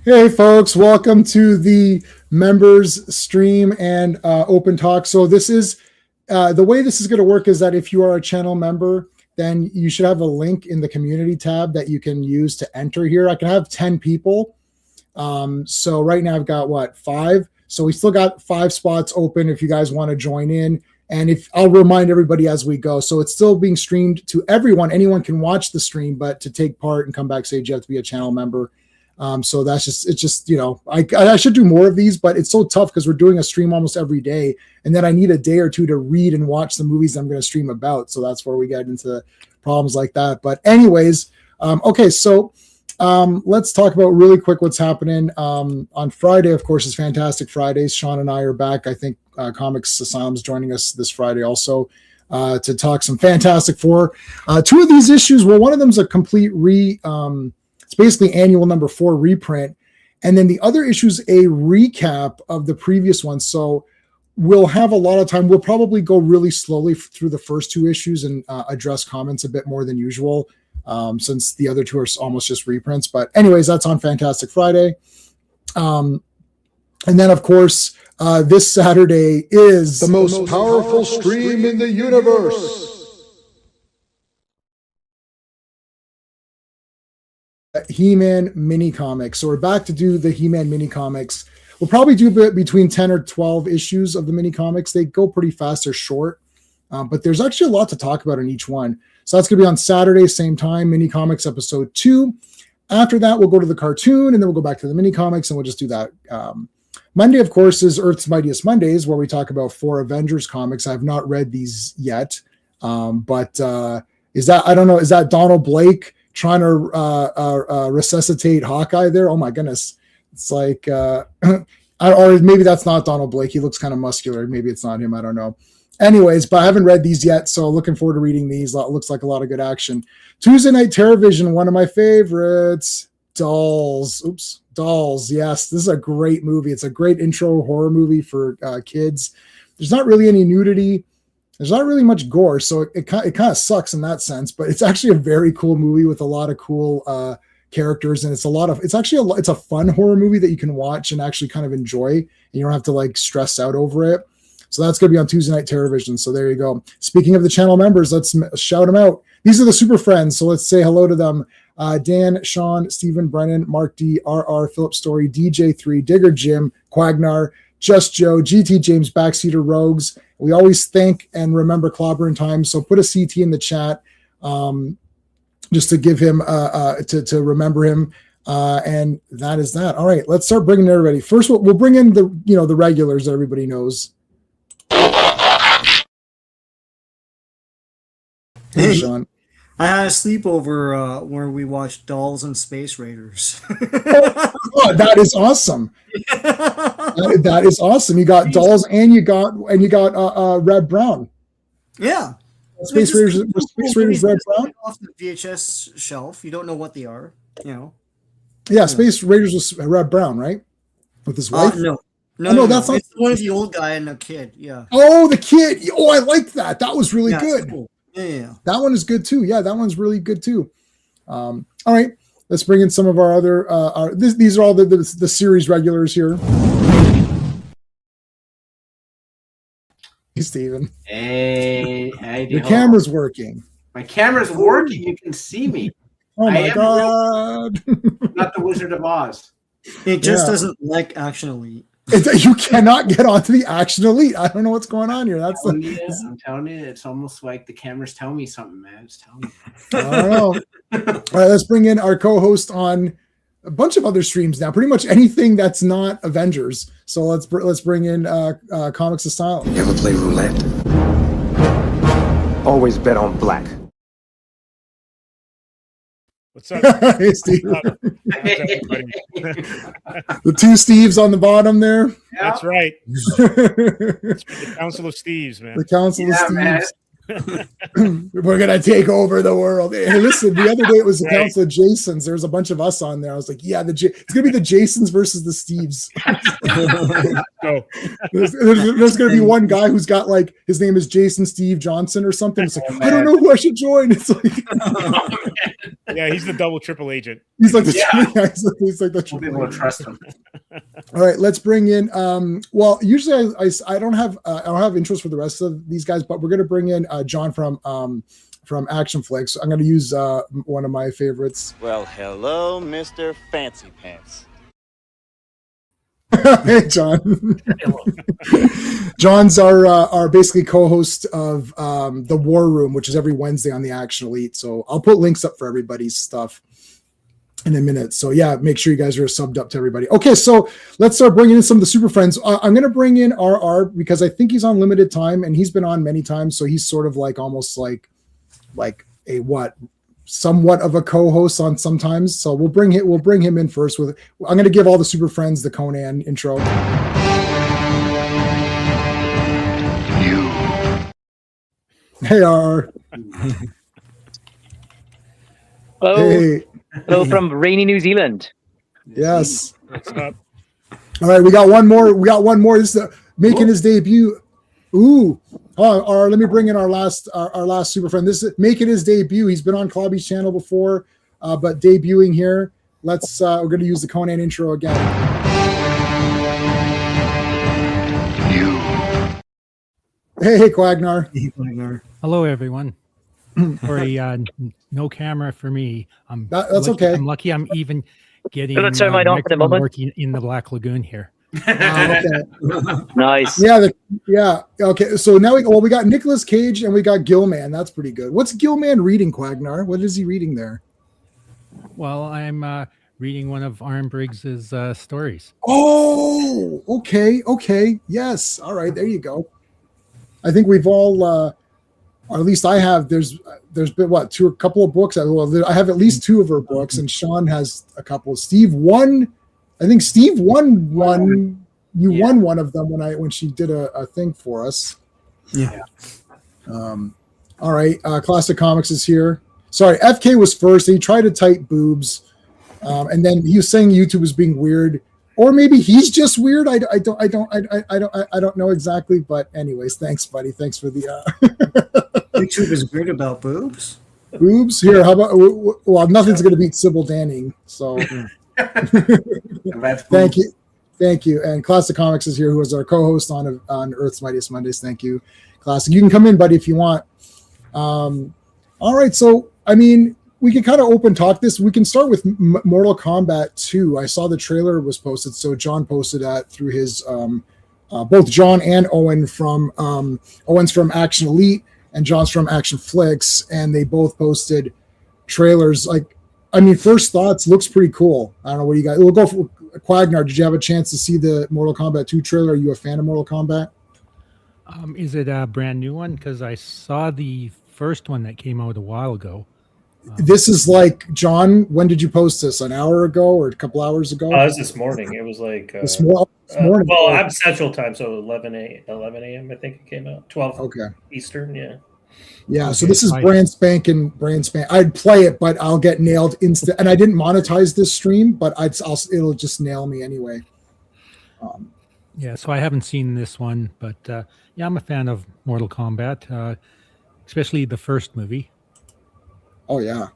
Hey, folks, welcome to the members stream and open talk. So this is the way this is going to work is that if you are a channel member, then you should have a link in the community tab that you can use to enter here. I can have 10 people. So right now I've got 5. So we still got 5 spots open if you guys want to join in. And if I'll remind everybody as we go. So it's still being streamed to everyone. Anyone can watch the stream, but to take part and come backstage, you have to be a channel member. So it's just, I should do more of these, but it's so tough because we're doing a stream almost every day. And then I need a day or two to read and watch the movies I'm going to stream about. So that's where we get into problems like that. But anyways, okay. So let's talk about really quick what's happening on Friday. Of course, it's Fantastic Fridays. Sean and I are back. I think Comics Asylum's joining us this Friday also to talk some Fantastic Four. 2 of these issues, well, one of them is a complete it's basically annual number 4 reprint. And then the other issue is a recap of the previous one. So we'll have a lot of time. We'll probably go really slowly through the first 2 issues and address comments a bit more than usual, since the other 2 are almost just reprints. But anyways, that's on Fantastic Friday. And then, of course, this Saturday is the most powerful stream in the universe. He-Man mini comics. So we're back to do the He-Man mini comics. We'll probably do between 10 or 12 issues of the mini comics. They go pretty fast. They're short, but there's actually a lot to talk about in each one. So that's going to be on Saturday, same time, mini comics episode 2. After that, we'll go to the cartoon and then we'll go back to the mini comics and we'll just do that. Monday, of course, is Earth's Mightiest Mondays, where we talk about 4 Avengers comics. I have not read these yet, but is that Donald Blake trying to resuscitate Hawkeye there? Oh my goodness. It's like, or maybe that's not Donald Blake. He looks kind of muscular. Maybe it's not him. I don't know. Anyways, but I haven't read these yet, so looking forward to reading these. Looks like a lot of good action. Tuesday Night Terrorvision, one of my favorites. Dolls. Yes, this is a great movie. It's a great intro horror movie for kids. There's not really any nudity. There's not really much gore, so it kind of sucks in that sense. But it's actually a very cool movie with a lot of cool characters, and it's a fun horror movie that you can watch and actually kind of enjoy, and you don't have to like stress out over it. So that's going to be on Tuesday Night Terrorvision. So there you go. Speaking of the channel members, let's shout them out. These are the super friends, so let's say hello to them. Dan, Sean, Stephen, Brennan, Mark D, RR, Philip Story, DJ3, Digger Jim, Quagnar, Just Joe, GT James, Backseater Rogues. We always thank and remember Clobber in time. So put a CT in the chat just to give him, to remember him. And that is that. All right, let's start bringing everybody. First, we'll bring in the regulars that everybody knows. Hey, Sean. I had a sleepover where we watched Dolls and Space Raiders. Oh, that is awesome. That is awesome. You got Dolls and you got Red Brown. Yeah. Space Raiders Red Brown off the VHS shelf. You don't know what they are, Yeah, Space Raiders was Red Brown, right? With his wife? No, that's not. It's one of the old guy and a kid. Yeah. Oh, the kid. Oh, I like that. That was really good. Cool. Yeah. That one is good too. Yeah, that one's really good too. All right, let's bring in some of our other. These are all the series regulars here. Hey, Steven. Hey, your camera's working. My camera's working. You can see me. Oh my God! Not the Wizard of Oz. It just doesn't like Action Elite. You cannot get onto the Action Elite. I don't know what's going on here. I'm telling you, it's almost like the camera's telling me something, man. It's telling me. I don't know. All right, let's bring in our co-host on a bunch of other streams now. Pretty much anything that's not Avengers. So let's bring in Comics Asylum. You ever play roulette? Always bet on black. What's up? Hey, Steve. What's up, everybody? The 2 Steves on the bottom there. That's right. It's the Council of Steves, man. The Council of Steves. Man. We're gonna take over the world. Hey, listen, the other day it was the Right. Council of Jasons. There was a bunch of us on there. I was like, yeah, it's gonna be the Jasons versus the Steves. So There's gonna be one guy who's got like his name is Jason Steve Johnson or something. It's like, Oh, I don't man. know who I should join. It's like yeah, he's the double triple agent. he's like the Yeah. he's like the We'll be able to trust him. All right, let's bring in. Well, usually I don't have intros for the rest of these guys, but we're gonna bring in John from Action Flicks. I'm gonna use one of my favorites. Well, hello, Mr. Fancy Pants. Hey, John. John's our basically co-host of the War Room, which is every Wednesday on the Action Elite. So I'll put links up for everybody's stuff in a minute. So yeah, make sure you guys are subbed up to everybody. Okay, so let's start bringing in some of the super friends. I'm going to bring in RR because I think he's on limited time and he's been on many times. So he's sort of like almost like a somewhat of a co-host on sometimes. So we'll bring him in first with. I'm going to give all the super friends the Conan intro. Hey, RR. Hello, Hey. hello from rainy New Zealand. Yes. What's up? All right, we got one more. This is making his debut. Ooh. Oh, let me bring in our last super friend. This is making his debut. He's been on Klobby's channel before, but debuting here. We're going to use the Conan intro again. Hey, Quagnar. Hello, everyone. Sorry, no camera for me. That's lucky, okay. I'm lucky I'm even getting Let's turn mine off for the microphone moment. working in the Black Lagoon here. Okay. Nice. Yeah. Okay. So now we got Nicolas Cage and we got Gilman. That's pretty good. What's Gilman reading, Quagnar? What is he reading there? Well, I'm reading one of Arm Briggs's stories. Oh, okay. Yes. All right. There you go. I think we've all, or at least I have. There's been a couple of books. I have at least two of her books, and Sean has a couple. Steve won. I think Steve won one. You won one of them when she did a thing for us. Yeah. All right. Classic Comics is here. Sorry, FK was first. He tried to type boobs, and then he was saying YouTube was being weird, or maybe he's just weird. I don't know exactly. But anyways, thanks, buddy. Thanks for the YouTube is weird about boobs. boobs. Here, how about? Well, nothing's going to beat Sybil Danning. So thank you. And Classic Comics is here, who is our co-host on Earth's Mightiest Mondays. Thank you, Classic. You can come in, buddy, if you want. All right, so I mean, we can kind of open talk this. We can start with Mortal Kombat 2. I saw the trailer was posted, so John posted that through his both John and Owen from Owen's from Action Elite and John's from Action Flicks, and they both posted trailers. Like, I mean, first thoughts, looks pretty cool. I don't know what you got. We'll go for Quagnar. Did you have a chance to see the Mortal Kombat 2 trailer? Are you a fan of Mortal Kombat? Is it a brand new one? Because I saw the first one that came out a while ago. This is like, John, when did you post this? An hour ago or a couple hours ago? It was this morning. It was like this morning. well, I'm Central Time, so 11 a.m. I think it came out. 12 Okay. Eastern. Yeah. Yeah. So Okay, this is brand spanking. I'd play it, but I'll get nailed instant. And I didn't monetize this stream, but it'll just nail me anyway. Yeah, so I haven't seen this one, but yeah, I'm a fan of Mortal Kombat, especially the first movie. Oh yeah.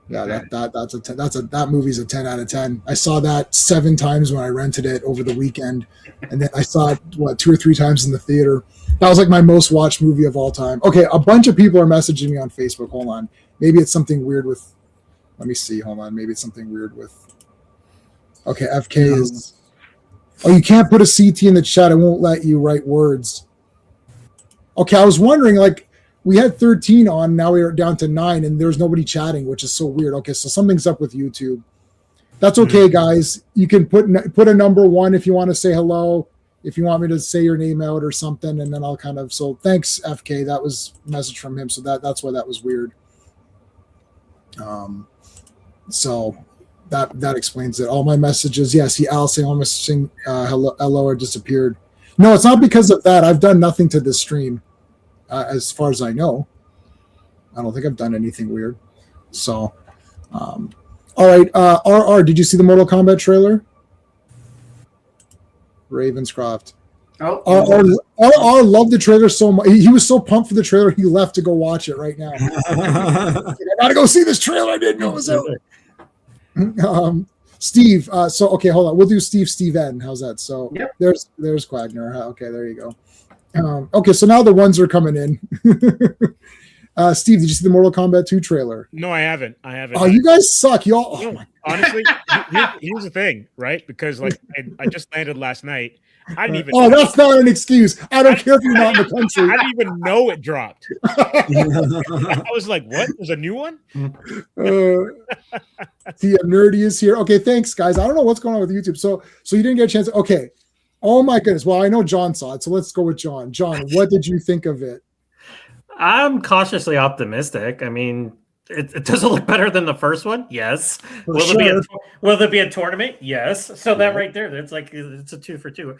Yeah, that movie's a 10 out of 10. I saw that 7 times when I rented it over the weekend, and then I saw it 2 or 3 times in the theater. That was like my most watched movie of all time. Okay, a bunch of people are messaging me on Facebook. Hold on, maybe it's something weird with. Let me see. Hold on, maybe it's something weird with. Okay, FK is. Oh, you can't put a CT in the chat. It won't let you write words. Okay, I was wondering, like, we had 13 on, now we're down to 9, and there's nobody chatting, which is so weird. Okay, so something's up with YouTube. That's okay, guys. You can put a number 1 if you want to say hello, if you want me to say your name out or something, and then I'll kind of. So thanks, FK. That was a message from him, so that's why that was weird. So that explains it. All my messages, yeah. See, Al saying all my messaging, hello, disappeared. No, it's not because of that. I've done nothing to this stream. As far as I know, I don't think I've done anything weird. So, all right. RR, did you see the Mortal Kombat trailer? Ravenscroft. Oh, RR loved the trailer so much. He was so pumped for the trailer, he left to go watch it right now. I gotta go see this trailer. I didn't know it was out. Steve. So okay, hold on. We'll do Steve N. How's that? So Yep. there's Quagner. Okay, there you go. Okay, so now the ones are coming in. Steve, did you see the Mortal Kombat 2 trailer? No, I haven't. Oh, you guys suck. Y'all. Oh my. Honestly, here's the thing, right? Because like I just landed last night. I didn't even. Oh, that's not an excuse. I don't care if you're not in the country. I didn't even know it dropped. I was like, "What? There's a new one?" The nerdy is here. Okay, thanks, guys. I don't know what's going on with YouTube. So you didn't get a chance. Okay. Oh my goodness. Well, I know John saw it, so let's go with John. John, what did you think of it? I'm cautiously optimistic. I mean, it does it look better than the first one? Yes. Will there be a tournament? Yes. So that right there, it's like it's a 2 for 2.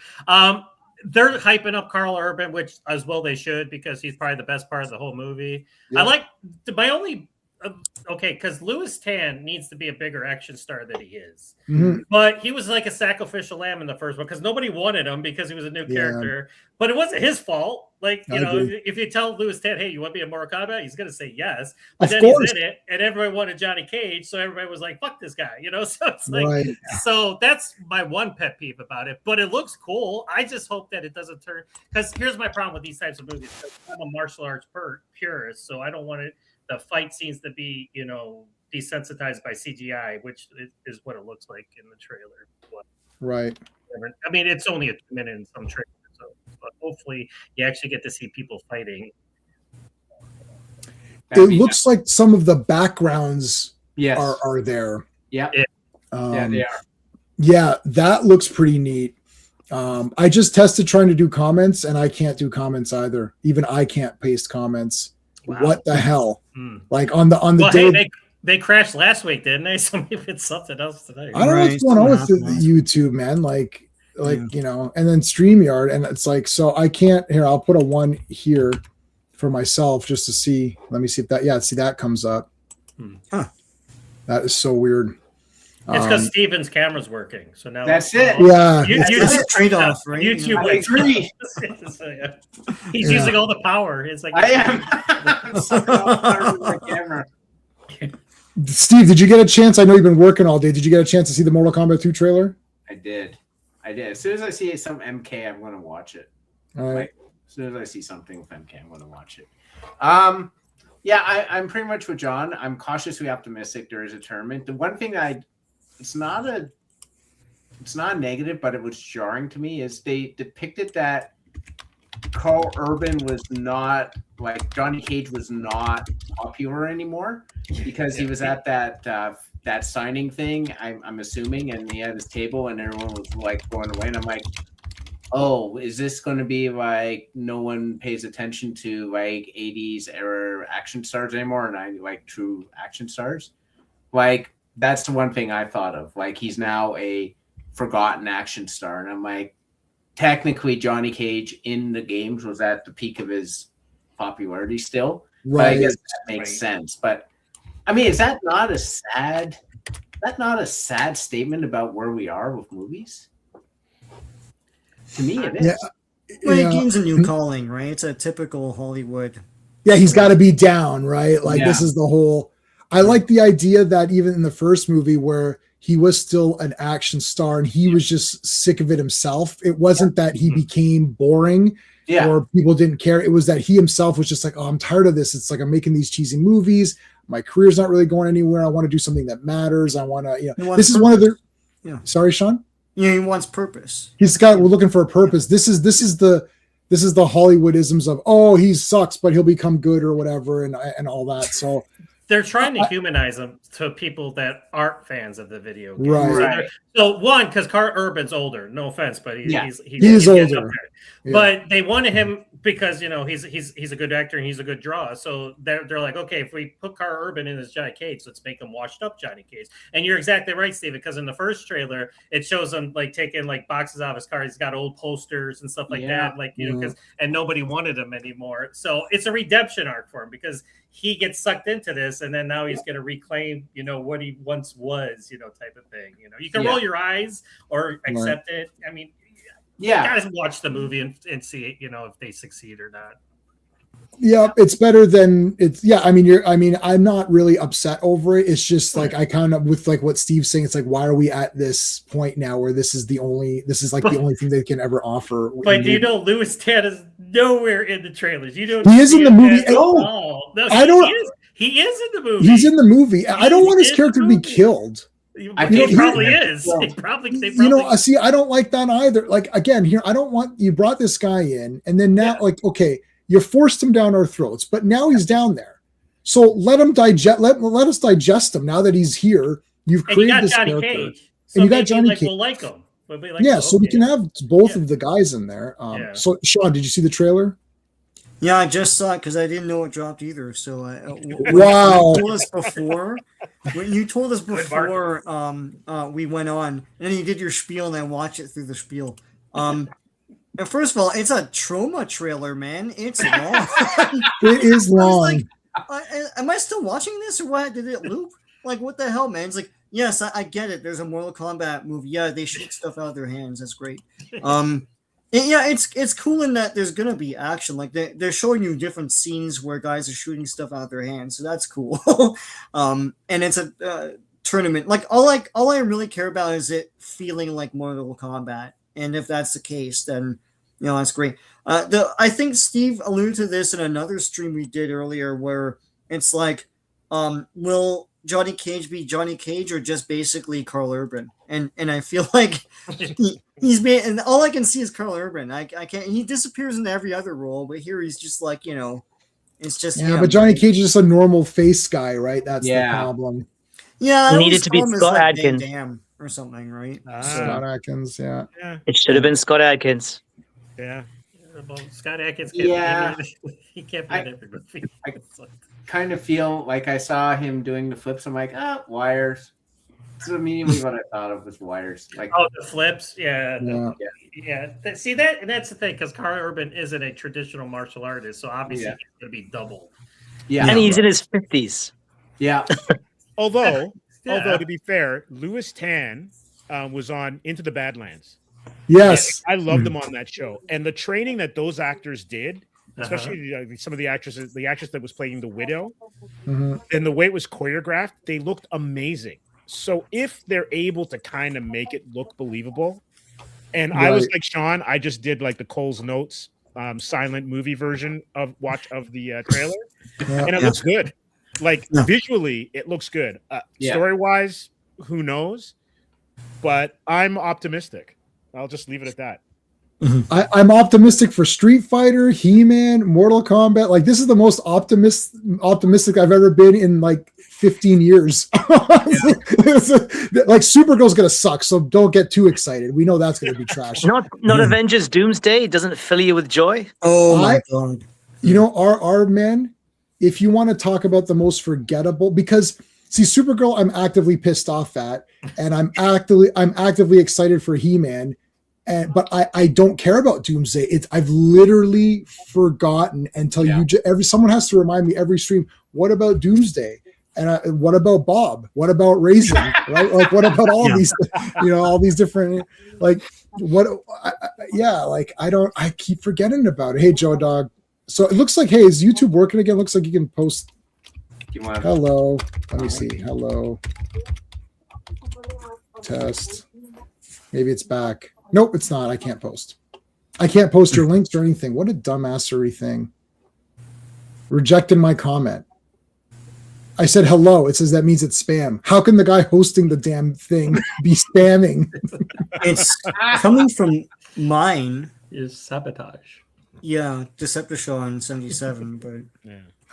They're hyping up Carl Urban, which as well they should, because he's probably the best part of the whole movie. Yeah. I like my only because Louis Tan needs to be a bigger action star than he is. Mhm. But he was like a sacrificial lamb in the first one because nobody wanted him because he was a new character. But it wasn't his fault. Like, I agree. if you tell Louis Tan, hey, you want to be in Mortal Kombat? He's going to say yes. But Of then course. he's in it, and everybody wanted Johnny Cage. So everybody was like, fuck this guy, So it's like, Right. so that's my one pet peeve about it. But it looks cool. I just hope that it doesn't turn, because here's my problem with these types of movies. I'm a martial arts purist, so I don't want the fight scenes to be, desensitized by CGI, which is what it looks like in the trailer. But, Right. I mean, it's only a 2 minute in some trailers, but hopefully you actually get to see people fighting. It looks like some of the backgrounds yes. are there. Yeah. Um, They are. Yeah, that looks pretty neat. I just tested trying to do comments, and I can't do comments either. Even I can't paste comments. Wow. What the hell? Hmm. Like on the Well, day. hey, they crashed last week, didn't they? So maybe it's something else today. I don't know Right, what's going on with something the happened. YouTube, man. Like and then StreamYard, and it's like, so I can't. Here, I'll put a 1 here for myself just to see. Let me see if that. Yeah, see that comes up. Huh. That is so weird. It's because Steven's camera's working. So now That's it. Yeah, That's a trade-off, right? YouTube, I agree. So, yeah. He's using all the power. It's like I am. I'm sucking off part of my camera. Steve, did you get a chance? I know you've been working all day. Did you get a chance to see the Mortal Kombat 2 trailer? I did. As soon as I see some MK, I'm going to watch it. All right. Like, as soon as I see something with MK, I'm going to watch it. Yeah, I'm pretty much with John. I'm cautiously optimistic there is a tournament. The one thing it's not a negative, but it was jarring to me, is they depicted that Carl Urban was not, like, Johnny Cage was not popular anymore because he was at that signing thing, I'm assuming, and he had his table and everyone was like going away, and I'm like, oh, is this going to be like no one pays attention to like 80s era action stars anymore, and I like true action stars? Like, that's the one thing I thought of. Like, he's now a forgotten action star, and I'm like, technically Johnny Cage in the games was at the peak of his popularity still. But I Right. guess that makes sense. But I mean, is that not a sad statement about where we are with movies? To me, it is. Well, Yeah. he gains a new calling, right? It's a typical Hollywood. Yeah, he's got to be down, right? Like, this is the whole. I like the idea that even in the first movie where he was still an action star and he was just sick of it himself, it wasn't that he became boring Yeah. or people didn't care. It was that he himself was just like, oh, I'm tired of this. It's like, I'm making these cheesy movies. My career's not really going anywhere. I want to do something that matters. I want to, He wants this is one of the. Yeah. Sorry, Sean. Yeah, he wants purpose. We're looking for a purpose. This is the Hollywoodisms of, oh, he sucks, but he'll become good or whatever, and all that. So they're trying to humanize him to people that aren't fans of the video game. Right. So one, because Carl Urban's older. No offense, but he's He's getting up older. there. Yeah. But they wanted him because he's a good actor and he's a good draw. So they're like, okay, if we put Carl Urban in as Johnny Cage, let's make him washed up Johnny Cage. And you're exactly right, Steven, because in the first trailer it shows him like taking like boxes out of his car. He's got old posters and stuff like that, like because and nobody wanted him anymore. So it's a redemption arc for him because he gets sucked into this, and then now he's going to reclaim, what he once was, type of thing. You can roll your eyes or accept it. I mean, you gotta watch the movie and see, if they succeed or not. Yeah, it's better than it's. Yeah, I mean, I'm not really upset over it. It's just like I kind of with like what Steve's saying. It's like, why are we at this point now where this is the only thing they can ever offer? But do you know Lewis Tan is nowhere in the trailers? You don't. He is in the movie. No, I don't. He is in the movie. He's in the movie. I don't want his character to be killed. He probably is. They probably. See, I don't like that either. Like again, here, I don't want you brought this guy in, and then now, like, okay. You forced him down our throats, but now he's down there. So let him digest. Let us digest him now that he's here. You've created this Johnny character, Cage. and you got Johnny Cage. We'll like him. We'll be like, so we can have both of the guys in there. So Sean, did you see the trailer? Yeah, I just saw it because I didn't know it dropped either. So wow. When you told us before, we went on, and then you did your spiel, and I watched it through the spiel. And first of all, it's a trauma trailer, man. It's long. It is long. Am I still watching this, or what? Did it loop? Like, what the hell, man? It's like, yes, I get it. There's a Mortal Kombat movie. Yeah, they shoot stuff out of their hands. That's great. It's cool in that there's gonna be action. Like they're showing you different scenes where guys are shooting stuff out of their hands. So that's cool. And it's a tournament. Like all I really care about is it feeling like Mortal Kombat. And if that's the case, then that's great. I think Steve alluded to this in another stream we did earlier, where it's like, will Johnny Cage be Johnny Cage or just basically Carl Urban? And I feel like he's been, and all I can see is Carl Urban. I can't. He disappears into every other role, but here he's just like it's just But Johnny Cage is just a normal face guy, right? That's the problem. Yeah, it needed to be Scott Adkins or something, right? Scott Adkins, yeah. It should have been Scott Adkins. Yeah. Well, Scott Adkins he can't be in every movie. I kind of feel like I saw him doing the flips. I'm like, wires. This is immediately what I thought of was wires. Like, the flips, yeah. See that, and that's the thing, because Carl Urban isn't a traditional martial artist, so obviously he's going to be double. Yeah, and he's in his 50s. Yeah. Although to be fair, Lewis Tan was on Into the Badlands. Yes, I loved him on that show, and the training that those actors did, especially some of the actresses, the actress that was playing the widow, and the way it was choreographed, they looked amazing. So if they're able to kind of make it look believable, and I was like Sean, I just did like the Cole's Notes silent movie version of the trailer, and it looks good. Like visually, it looks good. Story wise, who knows? But I'm optimistic. I'll just leave it at that. I'm optimistic for Street Fighter, He-Man, Mortal Kombat. Like this is the most optimistic I've ever been in like 15 years. Like Supergirl's gonna suck, so don't get too excited. We know that's gonna be trash. Not Avengers Doomsday doesn't fill you with joy. Oh my god! You know our men. If you want to talk about the most forgettable, because see Supergirl, I'm actively pissed off at, and I'm actively excited for He-Man. But I don't care about Doomsday. I've literally forgotten until someone has to remind me every stream. What about Doomsday? And what about Bob? What about Raisin? Right? Like what about all these? All these different. Like what? I keep forgetting about it. Hey, Joe Dog. So it looks like is YouTube working again? Looks like you can post. Hello. Let me see. Hello. Test. Maybe it's back. Nope, it's not. I can't post. I can't post your links or anything. What a dumbassery thing. Rejected my comment. I said hello. It says that means it's spam. How can the guy hosting the damn thing be spamming? It's coming from mine. Is sabotage. Yeah, Decepticon 77, but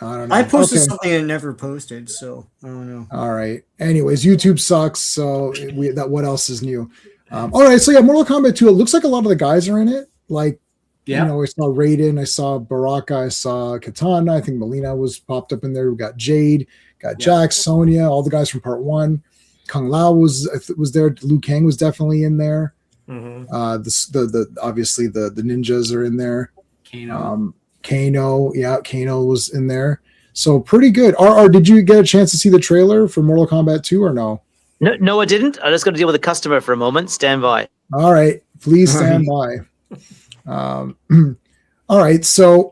I don't know. I posted something I never posted, so I don't know. All right. Anyways, YouTube sucks. So what else is new? All right, so Mortal Kombat 2. It looks like a lot of the guys are in it. Like, I saw Raiden, I saw Baraka, I saw Katana. I think Melina popped up in there. We got Jade, got Jax, Sonya, all the guys from Part 1. Kung Lao was there. Liu Kang was definitely in there. Obviously the ninjas are in there. Kano, Kano was in there. So pretty good. RR, did you get a chance to see the trailer for Mortal Kombat 2 or no? No, I didn't. I just got to deal with a customer for a moment. Stand by. All right, please stand by. All right, so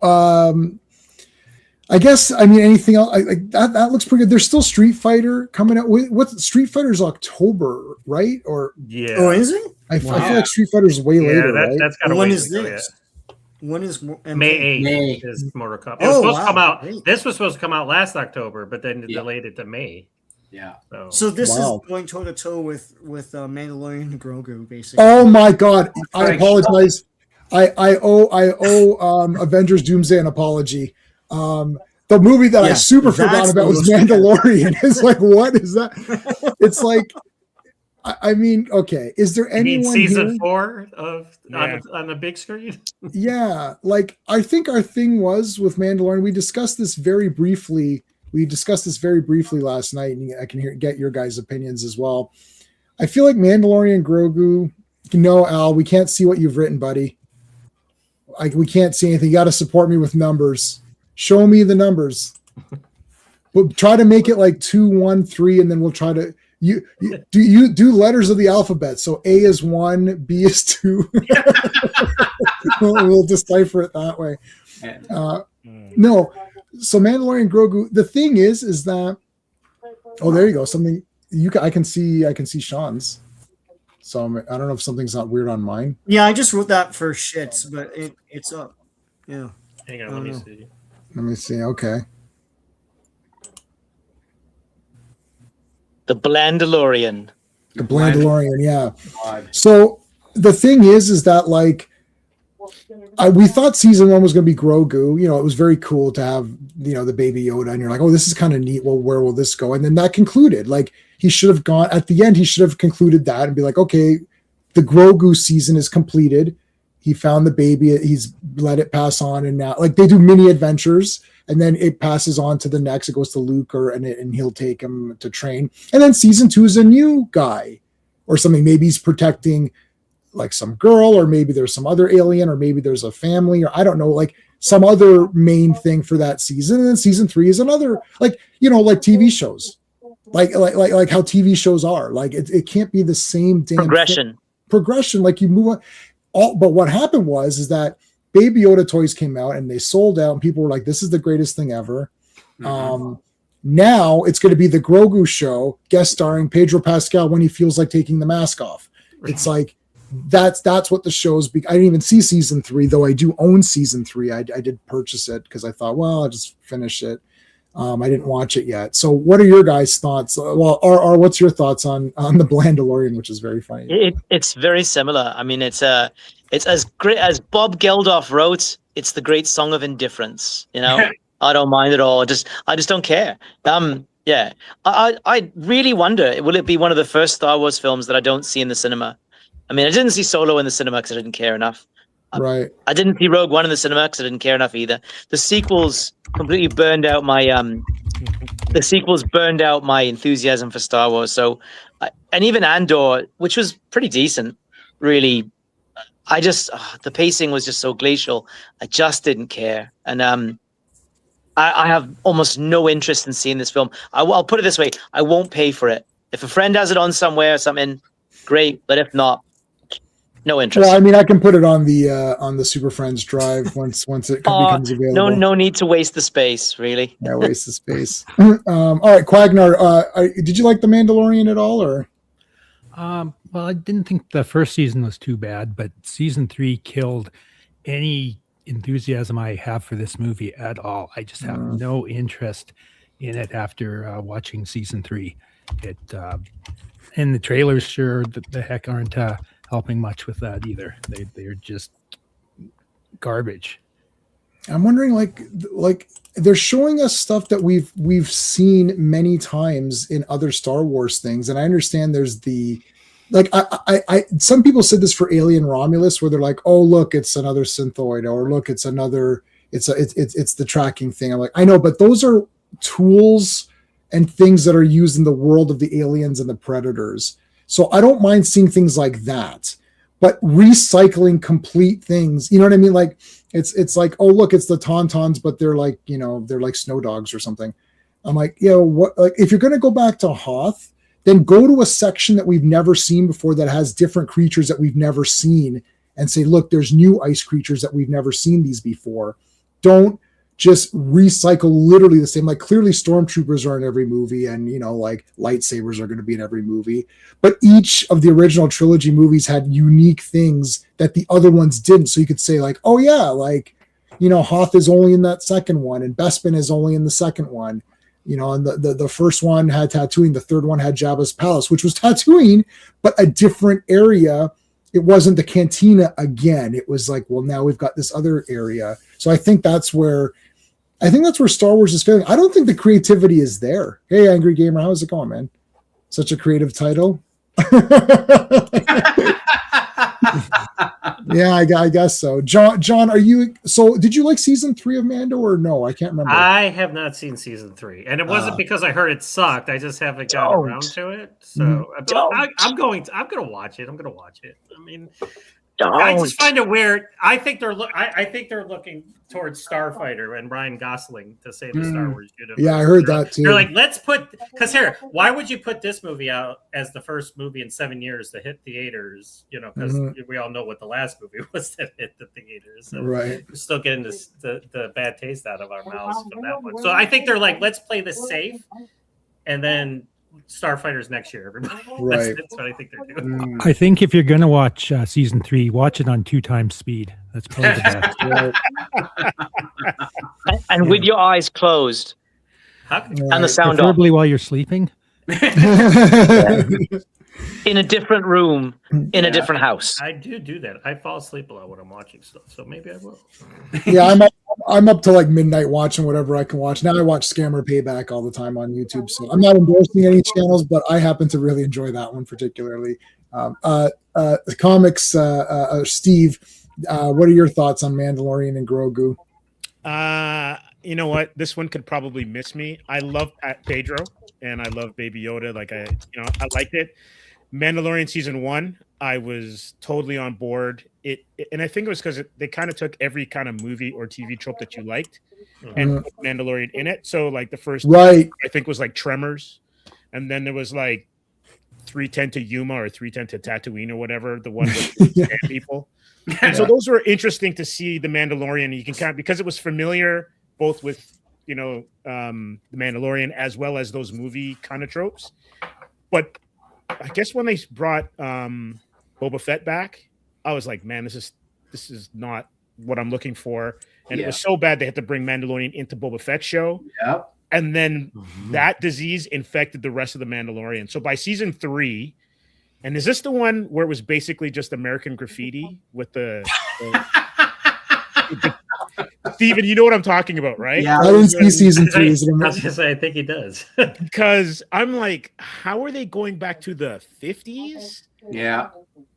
I guess anything else? That looks pretty good. There's still Street Fighter coming out. What Street Fighter's October, right? Or Yeah. Oh, is it? I feel like Street Fighter's way later, right? That's got a When way is to go, this? When is May 8th May. is Mortal Kombat. It was Oh, supposed to come wow. out. Great. This was supposed to come out last October, but then delayed it to May. Yeah. So this Wow. is going toe to toe with Mandalorian and Grogu, basically. Oh my God! I Frank. apologize. I owe Avengers Doomsday an apology. The movie that I Yeah, super forgot that's about the was most- Mandalorian. It's like, what is that? It's like, I mean, okay. Is there You mean anyone season here? 4 of Yeah. on the big screen? Yeah, like I think our thing was with Mandalorian. We discussed this very briefly. Last night, and I can get your guys' opinions as well. I feel like Mandalorian Grogu. No, Al, we can't see what you've written, buddy. We can't see anything. You got to support me with numbers. Show me the numbers. But try to make it like 2, 1, 3, and then we'll try to. You do letters of the alphabet. So A is 1, B is 2. We'll decipher it that way. No, so Mandalorian Grogu. The thing is that. Oh, there you go. Something I can see Sean's. So I don't know if something's not weird on mine. Yeah, I just wrote that for shits, but it's up. Yeah. Hang on, let me see. Let me see. Okay. The Blandalorian. The Blandalorian, yeah. God. So the thing is that like we thought season 1 was going to be Grogu. You know, it was very cool to have, you know, the baby Yoda, and you're like, oh, this is kind of neat. Well, where will this go? And then that concluded. Like he should have gone at the end. He should have concluded that and be like, okay, the Grogu season is completed. He found the baby. He's let it pass on, and now like they do mini adventures, and then it passes on to the next. It goes to Luke, and he'll take him to train. And then season 2 is a new guy or something. Maybe he's protecting like some girl, or maybe there's some other alien, or maybe there's a family, or I don't know, like some other main thing for that season. And then season 3 is another, like, you know, like TV shows, like how TV shows are. Like it can't be the same damn progression. Like you move on. But what happened was that Baby Yoda toys came out and they sold out, and people were like, "This is the greatest thing ever." Mm-hmm. Now it's going to be the Grogu show, guest starring Pedro Pascal when he feels like taking the mask off. It's like that's what the show's. I didn't even see season 3, though I do own season 3. I did purchase it because I thought, well, I'll just finish it. I didn't watch it yet. So what are your guys' thoughts? Well, what's your thoughts on the Blandalorian, which is very funny? It's very similar. I mean, it's as great as Bob Geldof wrote. It's the great song of indifference. You know, I don't mind at all. I just don't care. Yeah. I really wonder, will it be one of the first Star Wars films that I don't see in the cinema? I mean, I didn't see Solo in the cinema because I didn't care enough. Right. I didn't see Rogue One in the cinema because I didn't care enough either. The sequels completely burned out my enthusiasm for Star Wars. So, and even Andor, which was pretty decent, really, the pacing was just so glacial. I just didn't care, and I have almost no interest in seeing this film. I'll put it this way: I won't pay for it. If a friend has it on somewhere or something, great. But if not, no interest. Well, I mean, I can put it on the Super Friends drive once it becomes available. No need to waste the space, really. Yeah, waste the space. All right, Quagnar, did you like The Mandalorian at all, or? Well, I didn't think the first season was too bad, but season 3 killed any enthusiasm I have for this movie at all. I just have no interest in it after watching season 3. And the trailers sure the heck aren't helping much with that either. They're just garbage. I'm wondering, like they're showing us stuff that we've seen many times in other Star Wars things, and I understand there's the like I some people said this for Alien Romulus, where they're like, oh look, it's another synthoid, or look, it's the tracking thing. I'm like, I know, but those are tools and things that are used in the world of the aliens and the predators. So I don't mind seeing things like that, but recycling complete things, you know what I mean? Like It's like, oh look, it's the Tauntauns, but they're like, they're like snow dogs or something. I'm like, what? Like, if you're gonna go back to Hoth, then go to a section that we've never seen before that has different creatures that we've never seen, and say, look, there's new ice creatures that we've never seen these before. Don't just recycle literally the same. Like, clearly stormtroopers are in every movie, and like lightsabers are going to be in every movie, but each of the original trilogy movies had unique things that the other ones didn't. So you could say like, oh yeah, like Hoth is only in that second one, and Bespin is only in the second one, and the first one had Tatooine, the third one had Jabba's palace, which was Tatooine, but a different area. It wasn't the cantina again. It was like, well, now we've got this other area. So I think that's where Star Wars is failing. I don't think the creativity is there. Hey, Angry Gamer, how's it going, man? Such a creative title. Yeah, I guess so. John, did you like season 3 of Mando or no? I can't remember. I have not seen season 3, and it wasn't because I heard it sucked. I just haven't gotten around to it. So I'm going to watch it. I mean, I just find it weird. I think they're looking towards Starfighter and Ryan Gosling to save the Star Wars universe. Yeah, I heard that too. They're like, why would you put this movie out as the first movie in 7 years to hit theaters? Because we all know what the last movie was that hit the theaters. So right. We're still getting the bad taste out of our mouths from that one. So I think they're like, let's play this safe, and then Starfighters next year, everybody. Right. That's what I think they're doing. I think if you're going to watch season 3, watch it on 2 times speed. That's probably the best. And with your eyes closed and the sound off. Preferably while you're sleeping. In a different room, in a different house. I do that. I fall asleep a lot when I'm watching stuff, so maybe I will. Yeah, I'm up to like midnight watching whatever I can watch. Now I watch Scammer Payback all the time on YouTube, so I'm not endorsing any channels, but I happen to really enjoy that one particularly. The comics, Steve, what are your thoughts on Mandalorian and Grogu? You know what? This one could probably miss me. I love Pedro and I love Baby Yoda. Like I liked it. Mandalorian season 1, I was totally on board. And I think it was because they kind of took every kind of movie or TV trope that you liked and put Mandalorian in it. So like the first, I think was like Tremors, and then there was like 310 to Yuma or 310 to Tatooine or whatever, the one with the sand people. And so those were interesting to see the Mandalorian. You can kind of, because it was familiar both with the Mandalorian as well as those movie kind of tropes. But I guess when they brought Boba Fett back, I was like, man, this is not what I'm looking for. And it was so bad they had to bring Mandalorian into Boba Fett's show. Yep. And then that disease infected the rest of the Mandalorian. So by season 3, and is this the one where it was basically just American Graffiti with the Steven, you know what I'm talking about, right? Yeah, I didn't see season 3. I was going to say, I think he does. Because I'm like, how are they going back to the 50s? Yeah.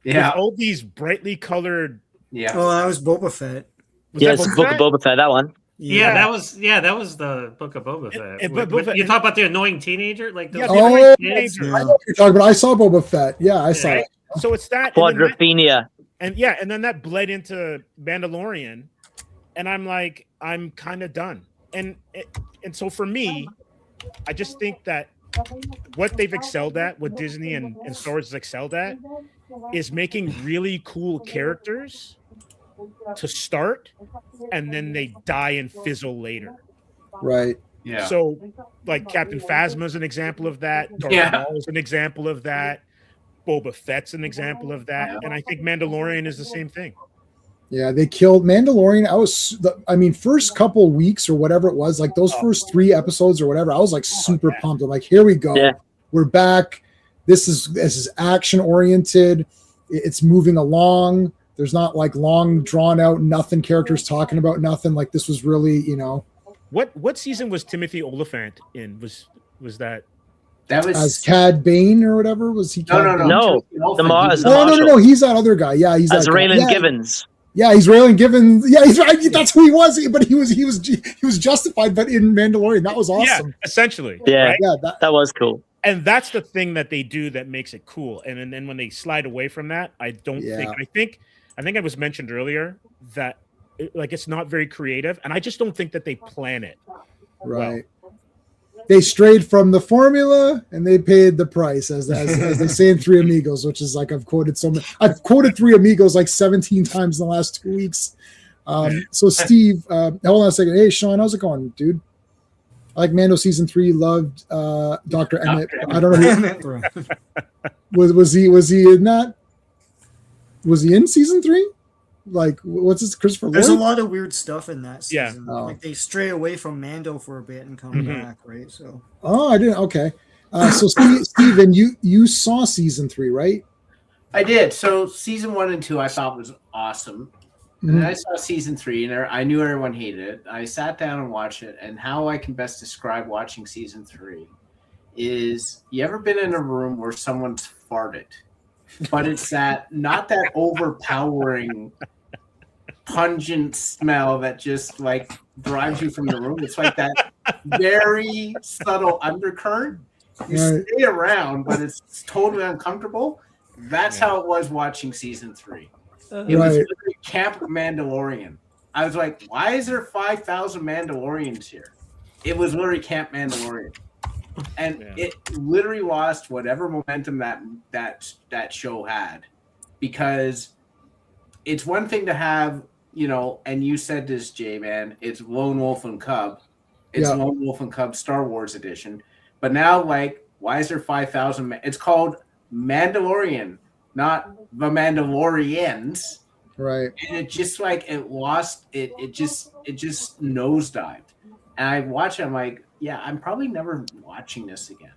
With all these brightly colored. Yeah. Oh, that was Boba Fett. Yes, Book of Boba Fett, that one. Yeah, that was the Book of Boba Fett. You talk about the annoying teenager, like those I know what you're talking about. I saw Boba Fett. Yeah, I saw it. So it's that Quadrophenia. And then that bled into Mandalorian, and I'm like, I'm kind of done. And so for me, I just think that what they've excelled at, what Disney and Star Wars has excelled at, is making really cool characters to start, and then they die and fizzle later. Right. Yeah. So, like Captain Phasma is an example of that. Darth Maul is an example of that. Boba Fett's an example of that, and I think Mandalorian is the same thing. Yeah, they killed Mandalorian. First couple weeks or whatever it was, like those first 3 episodes or whatever, I was like super pumped. I'm like, here we go. Yeah. We're back. This is action oriented. It's moving along. There's not like long drawn out nothing characters talking about nothing. Like this was really, What season was Timothy Olyphant in? Was that as Cad Bane or whatever? Was he? No. No. He's that other guy. Yeah, he's as that Raylan Givens. Yeah, he's Raylan Givens. Yeah, he's right. That's who he was. But he was justified. But in Mandalorian, that was awesome. Yeah, essentially. Yeah, right? Yeah, that was cool. And that's the thing that they do that makes it cool. And then when they slide away from that, I don't think. I think it was mentioned earlier that like it's not very creative, and I just don't think that they plan it. Right. They strayed from the formula and they paid the price, as they say in Three Amigos, which is like I've quoted I've Three Amigos like 17 times in the last 2 weeks. So Steve, hold on a second. Hey Sean, how's it going, dude? I like Mando season 3. Loved Dr. Emmett. I don't know was he in that? Was he in season 3? Like, what's this, Christopher There's a Lloyd? lot of weird stuff in that Yeah. season. Oh. Like they stray away from Mando for a bit and come Mhm. back, right? So Oh, I didn't. Okay. So Steven, you saw season 3, right? I did. So season 1 and 2 I thought was awesome. And then I saw season 3 and I knew everyone hated it. I sat down and watched it, and how I can best describe watching season 3 is, you ever been in a room where someone's farted, but it's not that overpowering pungent smell that just like drives you from the room. It's like that very subtle undercurrent. You Right. stay around, but it's totally uncomfortable. That's how it was watching season 3. It was Right. literally Camp Mandalorian. I was like, why is there 5,000 Mandalorians here? It was literally Camp Mandalorian. And it literally lost whatever momentum that show had, because it's one thing to have, and you said this, Jay, man, it's Lone Wolf and Cub. It's Yeah. Lone Wolf and Cub Star Wars edition. But now, like, why is there 5,000? It's called Mandalorian, not the Mandalorians. Right. And it just like it lost it. It just nosedived. And I watch it. I'm like, yeah, I'm probably never watching this again.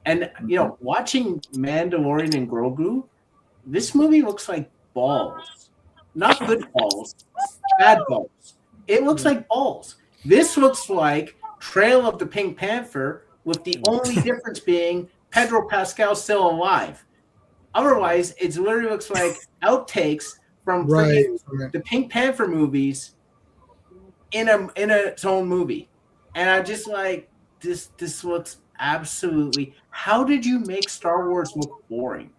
And watching Mandalorian and Grogu, this movie looks like balls, not good balls, bad balls. It looks like balls. This looks like Trail of the Pink Panther, with the only difference being Pedro Pascal still alive. Otherwise, it literally looks like outtakes from Right. the Pink Panther movies in its own movie. And I just like this looks absolutely. How did you make Star Wars look boring?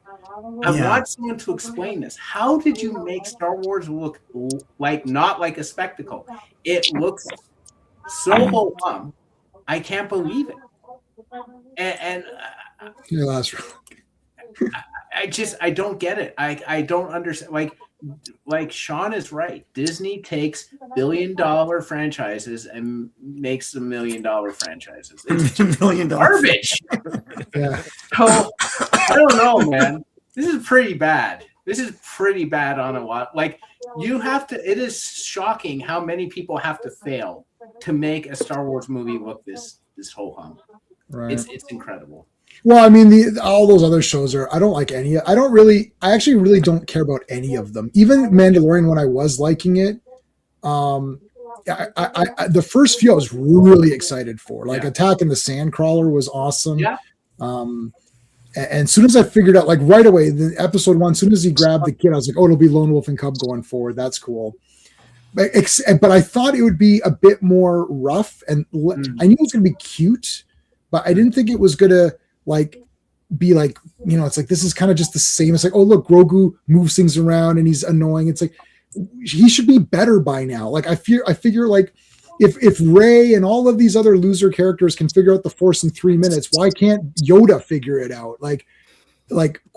I want someone to explain this. How did you make Star Wars look like not like a spectacle? It looks so ho-hum. I can't believe it. And Your last round. I don't get it. I don't understand. Like Sean is right. Disney takes $1 billion franchises and makes them $1 million franchises. It's $1 million garbage. Yeah. So I don't know, man. This is pretty bad. This is pretty bad on a lot. Like, you have to. It is shocking how many people have to fail to make a Star Wars movie look this ho hum. Right. It's incredible. Well, I mean, all those other shows I don't like any. I actually really don't care about any of them. Even Mandalorian, when I was liking it, I the first few I was really excited for. Like Attack and the Sandcrawler was awesome. Yeah. And as soon as I figured out, like right away, the episode 1, as soon as he grabbed the kid, I was like, oh, it'll be Lone Wolf and Cub going forward. That's cool. But I thought it would be a bit more rough, and I knew it was going to be cute, but I didn't think it was going to be like, it's like, this is kind of just the same. It's like, oh, look, Grogu moves things around and he's annoying. It's like, he should be better by now. Like, I figure like, if Rey and all of these other loser characters can figure out the Force in 3 minutes, why can't Yoda figure it out? Like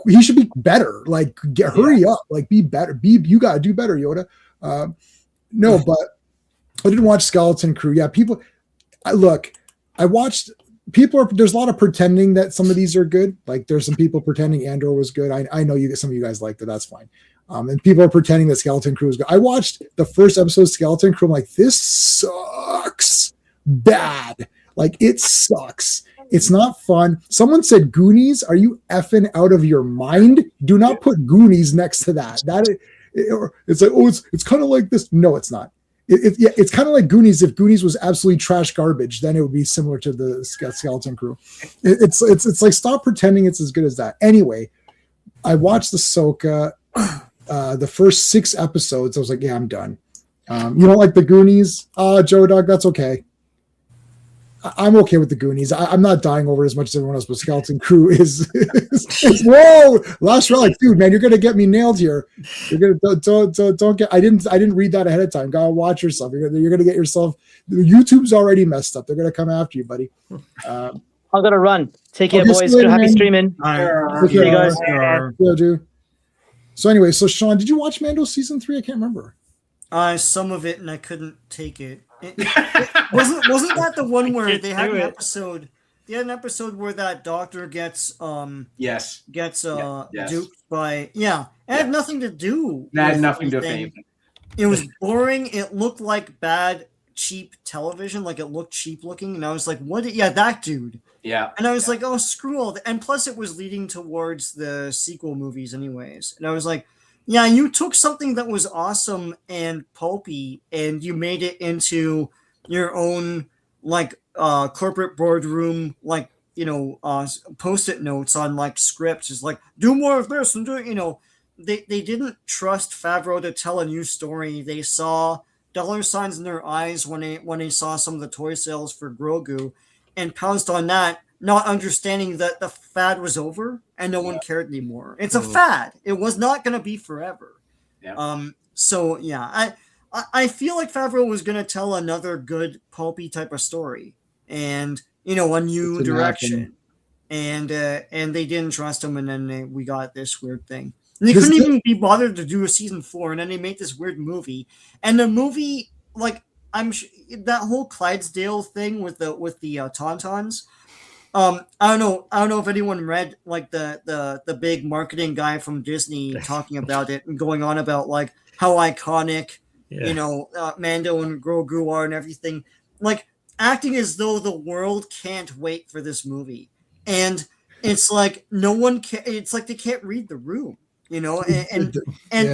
he should be better. Like, hurry up. Like, be better. You gotta do better, Yoda. No, but I didn't watch Skeleton Crew. Yeah, there's a lot of pretending that some of these are good. Like, there's some people pretending Andor was good. I know some of you guys liked it. That's fine. And people are pretending that Skeleton Crew is good. I watched the first episode of Skeleton Crew. I'm like, this sucks bad. Like, it sucks. It's not fun. Someone said Goonies. Are you effing out of your mind? Do not put Goonies next to that. It's like, oh, it's kind of like this. No, it's not. It's kind of like Goonies. If Goonies was absolutely trash garbage, then it would be similar to the Skeleton Crew. It's like, stop pretending it's as good as that. Anyway, I watched the Ahsoka, the first 6 episodes. I was like, yeah, I'm done. You don't like the Goonies? Joe Dog, that's okay. I'm okay with the Goonies. I'm not dying over it as much as everyone else, but Skeleton Crew is whoa, last relic, dude, man, you're gonna get me nailed here. You're gonna don't get. I didn't read that ahead of time. Gotta watch yourself. You're gonna get yourself. YouTube's already messed up. They're gonna come after you, buddy. I'm gonna run. Take care, Okay, boys. see you later, Happy man. streaming. Okay, See you guys. Yeah, dude. So anyway, so Sean, did you watch Mando season 3? I can't remember. Some of it, and I couldn't take it. Wasn't that the one where they had an episode? They had an episode where that doctor gets Yes. gets Yes. duped by It had nothing to do. That had with nothing to do with anything. anything. It was boring. It looked like bad, cheap television. Like it looked cheap looking, and I was like, "What? Yeah, that dude." Yeah. And I was like, "Oh, screw all that." And plus, it was leading towards the sequel movies, anyways. And I was like, "Yeah, you took something that was awesome and pulpy, and you made it into your own like corporate boardroom, like post-it notes on like scripts. Is like, do more of this and do it. They didn't trust Favreau to tell a new story. They saw dollar signs in their eyes when they saw some of the toy sales for Grogu, and pounced on that, not understanding that the fad was over and no one cared anymore. It's a fad. It was not going to be forever. Yeah. So yeah, I feel like Favreau was going to tell another good pulpy type of story, and a new direction, and they didn't trust him, and then we got this weird thing. And they couldn't even be bothered to do a season 4, and then they made this weird movie. And the movie, like, that whole Clydesdale thing with the Tauntauns. I don't know if anyone read like the big marketing guy from Disney talking about it and going on about like how iconic Mando and Grogu are and everything. Like acting as though the world can't wait for this movie, and it's like no one can. It's like they can't read the room. And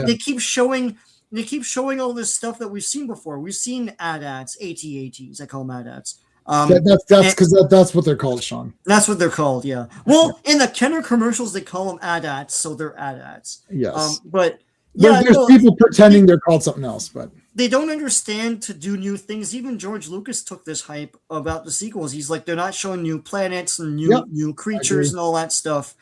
they keep showing all this stuff that we've seen before. We've seen AT-ATs. I call them AT-ATs. That's because that's what they're called, Sean. That's what they're called, yeah. Well, in the Kenner commercials, they call them AT-ATs, so they're AT-ATs. Yes. But there's people pretending they're called something else, but they don't understand to do new things. Even George Lucas took this hype about the sequels. He's like, they're not showing new planets and new creatures and all that stuff.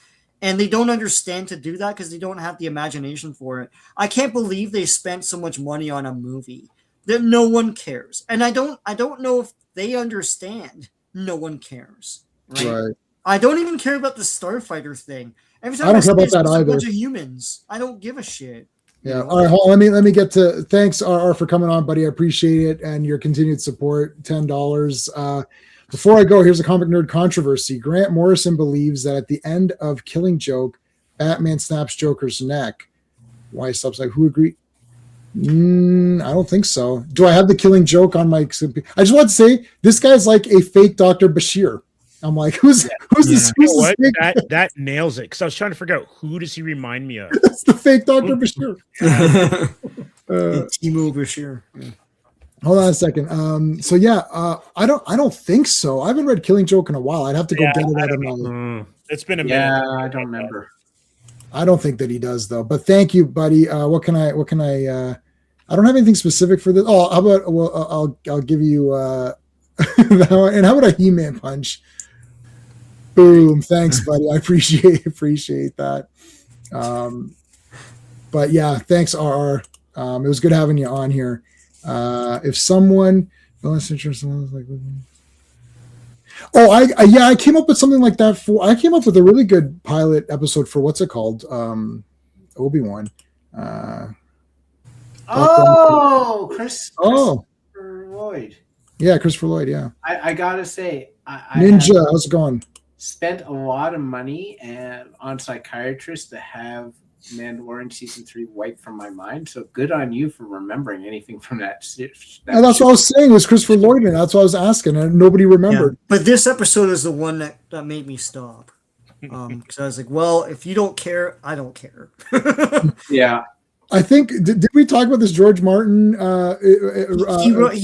And they don't understand to do that because they don't have the imagination for it. I can't believe they spent so much money on a movie that no one cares. And I don't know if they understand no one cares. Right? I don't even care about the Starfighter thing. Every time I don't care about that a either. bunch of humans. I don't give a shit. Yeah. All right. Hold on, let me get to thanks, RR, for coming on, buddy. I appreciate it and your continued support. $10. Before I go, here's a comic nerd controversy. Grant Morrison believes that at the end of Killing Joke, Batman snaps Joker's neck. Why subs like who agree? I don't think so. Do I have the Killing Joke on my? I just want to say this guy's like a fake Dr. Bashir. I'm like, who's this? You know what? That nails it. Because I was trying to figure out who does he remind me of. That's the fake Dr. Bashir. Timo Bashir. Yeah. Hold on a second. So yeah, I don't think so. I haven't read Killing Joke in a while. I'd have to go get it out of my. It's been a minute. Yeah, I don't remember. I don't think that he does though. But thank you, buddy. What can I? I don't have anything specific for this. Oh, how about? Well, I'll give you. That one. And how about a He-Man punch? Boom! Thanks, buddy. I appreciate that. But yeah, thanks, RR. It was good having you on here. If someone, I came up with something like that I came up with a really good pilot episode for what's it called? Obi-Wan. Christopher Lloyd. Yeah, Christopher Lloyd. Yeah. I gotta say, Ninja. How's it going? Spent a lot of money on psychiatrists to have Mandalorian season 3 wiped from my mind. So good on you for remembering anything from that. And that's what I was saying was Christopher Lloyd, and that's what I was asking, and nobody remembered. Yeah, but this episode is the one that made me stop. Because I was like, well, if you don't care, I don't care. Yeah. I think did we talk about this George Martin? He wrote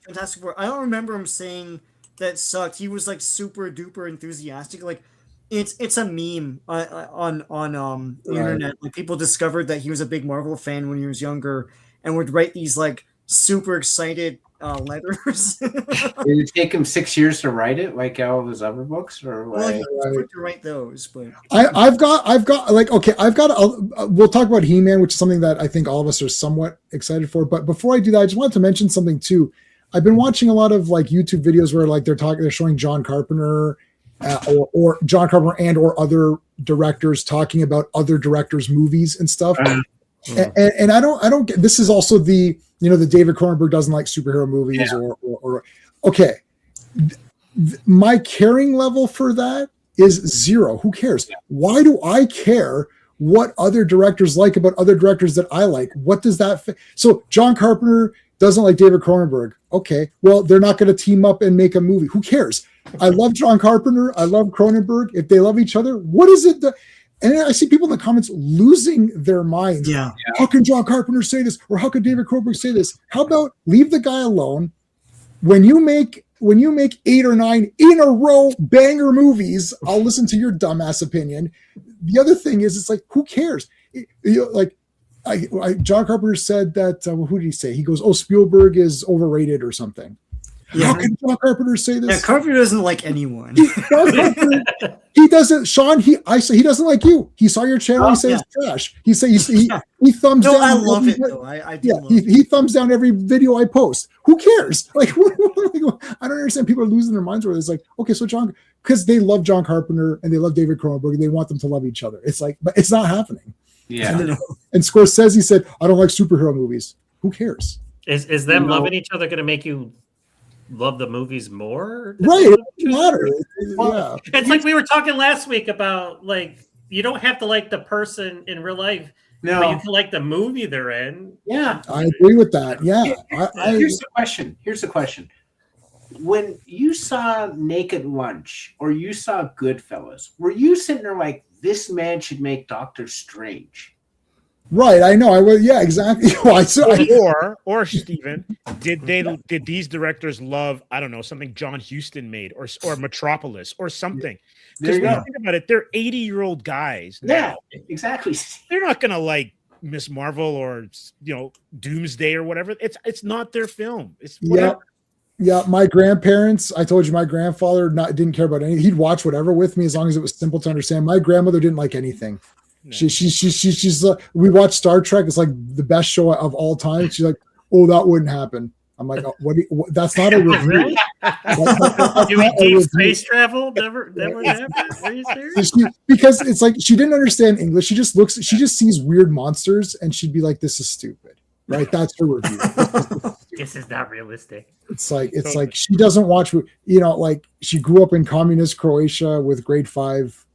Fantastic Four. I don't remember him saying that sucked. He was like super duper enthusiastic. Like it's a meme on the internet. Like people discovered that he was a big Marvel fan when he was younger and would write these like super excited letters. Did it take him 6 years to write it, like all of his other books, or Well, like? he was quick to write those, but I've got like, okay, we'll talk about He-Man, which is something that I think all of us are somewhat excited for. But before I do that, I just wanted to mention something too. I've been watching a lot of like YouTube videos where like they're showing John Carpenter or John Carpenter and or other directors talking about other directors' movies and stuff. And I don't get, this is also the David Cronenberg doesn't like superhero movies or okay. My caring level for that is zero. Who cares? Why do I care what other directors like about other directors that I like? What does that so John Carpenter doesn't like David Cronenberg. Okay, well, they're not going to team up and make a movie. Who cares? I love John Carpenter. I love Cronenberg. If they love each other, what is it that, and I see people in the comments losing their minds. Yeah. How can John Carpenter say this? Or how could David Cronenberg say this? How about leave the guy alone? When you make 8 or 9 in a row banger movies, I'll listen to your dumbass opinion. The other thing is, it's like, who cares? John Carpenter said that, who did he say? He goes, oh, Spielberg is overrated or something. Yeah. How can John Carpenter say this? Yeah, Carpenter doesn't like anyone. He doesn't, Sean. He doesn't like you. He saw your channel. He says it's trash. He thumbs down. I love it though. I do. Yeah, he thumbs down every video I post. Who cares? Like, I don't understand. People are losing their minds where it's like, okay, so John, because they love John Carpenter and they love David Cronenberg and they want them to love each other. It's like, but it's not happening. Yeah. And Scorsese said, I don't like superhero movies. Who cares? Is them loving each other going to make you love the movies more? Right. It doesn't matter. Yeah. It's like we were talking last week about, like, you don't have to like the person in real life. No. But you can like the movie they're in. Yeah. I agree with that. Yeah. Here's the question. When you saw Naked Lunch or you saw Goodfellas, were you sitting there like, this man should make Doctor Strange? Right, I know. I will. Yeah, exactly. Or Steven, did these directors love, I don't know, something John Huston made or Metropolis or something? Because when you think about it, they're 80-year-old guys. Yeah, exactly. They're not gonna like Miss Marvel or Doomsday or whatever. It's not their film. It's whatever. Yeah, my grandparents, I told you my grandfather didn't care about anything. He'd watch whatever with me as long as it was simple to understand. My grandmother didn't like anything. No. She's we watch Star Trek. It's like the best show of all time. She's like, oh, that wouldn't happen. I'm like, oh, that's not a review. Do we deep space travel? Never happened. Are you serious? Because it's like she didn't understand English. She just sees weird monsters and she'd be like, this is stupid. Right? That's her review. This is not realistic. It's like she doesn't watch, like she grew up in communist Croatia with grade 5,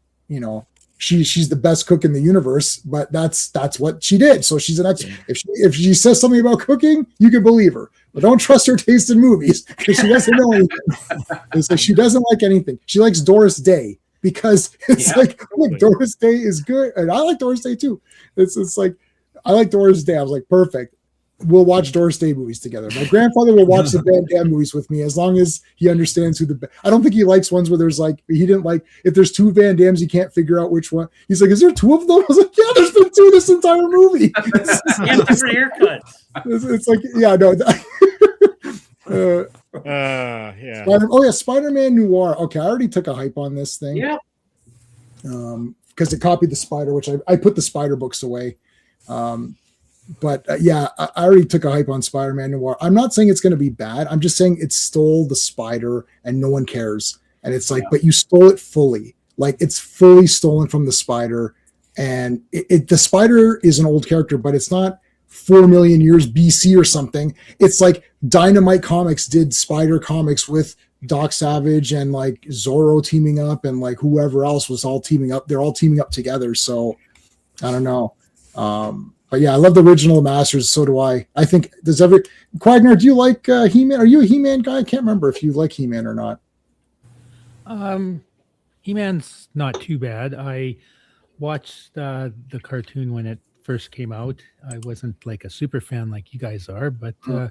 she's the best cook in the universe, but that's what she did. So she's an expert. If she says something about cooking, you can believe her, but don't trust her taste in movies because she doesn't know anything. It's like she doesn't like anything. She likes Doris Day because it's like, look, Doris Day is good, and I like Doris Day too. It's like I like Doris Day. I was like, perfect. We'll watch Doris Day movies together. My grandfather will watch the Van Damme movies with me as long as he understands who I don't think he likes ones where there's like, he didn't like, if there's 2 Van Dammes, he can't figure out which one. He's like, is there 2 of them? I was like, yeah, there's been 2 this entire movie. Yeah, different haircuts. It's like, yeah, no. Yeah. Spider-Man Noir. Okay, I already took a hype on this thing. Yeah. Because it copied the Spider, which I put the Spider books away. But I already took a hype on Spider-Man Noir. I'm not saying it's going to be bad. I'm just saying it stole the Spider and no one cares. And it's like, but you stole it fully. Like it's fully stolen from the Spider. And the Spider is an old character, but it's not 4 million years BC or something. It's like Dynamite Comics did Spider comics with Doc Savage and like Zorro teaming up and like whoever else was all teaming up. They're all teaming up together. So I don't know. But yeah, I love the original Masters. So do I. I think Quagner, do you like He-Man? Are you a He-Man guy? I can't remember if you like He-Man or not. He-Man's not too bad. I watched the cartoon when it first came out. I wasn't like a super fan like you guys are, but I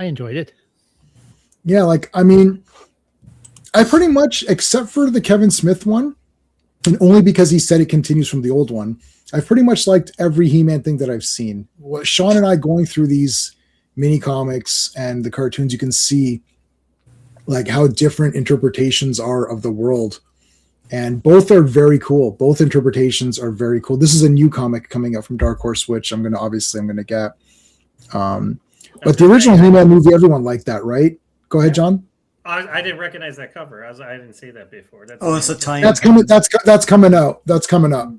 enjoyed it. Yeah, I pretty much, except for the Kevin Smith one, and only because he said it continues from the old one, I've pretty much liked every He-Man thing that I've seen. Sean and I going through these mini comics and the cartoons, you can see like how different interpretations are of the world. And both are very cool. Both interpretations are very cool. This is a new comic coming out from Dark Horse, which I'm gonna get. But the original He-Man movie, everyone liked that, right? Go ahead, John. I didn't recognize that cover. I didn't see that before. It's a tie. That's coming. That's coming out. That's coming up.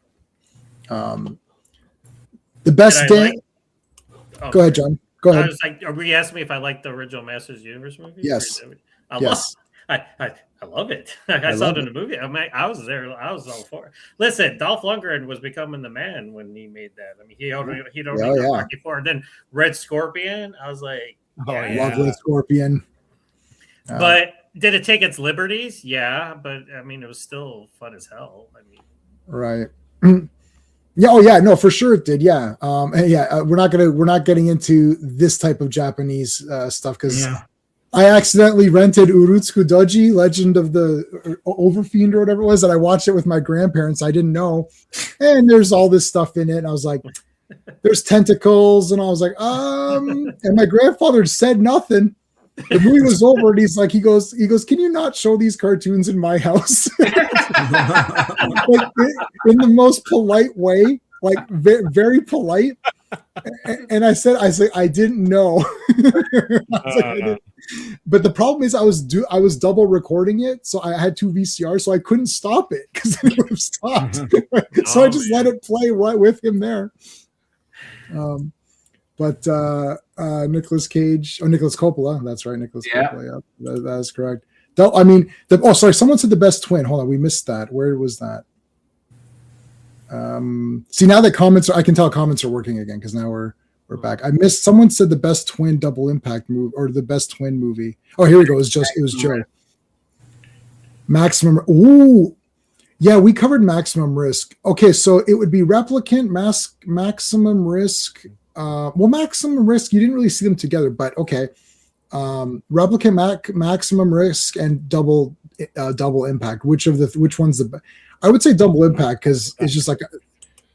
The best day. Go ahead, John. Go ahead. I was like, are we asking me if I like the original Masters Universe movie? Yes. Yes. I love it. I saw it in the movie. I was there. I was all for it. Listen, Dolph Lundgren was becoming the man when he made that. I mean, he'd already done Rocky IV. And then Red Scorpion. I was like, love Red Scorpion. But did it take its liberties? Yeah, but I mean, it was still fun as hell. I mean, right. Yeah. Oh, yeah. No, for sure it did. Yeah. And yeah. We're not getting into this type of Japanese stuff because I accidentally rented Urutsuku Doji, Legend of the Overfiend or whatever it was, and I watched it with my grandparents. I didn't know, and there's all this stuff in it, and I was like, "There's tentacles," and I was like, and my grandfather said nothing. The movie was over, and he goes, "Can you not show these cartoons in my house?" Like, in the most polite way, like very polite. And I said, I didn't know. But the problem is, I was double recording it, so I had 2 VCRs, so I couldn't stop it because it would have stopped. So I just let it play with him there. But Nicolas Coppola, that's right, Nicolas Coppola. Yeah, that is correct. Sorry, someone said the best twin. Hold on, we missed that. Where was that? See, now that I can tell comments are working again because now we're back. Someone said the best twin double impact movie or the best twin movie. Oh, here we go. It was Joe. Maximum. Ooh, yeah, we covered Maximum Risk. Okay, so it would be Replicant, Maximum Risk. Maximum Risk, you didn't really see them together, but okay. Replicant, Maximum Risk, and Double Impact. Which one's the best? I would say Double Impact because it's just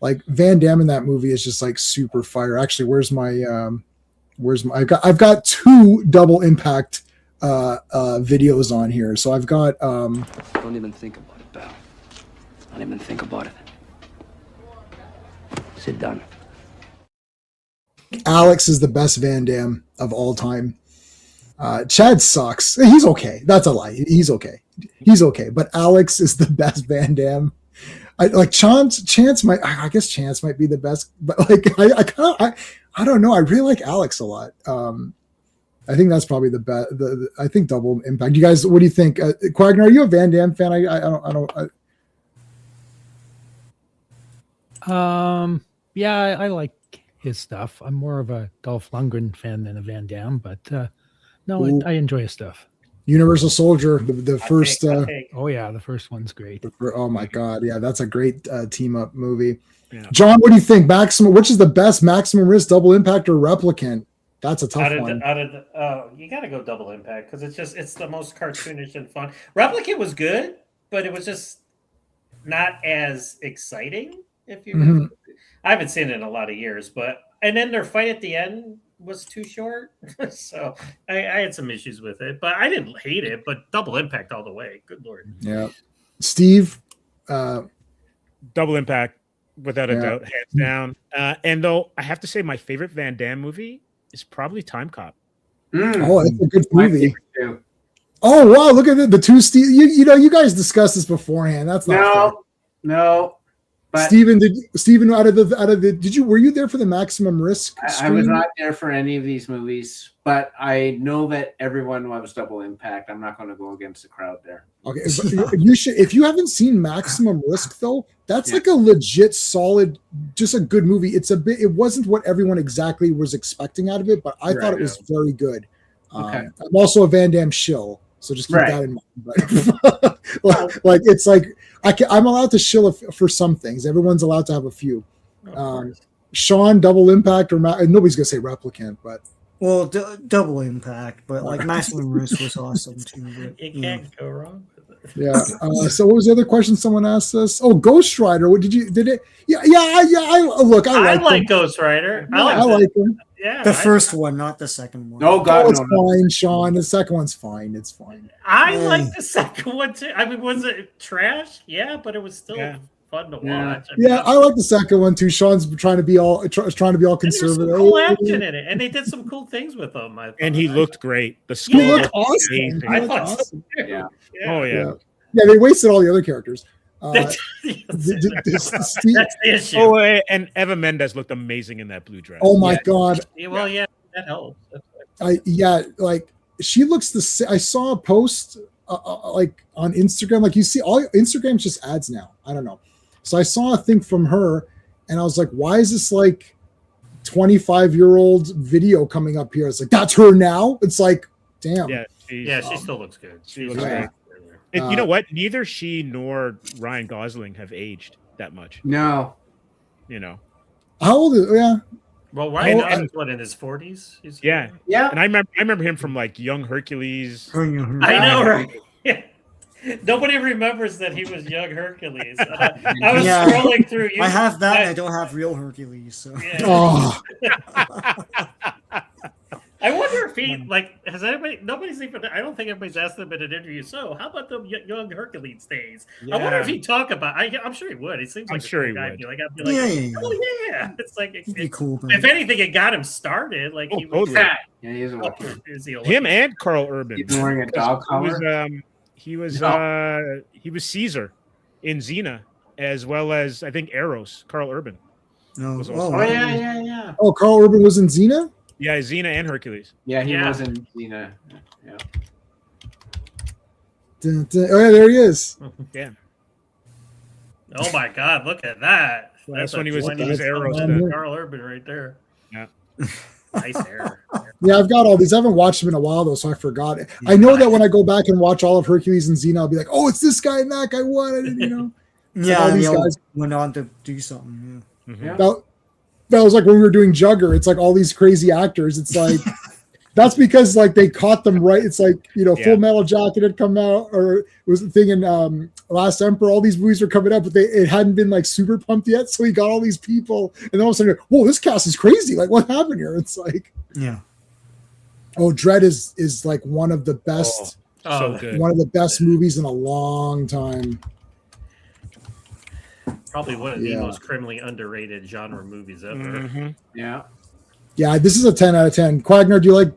like Van Damme in that movie is just like super fire. Actually, I've got 2 Double Impact videos on here. So I've got Don't even think about it, pal. Don't even think about it. Sit down. Alex is the best Van Damme of all time. Chad sucks. He's okay. That's a lie. He's okay. But Alex is the best Van Damme. Chance might. I guess Chance might be the best. But I don't know. I really like Alex a lot. I think that's probably the best. I think Double Impact. You guys, what do you think? Quagner, are you a Van Damme fan? Yeah, I like his stuff. I'm more of a Dolph Lundgren fan than a Van Damme, but no, I enjoy his stuff. Universal Soldier, the first. Oh yeah, the first one's great. Oh my god, yeah, that's a great team up movie. Yeah. John, what do you think? Which is the best, Maximum Risk, Double Impact, or Replicant? That's a tough one. You got to go Double Impact because it's the most cartoonish and fun. Replicant was good, but it was just not as exciting. I haven't seen it in a lot of years, and then their fight at the end was too short, so I had some issues with it, but I didn't hate it. But Double Impact all the way. Good lord. Yeah, Steve. Double Impact, without a doubt, hands down. And though I have to say, my favorite Van Damme movie is probably Time Cop. Oh, it's a good movie. Oh wow, look at the 2 Steve. You guys discussed this beforehand. That's not fair. No. But Steven, were you there for the Maximum Risk stream? I was not there for any of these movies, but I know that everyone loves Double Impact. I'm not going to go against the crowd there. Okay, but you should. If you haven't seen Maximum Risk, though, that's like a legit, solid, just a good movie. It wasn't what everyone exactly was expecting out of it, but I thought it was very good. Okay. I'm also a Van Damme shill, so just keep that in mind. But, it's like I'm allowed to shill for some things. Everyone's allowed to have a few. Sean, Double Impact, or nobody's gonna say Replicant, but Double Impact, but like Maximum Risk was awesome too. But, you can't go wrong with it. Yeah. So what was the other question someone asked us? Oh, Ghost Rider. What did it? Yeah. I like Ghost Rider. I like him. Yeah, The first one, not the second one. Oh God, Oh, it's no, no. fine, Sean. The second one's fine. It's fine. I Mm. like the second one too. I mean, was it trash? Yeah, but it was still Yeah. fun to Yeah. watch. I mean, Yeah, I like the second one too. Sean's trying to be all and there was conservative. some cool action in it, and they did some cool things with them. I And thought. he looked great. The He school Yeah. looked looked awesome. amazing. He I looked thought so. awesome. Yeah. Oh yeah. Yeah, they wasted all the other characters. That's Steve- the issue. Oh, and Eva Mendes looked amazing in that blue dress. oh my god, Yeah, well, yeah, that helps. like she looks the same. I saw a post like on Instagram. Like you see, all Instagram's just ads now. I don't know. So I saw a thing from her, and I was like, why is this like 25-year-old video coming up here? It's like that's her now. It's like, damn. Yeah, Yeah, she still looks good. She looks Yeah. great. And you know what? Neither she nor Ryan Gosling have aged that much. No. You know. How old is? Yeah. Well, Ryan Oh, Gosling's what, in his 40s? Yeah. Yeah. And I remember him from like Young Hercules. I know, right? Yeah. Nobody remembers that he was young Hercules. I was Yeah. scrolling through. I have that. And I I- don't have real Hercules. So. Yeah. Oh, I wonder if he has anybody? Nobody's even. I don't think anybody's asked him in an interview. So, how about the young Hercules days? I wonder if he'd talk about. I'm sure he would. He seems I'm like a sure cool he guy. would. I'd be like, Yeah. oh yeah. It's like He'd be cool. if anything, it got him started. Like Oh, he was. totally. Yeah, he is a lucky. Him and Carl Urban. He's wearing a dog collar. He was Caesar in Xena, as well as I think Eros. Carl Urban. No. was Oh, awesome. Oh yeah, yeah. oh, Carl Urban was in Xena. Yeah, Xena and Hercules. Yeah, he Yeah. was in Xena. Yeah. Dun, dun. Oh yeah, there he is. Yeah. Oh my God! Look at that. That's a when he was 20s Eros. then. Carl Urban right there. Yeah. Nice hair. Yeah, I've got all these. I haven't watched them in a while though, so I forgot it. I know that when I go back and watch all of Hercules and Xena, I'll be like, "Oh, it's this guy and that guy won." I didn't, you know. Yeah, all and these they all guys- went on to do something. Mhm. Yeah. That was like when we were doing Jugger. It's like all these crazy actors. It's like that's because like they caught them right. It's like Yeah. Full Metal Jacket had come out, or it was the thing in Last Emperor. All these movies were coming up, but it hadn't been like super pumped yet. So he got all these people, and then all of a sudden, whoa, this cast is crazy! Like, what happened here? It's like, Yeah. oh, Dread is like one of the best. Oh, So good. One of the best movies in a long time. probably one of the Yeah. most criminally underrated genre movies ever. Mhm. Yeah. Yeah, this is a 10 out of 10. Quagner, do you like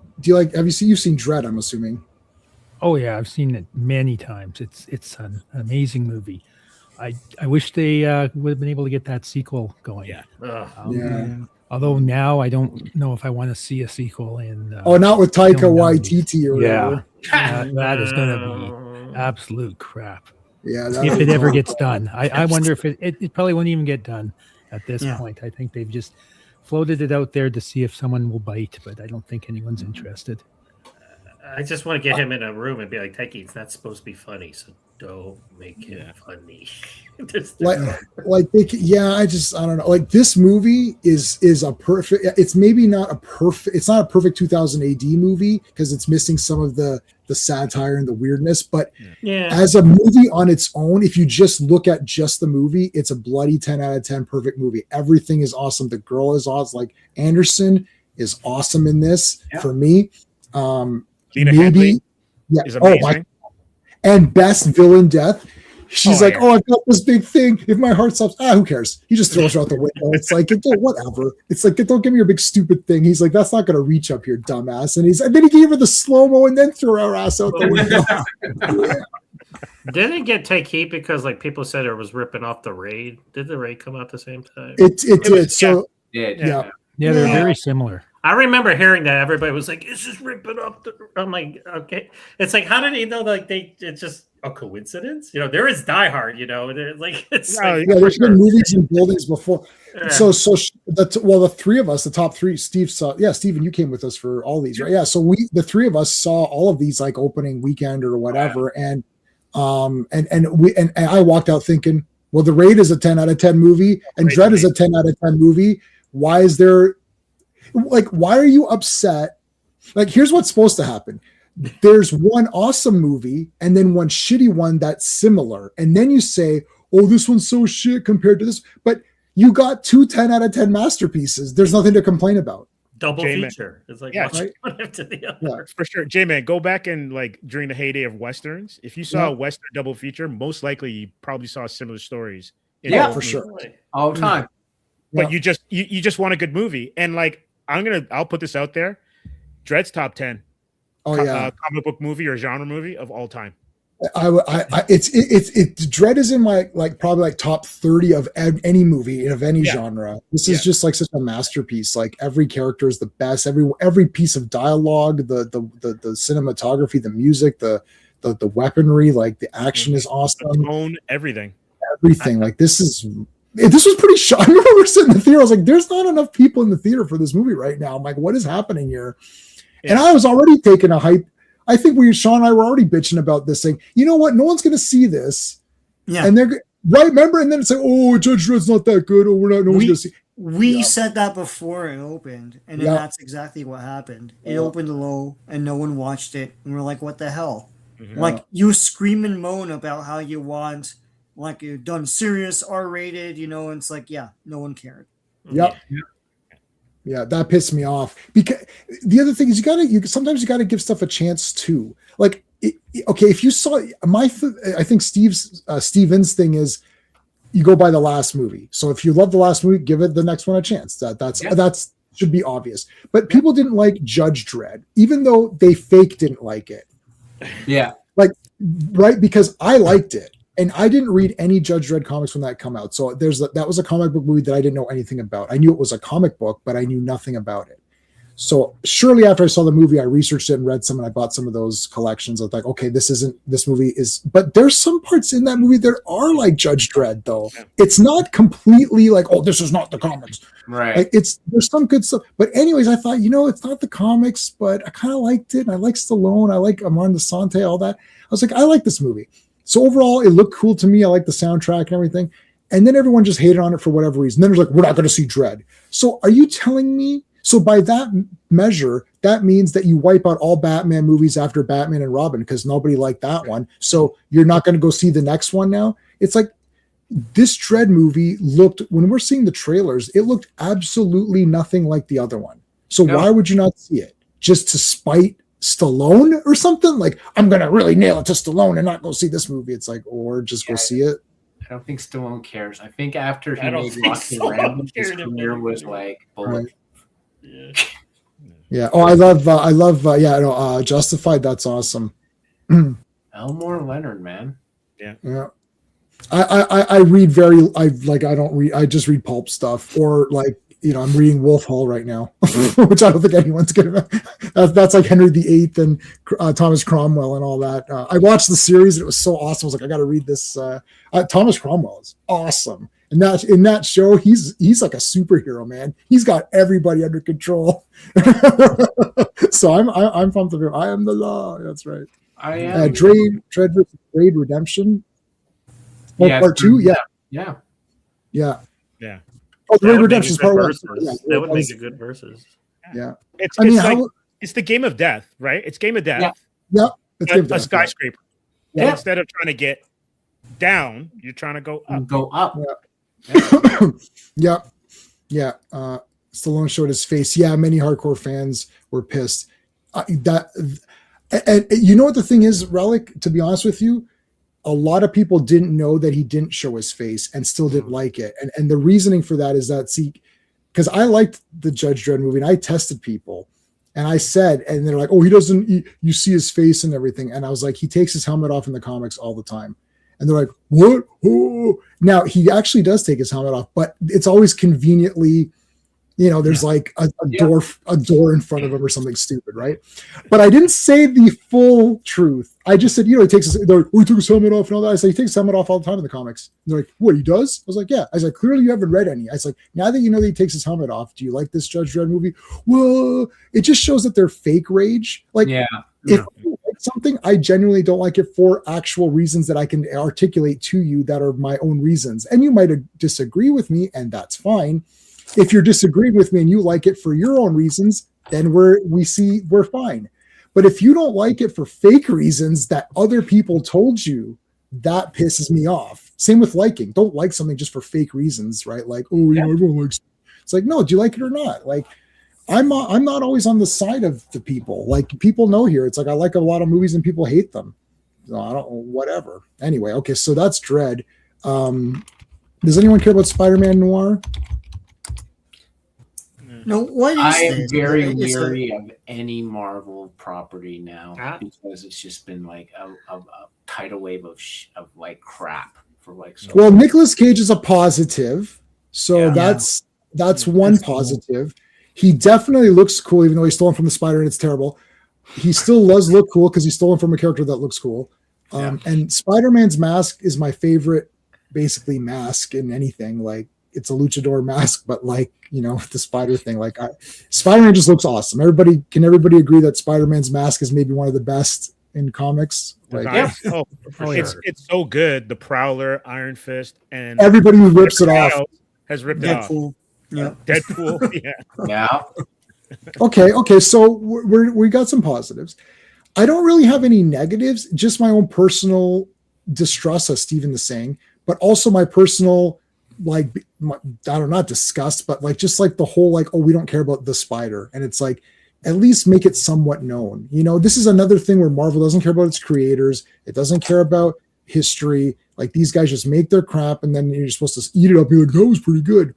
you've seen Dread, I'm assuming. Oh yeah, I've seen it many times. It's an amazing movie. I wish they would have been able to get that sequel going. Yeah. Ugh. Yeah. Although now I don't know if I want to see a sequel in. Oh, not with Taika No, no. Waititi or whatever. that is going to be absolute crap. Yeah. If it ever gets done, I wonder if it probably won't even get done at this Yeah. point. I think they've just floated it out there to see if someone will bite, but I don't think anyone's interested. I just want to get him in a room and be like, Taiki, it's not supposed to be funny, so don't make him funny. I don't know. Like this movie is a perfect. It's maybe not a perfect. It's not a perfect 2000 AD movie because it's missing some of the satire and the weirdness. But Yeah. as a movie on its own, if you just look at just the movie, it's a bloody 10 out of 10 perfect movie. Everything is awesome. The girl is awesome. Like Anderson is awesome in this for me. Lena Headey Yeah. is Oh my. amazing. And best villain death. She's Oh, like, yeah. "Oh, I've got this big thing. If my heart stops, who cares?" He just throws her out the window. It's like, whatever. It's like, don't give me your big stupid thing. He's like, "That's not going to reach up here, dumbass." And then he gave her the slow mo and then threw her ass out the window. Didn't it get take heat because like people said it was ripping off the Raid? Did the Raid come out at the same time? It did. So Yeah. yeah. Yeah, they're Yeah. very similar. I remember hearing that everybody was like, "It's just ripping up." I'm like, okay. It's like, how did he know? Like it's just a coincidence. There is Die Hard. Like it's No, like, Yeah, there's been movies and buildings before. yeah. So the three of us, the top three, Steve saw. Yeah, Steven, you came with us for all these, right? Yeah. So the three of us saw all of these like opening weekend or whatever, and I walked out thinking, well, The Raid is a 10 out of 10 movie, and Raid's Dread is a 10 out of 10 movie. Why is there, like, why are you upset? Like, here's what's supposed to happen. There's one awesome movie and then one shitty one that's similar. And then you say, oh, this one's so shit compared to this. But you got two 10 out of 10 masterpieces. There's nothing to complain about. double J-Man. feature. It's like Yeah, watching one after the other. Yeah. For sure. J-Man, go back and like during the heyday of Westerns, if you saw a Western double feature, most likely you probably saw similar stories. in Yeah, both for movies. sure. all the time. But you just want a good movie. And like I'll put this out there. Dread's top 10 Oh yeah. comic book movie or genre movie of all time. It's Dread is in my probably top 30 of any movie of any genre. This is just like such a masterpiece. Like every character is the best. Every piece of dialogue, the cinematography, the music, the weaponry, like the action is awesome. The tone, everything. Everything. Like this was pretty shocking. I remember we were sitting in the theater. I was like, there's not enough people in the theater for this movie right now. I'm like, what is happening here? And I was already taking a hype. I think Sean and I were already bitching about this thing. You know what? No one's going to see this. Yeah. And they're right. Remember? And then it's like, oh, Judge Dredd's not that good. Oh, no one's going to see. We said that before it opened, and then that's exactly what happened. It opened low, and no one watched it, and we're like, "What the hell?" Like you scream and moan about how you want, like you've done serious R-rated, and it's like, no one cared. Yep. Yeah, that pissed me off. Because the other thing is, sometimes you gotta give stuff a chance too. Like, okay, if you saw I think Steven's thing is, you go by the last movie. So if you love the last movie, give it the next one a chance. That's should be obvious. But people didn't like Judge Dredd, even though they didn't like it. Yeah. Like, right? Because I liked it. And I didn't read any Judge Dredd comics when that come out. So that was a comic book movie that I didn't know anything about. I knew it was a comic book, but I knew nothing about it. So surely after I saw the movie, I researched it and read some, and I bought some of those collections. I was like, okay, this movie is, but there's some parts in that movie that are like Judge Dredd though. It's not completely like, oh, this is not the comics. Right. Like there's some good stuff. But anyways, I thought, it's not the comics, but I kind of liked it. And I like Stallone. I like Armand Assante, all that. I was like, I like this movie. So overall, it looked cool to me. I like the soundtrack and everything. And then everyone just hated on it for whatever reason. Then it was like, we're not going to see Dredd. So are you telling me? So by that measure, that means that you wipe out all Batman movies after Batman and Robin because nobody liked that one. So you're not going to go see the next one now? It's like this Dredd movie when we're seeing the trailers, it looked absolutely nothing like the other one. So why would you not see it? Just to spite Stallone or something? Like, I'm gonna really nail it to Stallone and not go see this movie. It's like, or just go see it. I don't think Stallone cares. I think after he made Rocky Rambo, his career was like bullet. Yeah. Oh, I love Justified. That's awesome. Elmore Leonard, man. Yeah. I read I just read pulp stuff, or like, I'm reading Wolf Hall right now, which I don't think anyone's gonna. That's like Henry VIII and Thomas Cromwell and all that. I watched the series and it was so awesome. I was like, I got to read this. Thomas Cromwell is awesome, and in that show, he's like a superhero, man. He's got everybody under control. So I'm pumped up here. I am the law. That's right. I am. Dredd versus Dredd Redemption. Part 2. Yeah. Oh, the Dredd Redemption is part 1. That would make a good versus. Yeah. It's the game of death, right? It's game of death. Yeah. A skyscraper. Yeah. Instead of trying to get down, you're trying to go up. Go up. Yeah. Stallone showed his face. Yeah, many hardcore fans were pissed. And you know what the thing is, Relic? To be honest with you, a lot of people didn't know that he didn't show his face and still didn't like it. And the reasoning for that is that, because I liked the Judge Dredd movie and I tested people and I said, and they're like, oh, you see his face and everything. And I was like, he takes his helmet off in the comics all the time. And they're like, what? Oh. Now he actually does take his helmet off, but it's always conveniently, there's like a door in front of him or something stupid, right? But I didn't say the full truth. I just said, he takes he took his helmet off and all that. I said, he takes his helmet off all the time in the comics. And they're like, what, he does? I was like, yeah. I said, clearly you haven't read any. I was like, now that you know that he takes his helmet off, do you like this Judge Dredd movie? Well, it just shows that they're fake rage. Like, if you like something, I genuinely don't like it for actual reasons that I can articulate to you that are my own reasons. And you might disagree with me, and that's fine. If you're disagreeing with me and you like it for your own reasons, then we're fine. But if you don't like it for fake reasons that other people told you, that pisses me off. Same with liking. Don't like something just for fake reasons, right? Like, everyone likes it. It's like, no, do you like it or not? Like, I'm not always on the side of the people. Like people know here, it's like I like a lot of movies and people hate them. So I don't whatever. Anyway, okay, so that's Dread. Does anyone care about Spider-Man Noir? No, what is I am this? very It's a- weary of any Marvel property now Ah. because it's just been like a tidal wave of like crap for like so. Well, Nicolas Cage is a positive, so Yeah. that's one positive. He definitely looks cool, even though he's stolen from the spider and it's terrible. He still does look cool because he's stolen from a character that looks cool. And Spider-Man's mask is my favorite, basically mask in anything. Like it's a luchador mask, but like the spider thing. Like Spider-Man just looks awesome. Everybody agree that Spider-Man's mask is maybe one of the best in comics? Like, Nice. Yeah. Oh, For it's sure. it's so good. The Prowler, Iron Fist, and everybody who rips it everybody off. else has ripped it off. Deadpool. Yeah. Deadpool. Yeah. Yeah. Okay. So we got some positives. I don't really have any negatives, just my own personal distrust, as Steven is saying, but also my personal, I don't know, not disgust, but like, just like the whole, like, oh, we don't care about the spider. And it's like, at least make it somewhat known. This is another thing where Marvel doesn't care about its creators. It doesn't care about history. Like these guys just make their crap and then you're supposed to eat it up. You're like, that was pretty good.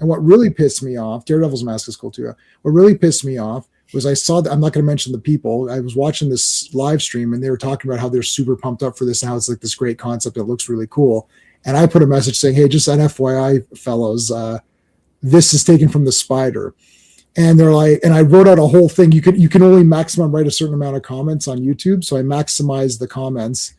And what really pissed me off, Daredevil's mask is cool too. What really pissed me off was I saw that, I'm not going to mention the people. I was watching this live stream and they were talking about how they're super pumped up for this and how it's like this great concept that looks really cool. And I put a message saying, hey, just an FYI, fellows, this is taken from the spider. And they're like, and I wrote out a whole thing. You can only maximum write a certain amount of comments on YouTube. So I maximized the comments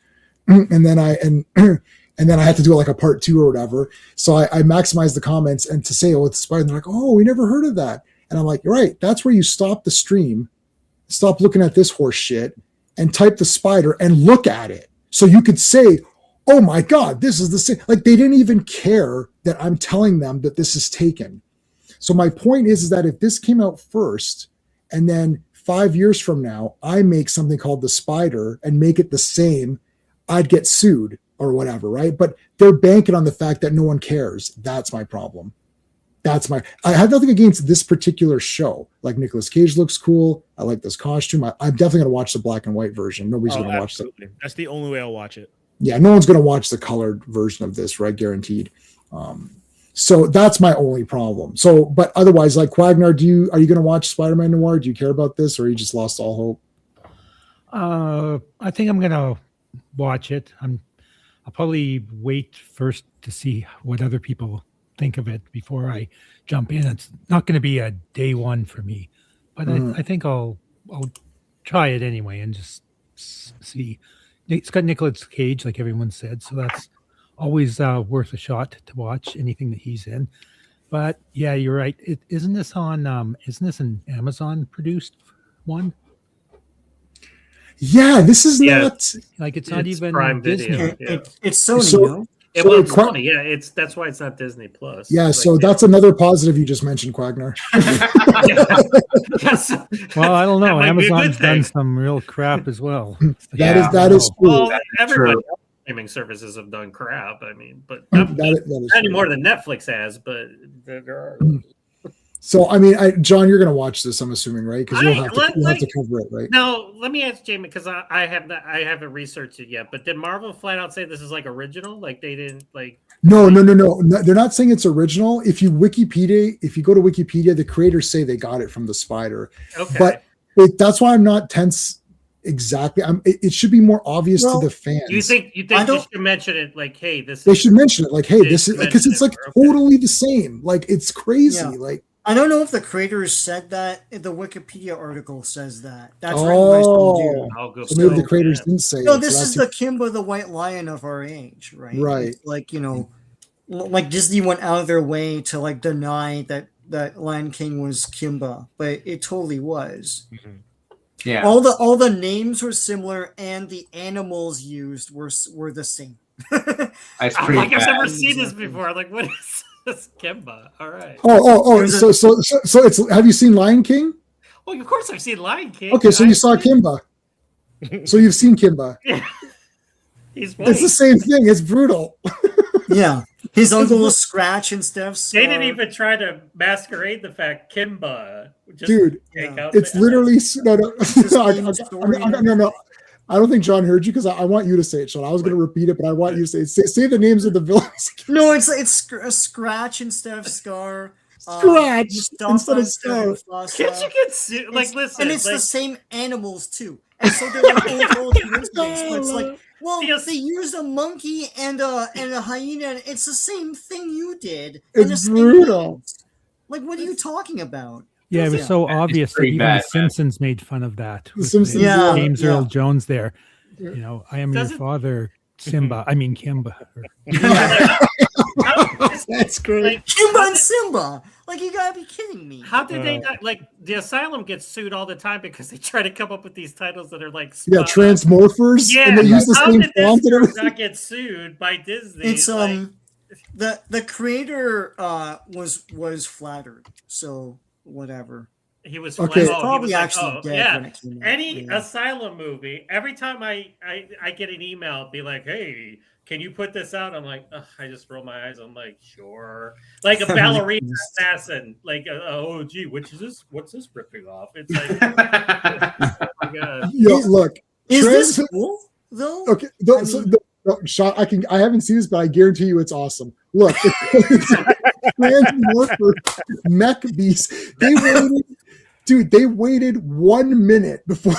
and then I had to do like a part 2 or whatever. So I maximized the comments and to say, oh, it's the spider. And they're like, oh, we never heard of that. And I'm like, you're right. That's where you stop the stream, stop looking at this horse shit and type the spider and look at it. So you could say, oh my God, this is the same. Like they didn't even care that I'm telling them that this is taken. So my point is that if this came out first and then 5 years from now, I make something called the spider and make it the same, I'd get sued or whatever, right? But they're banking on the fact that no one cares. That's my problem. I have nothing against this particular show. Like Nicolas Cage looks cool. I like this costume. I'm definitely going to watch the black and white version. Nobody's going to watch the. That's the only way I'll watch it. Yeah, no one's going to watch the colored version of this, right? Guaranteed. So that's my only problem. So, but otherwise, like Quagnar, are you going to watch Spider-Man Noir? Do you care about this, or you just lost all hope? I think I'm gonna watch it. I'll probably wait first to see what other people think of it before I jump in. It's not going to be a day one for me, but I think I'll try it anyway and just see. It's got Nicolas Cage, like everyone said, so that's always worth a shot to watch anything that he's in. But yeah, you're right. Isn't this an Amazon produced one? Yeah, this is Yeah. not Like it's not even Prime Disney. Video. Yeah. It's Sony, So- no? Well, it's Qua- funny. Yeah, that's why it's not Disney Plus. Yeah, Like, so they- that's another positive you just mentioned, Quagnar. Yes. Well, I don't know. That might be a good Amazon's done thing. some real crap as well. That is cool. Well, everybody streaming services have done crap. I mean, but not, That is not any true. more than Netflix has. But there are. So, I mean, John, you're going to watch this, I'm assuming, right? Because you'll I- have let- to cover it, right? Now, let me ask Jamie because I haven't researched it yet. But did Marvel flat out say this is like original? Like they didn't like. No. They're not saying it's original. If you go to Wikipedia, the creators say they got it from the spider. Okay. But that's why I'm not tense exactly. It should be more obvious Well, to the fans. you think I you don't- should mention it like, hey, this they is should mention it? Like, hey, They this is should because it's mention like it, okay. totally the same. Like, it's crazy. Yeah. Like, I don't know if the creators said that. The Wikipedia article says that. That's written by some dude. I'll go. so maybe the So, creators didn't say No, it. this so is that's the Kimba the White Lion of our age, right? Right. It's like, like Disney went out of their way to like deny that Lion King was Kimba, but it totally was. Yeah. All the names were similar and the animals used were the same. That's I'm pretty like, I've bad. never seen this Exactly. bort. Like, what is this Kimba? All right. There's a- So it's. Have you seen Lion King? Well, of course I've seen Lion King. Okay, so you saw Kimba. So you've seen Kimba. He's It's the white. same thing. It's brutal. Yeah. His uncle was Scratch and Steph's. They didn't even try to masquerade the fact Kimba. Just Dude, take out it's the- literally no. story. No. I don't think John heard you because I want you to say it, Sean. I was going to repeat it, but I want you to say the names of the villains. No, it's Scratch instead of Scar. Scratch Mustafa instead of instead of Scar. Mufasa. Can't you get sued? Like, It's- listen, and it's like, the same animals too. And so they're like old coincidence, but it's like, well, Yes. they used a monkey and a hyena. And it's the same thing you did. It's and the same brutal. names. Like, what are you talking about? Yeah, it was Yeah. so obvious that pretty even bad, the Simpsons made fun of that. with Simpsons, yeah. James Yeah. Earl Jones there. You know, I am Does your it- father, Simba. I mean Kimba. That's great. like, Kimba and Simba. Like, you gotta be kidding me. how did they not, like, the Asylum gets sued all the time because they try to come up with these titles that are like Yeah, spot on. Transmorphers. Yeah, And they use the how same did font this and everything. not get sued by Disney? It's Like, the creator was flattered, so whatever. he was Okay. flat- He's oh, he Probably was like, actually oh, dead yeah. when it came out. Any Yeah. Asylum movie, every time I get an email, be like, "Hey, can you put this out?" I'm like, ugh, I just roll my eyes. I'm like, sure. Like a ballerina assassin. Like, oh, gee, which is this? What's this ripping off? It's like, oh my God. Yo, look. Is this Trans- cool though? Okay, I mean- Sean, I haven't seen this, but I guarantee you it's awesome. Look, Transmorpher Mech Beast. They waited 1 minute before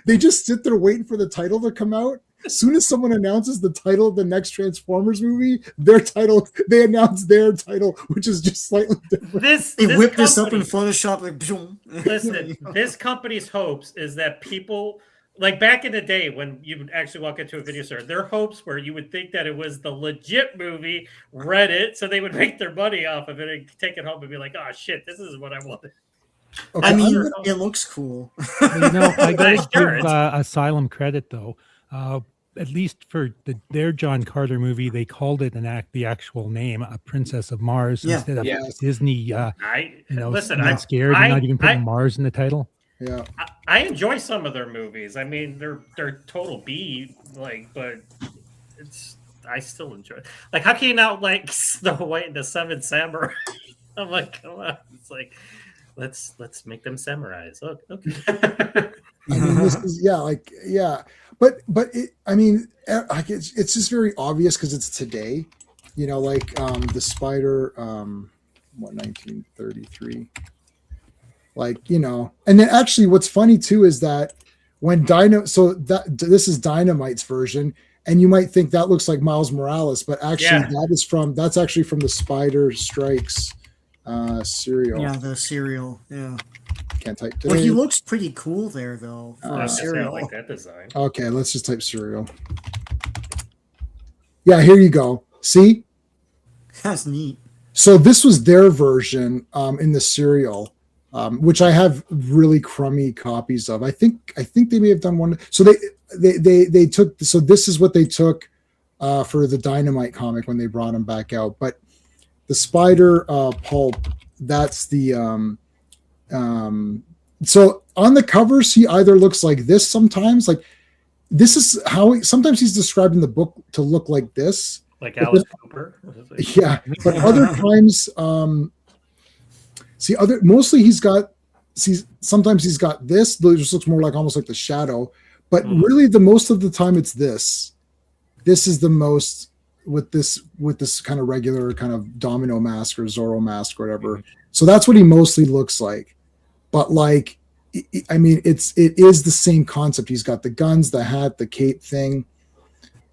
they just sit there waiting for the title to come out. As soon as someone announces the title of the next Transformers movie, they announce their title, which is just slightly different. They This whipped this up in company- Photoshop like boom. Listen, this company's hopes is that people, like back in the day when you would actually walk into a video store, their hopes were you would think that it was the legit movie, read it, so they would make their money off of it and take it home and be like, oh shit, this is what I wanted. Okay, I mean, I'm- it looks cool. You know, I gotta Sure, give it's- Asylum credit though. At least for their John Carter movie, they called it the actual name, a Princess of Mars, Yeah. instead of Yeah. Disney. Listen, not scared and not even putting I, Mars in the title. yeah. I enjoy some of their movies. I mean, they're total B, like, but I still enjoy it. Like, how can you not like Snow White and the Seven Samurai? I'm like, come on. It's like, let's make them samurais. Look, okay. I mean, this is but it, I mean, like it's just very obvious because it's today, you know, like the Spider, 1933, like, you know, and then actually what's funny too is that when this is Dynamite's version, and you might think that looks like Miles Morales, but actually that's actually from the Spider Strikes serial. Yeah, the cereal. Yeah. Can't type today. Well, he looks pretty cool there though. For I a cereal. like that design. Okay, let's just type cereal. Yeah, here you go. See? That's neat. So this was their version in the cereal, which I have really crummy copies of. I think they may have done one. So they took. So this is what they took for the Dynamite comic when they brought him back out. But the Spider pulp, that's the. So on the covers, he either looks like this sometimes, like this is how sometimes he's described in the book to look like this. Like But Alice then- Cooper. Yeah, but other times, mostly sometimes he's got this, though it just looks more like almost like the shadow, but really most of the time it's this. This is the most with this kind of regular kind of Domino mask or Zorro mask or whatever. So that's what he mostly looks like. But like, I mean, it is the same concept. He's got the guns, the hat, the cape thing.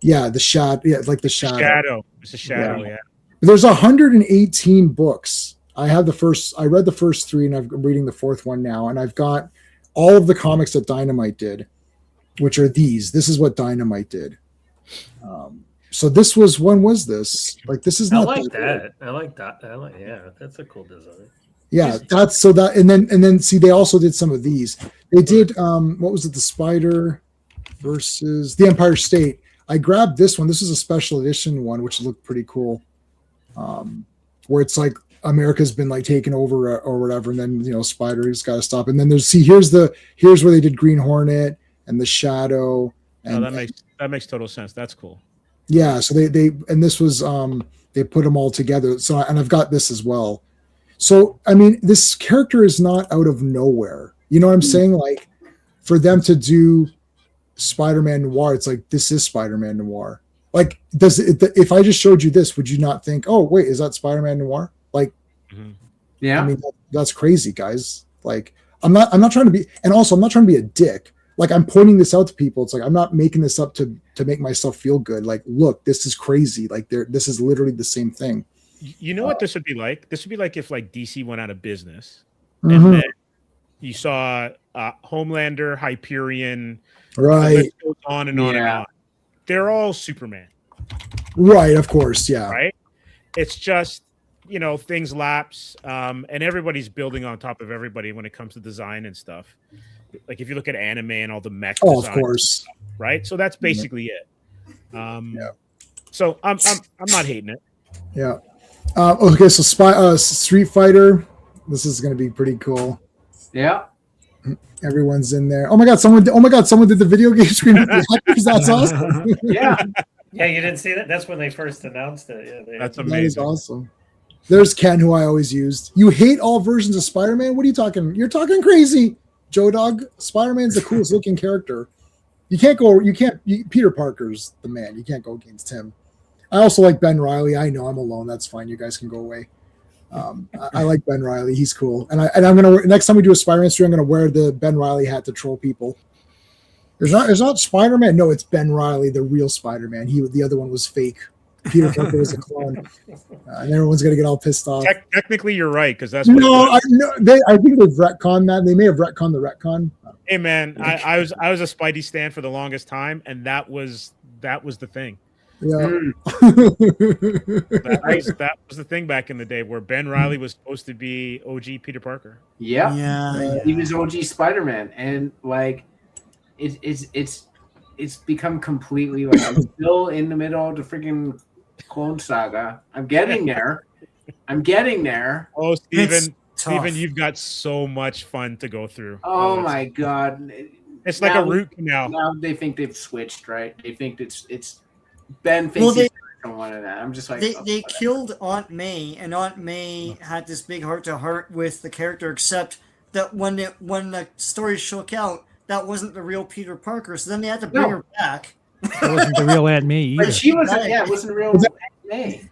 Yeah, the shadow. Yeah, like the shadow. It's a shadow. Yeah. There's 118 books. I read the first 3, and I'm reading the 4th one now. And I've got all of the comics that Dynamite did, which are these. This is what Dynamite did. So this was, when was this? Like, this is I not. like that. I like that. Yeah, that's a cool design. Yeah, that's so that, and then see, they also did some of these. They did what was it? The Spider versus the Empire State. I grabbed this one. This is a special edition one, which looked pretty cool. Where it's like America's been like taken over or whatever, and then, you know, Spider's got to stop. And then here's where they did Green Hornet and the Shadow. And that makes total sense. That's cool. yeah, so they and this was they put them all together. So, and I've got this as well. So, I mean, this character is not out of nowhere. You know what I'm saying? Like, for them to do Spider-Man Noir, it's like, this is Spider-Man Noir. Like, if I just showed you this, would you not think, oh, wait, is that Spider-Man Noir? Like, Yeah. I mean, that's crazy, guys. Like, I'm not trying to be, and also I'm not trying to be a dick. Like, I'm pointing this out to people. It's like, I'm not making this up to make myself feel good. Like, look, this is crazy. Like, this is literally the same thing. You know what this would be like? This would be like if like DC went out of business, Mhm. and then you saw Homelander, Hyperion, the Right. list goes on and on and Yeah. on. They're all Superman, Right. Of course. Yeah. right? It's just, you know, things lapse, and everybody's building on top of everybody when it comes to design and stuff. Like if you look at anime and all the mech Oh, of designs, course. right? So that's basically it. Yeah. So I'm not hating it. Yeah. Okay. So Street Fighter. This is going to be pretty cool. Yeah. Everyone's in there. Oh my god! Someone did the video game screen with the actors. That's awesome. Yeah. Yeah, you didn't see that? That's when they first announced it. Yeah, That's That is amazing. awesome. There's Ken, who I always used. You hate all versions of Spider-Man? What are you talking? You're talking crazy, Joe Dog. Spider-Man's the coolest looking character. Peter Parker's the man. You can't go against him. I also like Ben Reilly. I know I'm alone. That's fine. You guys can go away. I like Ben Reilly. He's cool. And I'm gonna next time we do a Spider-Man stream, I'm gonna wear the Ben Reilly hat to troll people. There's not Spider-Man. No, it's Ben Reilly, the real Spider-Man. The other one was fake. Peter Parker was a clone, and everyone's gonna get all pissed off. Technically, you're right because that's what No, it was. I think they've retconned that. They may have retconned the retcon. Hey man, I was a Spidey stan for the longest time, and that was the thing. Yeah. That was the thing back in the day where Ben Reilly was supposed to be OG Peter Parker. Yeah. Yeah. He was OG Spider-Man, and like, it's become completely like I'm still in the middle of the freaking Clone Saga. I'm getting there. Oh, Steven, tough. you've got so much fun to go through. Oh my god! It's like a root canal. Now they think they've switched, right? They think it's Ben thinks Well, he's from one of that. I'm just like They oh, killed Aunt May, and Aunt May had this big heart to heart with the character, except that when the story shook out, that wasn't the real Peter Parker. So then they had to bring No. her back. That wasn't the real Aunt May either. But she wasn't. Yeah, it wasn't real Aunt May.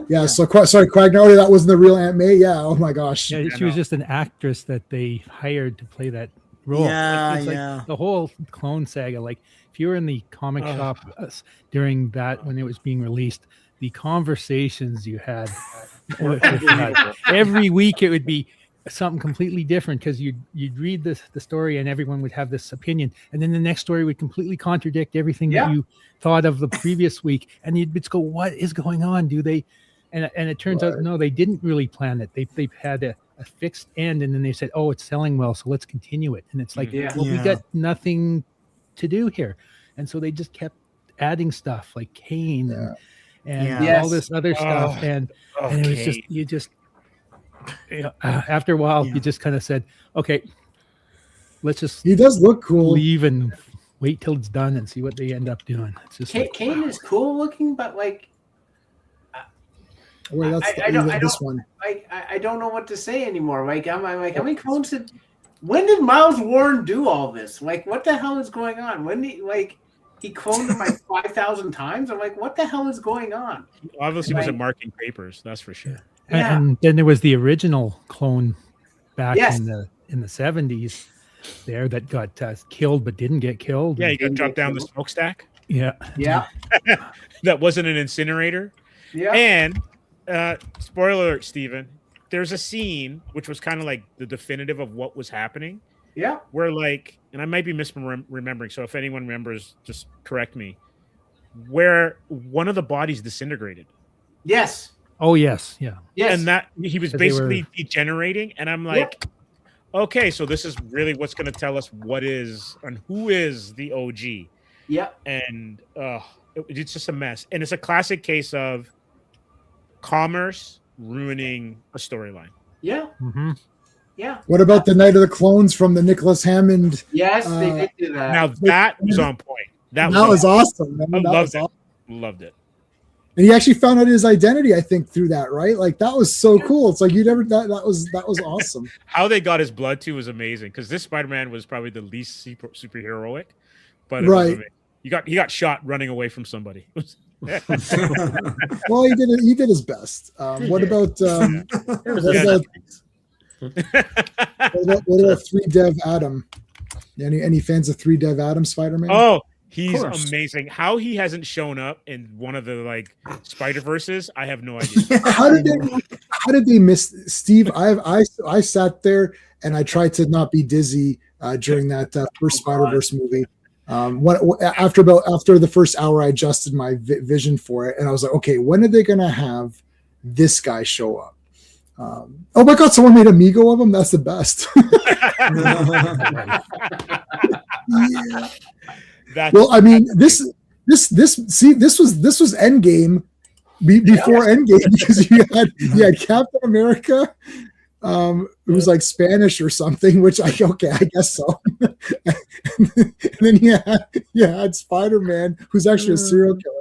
Yeah. So sorry, Quagner. Oh, that wasn't the real Aunt May. Yeah. Oh my gosh. Yeah, she was just an actress that they hired to play that role. Yeah, It's like yeah. the whole Clone Saga. Like, if you were in the comic shop during that when it was being released, the conversations you had with that, every week it would be something completely different because you'd read the story and everyone would have this opinion, and then the next story would completely contradict everything Yeah. that you thought of the previous week, and you'd just go, "What is going on? Do they?" And it turns out no, they didn't really plan it. They've had a fixed end, and then they said, "Oh, it's selling well, so let's continue it." And it's like, Yeah. well, we Yeah. got nothing to do here, and so they just kept adding stuff like Kane and Yeah. all this other stuff, and it was just after a while you just kind of said, "Okay, let's just He does look cool. leave and wait till it's done and see what they end up doing." It's just like, Kane is cool looking, but like Wait, that's I don't one. I don't know what to say anymore. Like I'm like how many clones did? When did Miles Warren do all this? Like what the hell is going on? When did he cloned him like 5,000 times? I'm like, what the hell is going on? Obviously, wasn't Like- marking papers. That's for sure. Yeah. and then there was the original clone back Yes. in the 70s there that got killed but didn't get killed. Yeah, you got dropped down the smokestack. Yeah. Yeah, That wasn't an incinerator. yeah. And spoiler alert, Steven, there's a scene which was kind of like the definitive of what was happening, Yeah. where like, and I might be misremembering, so if anyone remembers, just correct me, where one of the bodies disintegrated. Yes. Oh yes. Yeah. Yes. And that he was 'Cause they basically were- degenerating, and I'm like, okay, so this is really what's going to tell us what is and who is the OG. Yeah. And it's just a mess, and it's a classic case of commerce ruining a storyline. Yeah. Mm-hmm. Yeah. What about the Night of the Clones from the Nicholas Hammond? Yes, they did do that. Now that was on point. That That was on awesome. Man. I That loved was it. awesome. Loved it. And he actually found out his identity, I think, through that, right? Like that was so cool. It's like you never that was awesome. How they got his blood too was amazing because this Spider-Man was probably the least superheroic, but right. He got shot running away from somebody. Well, he did his best. What about 3-Dev Adam? Any fans of 3-Dev Adam Spider-Man? Oh, he's amazing. How he hasn't shown up in one of the like Spider-Verses, I have no idea. How did they miss Steve? I sat there and I tried to not be dizzy during that first Spider-Verse movie. After the first hour, I adjusted my vision for it, and I was like, okay, when are they gonna have this guy show up? Oh my god, someone made Amigo of him. That's the best. Yeah. Well, I mean, this was Endgame before Endgame because you had Captain America, who was like Spanish or something, which I guess so. And then you had Spider-Man, who's actually a serial killer.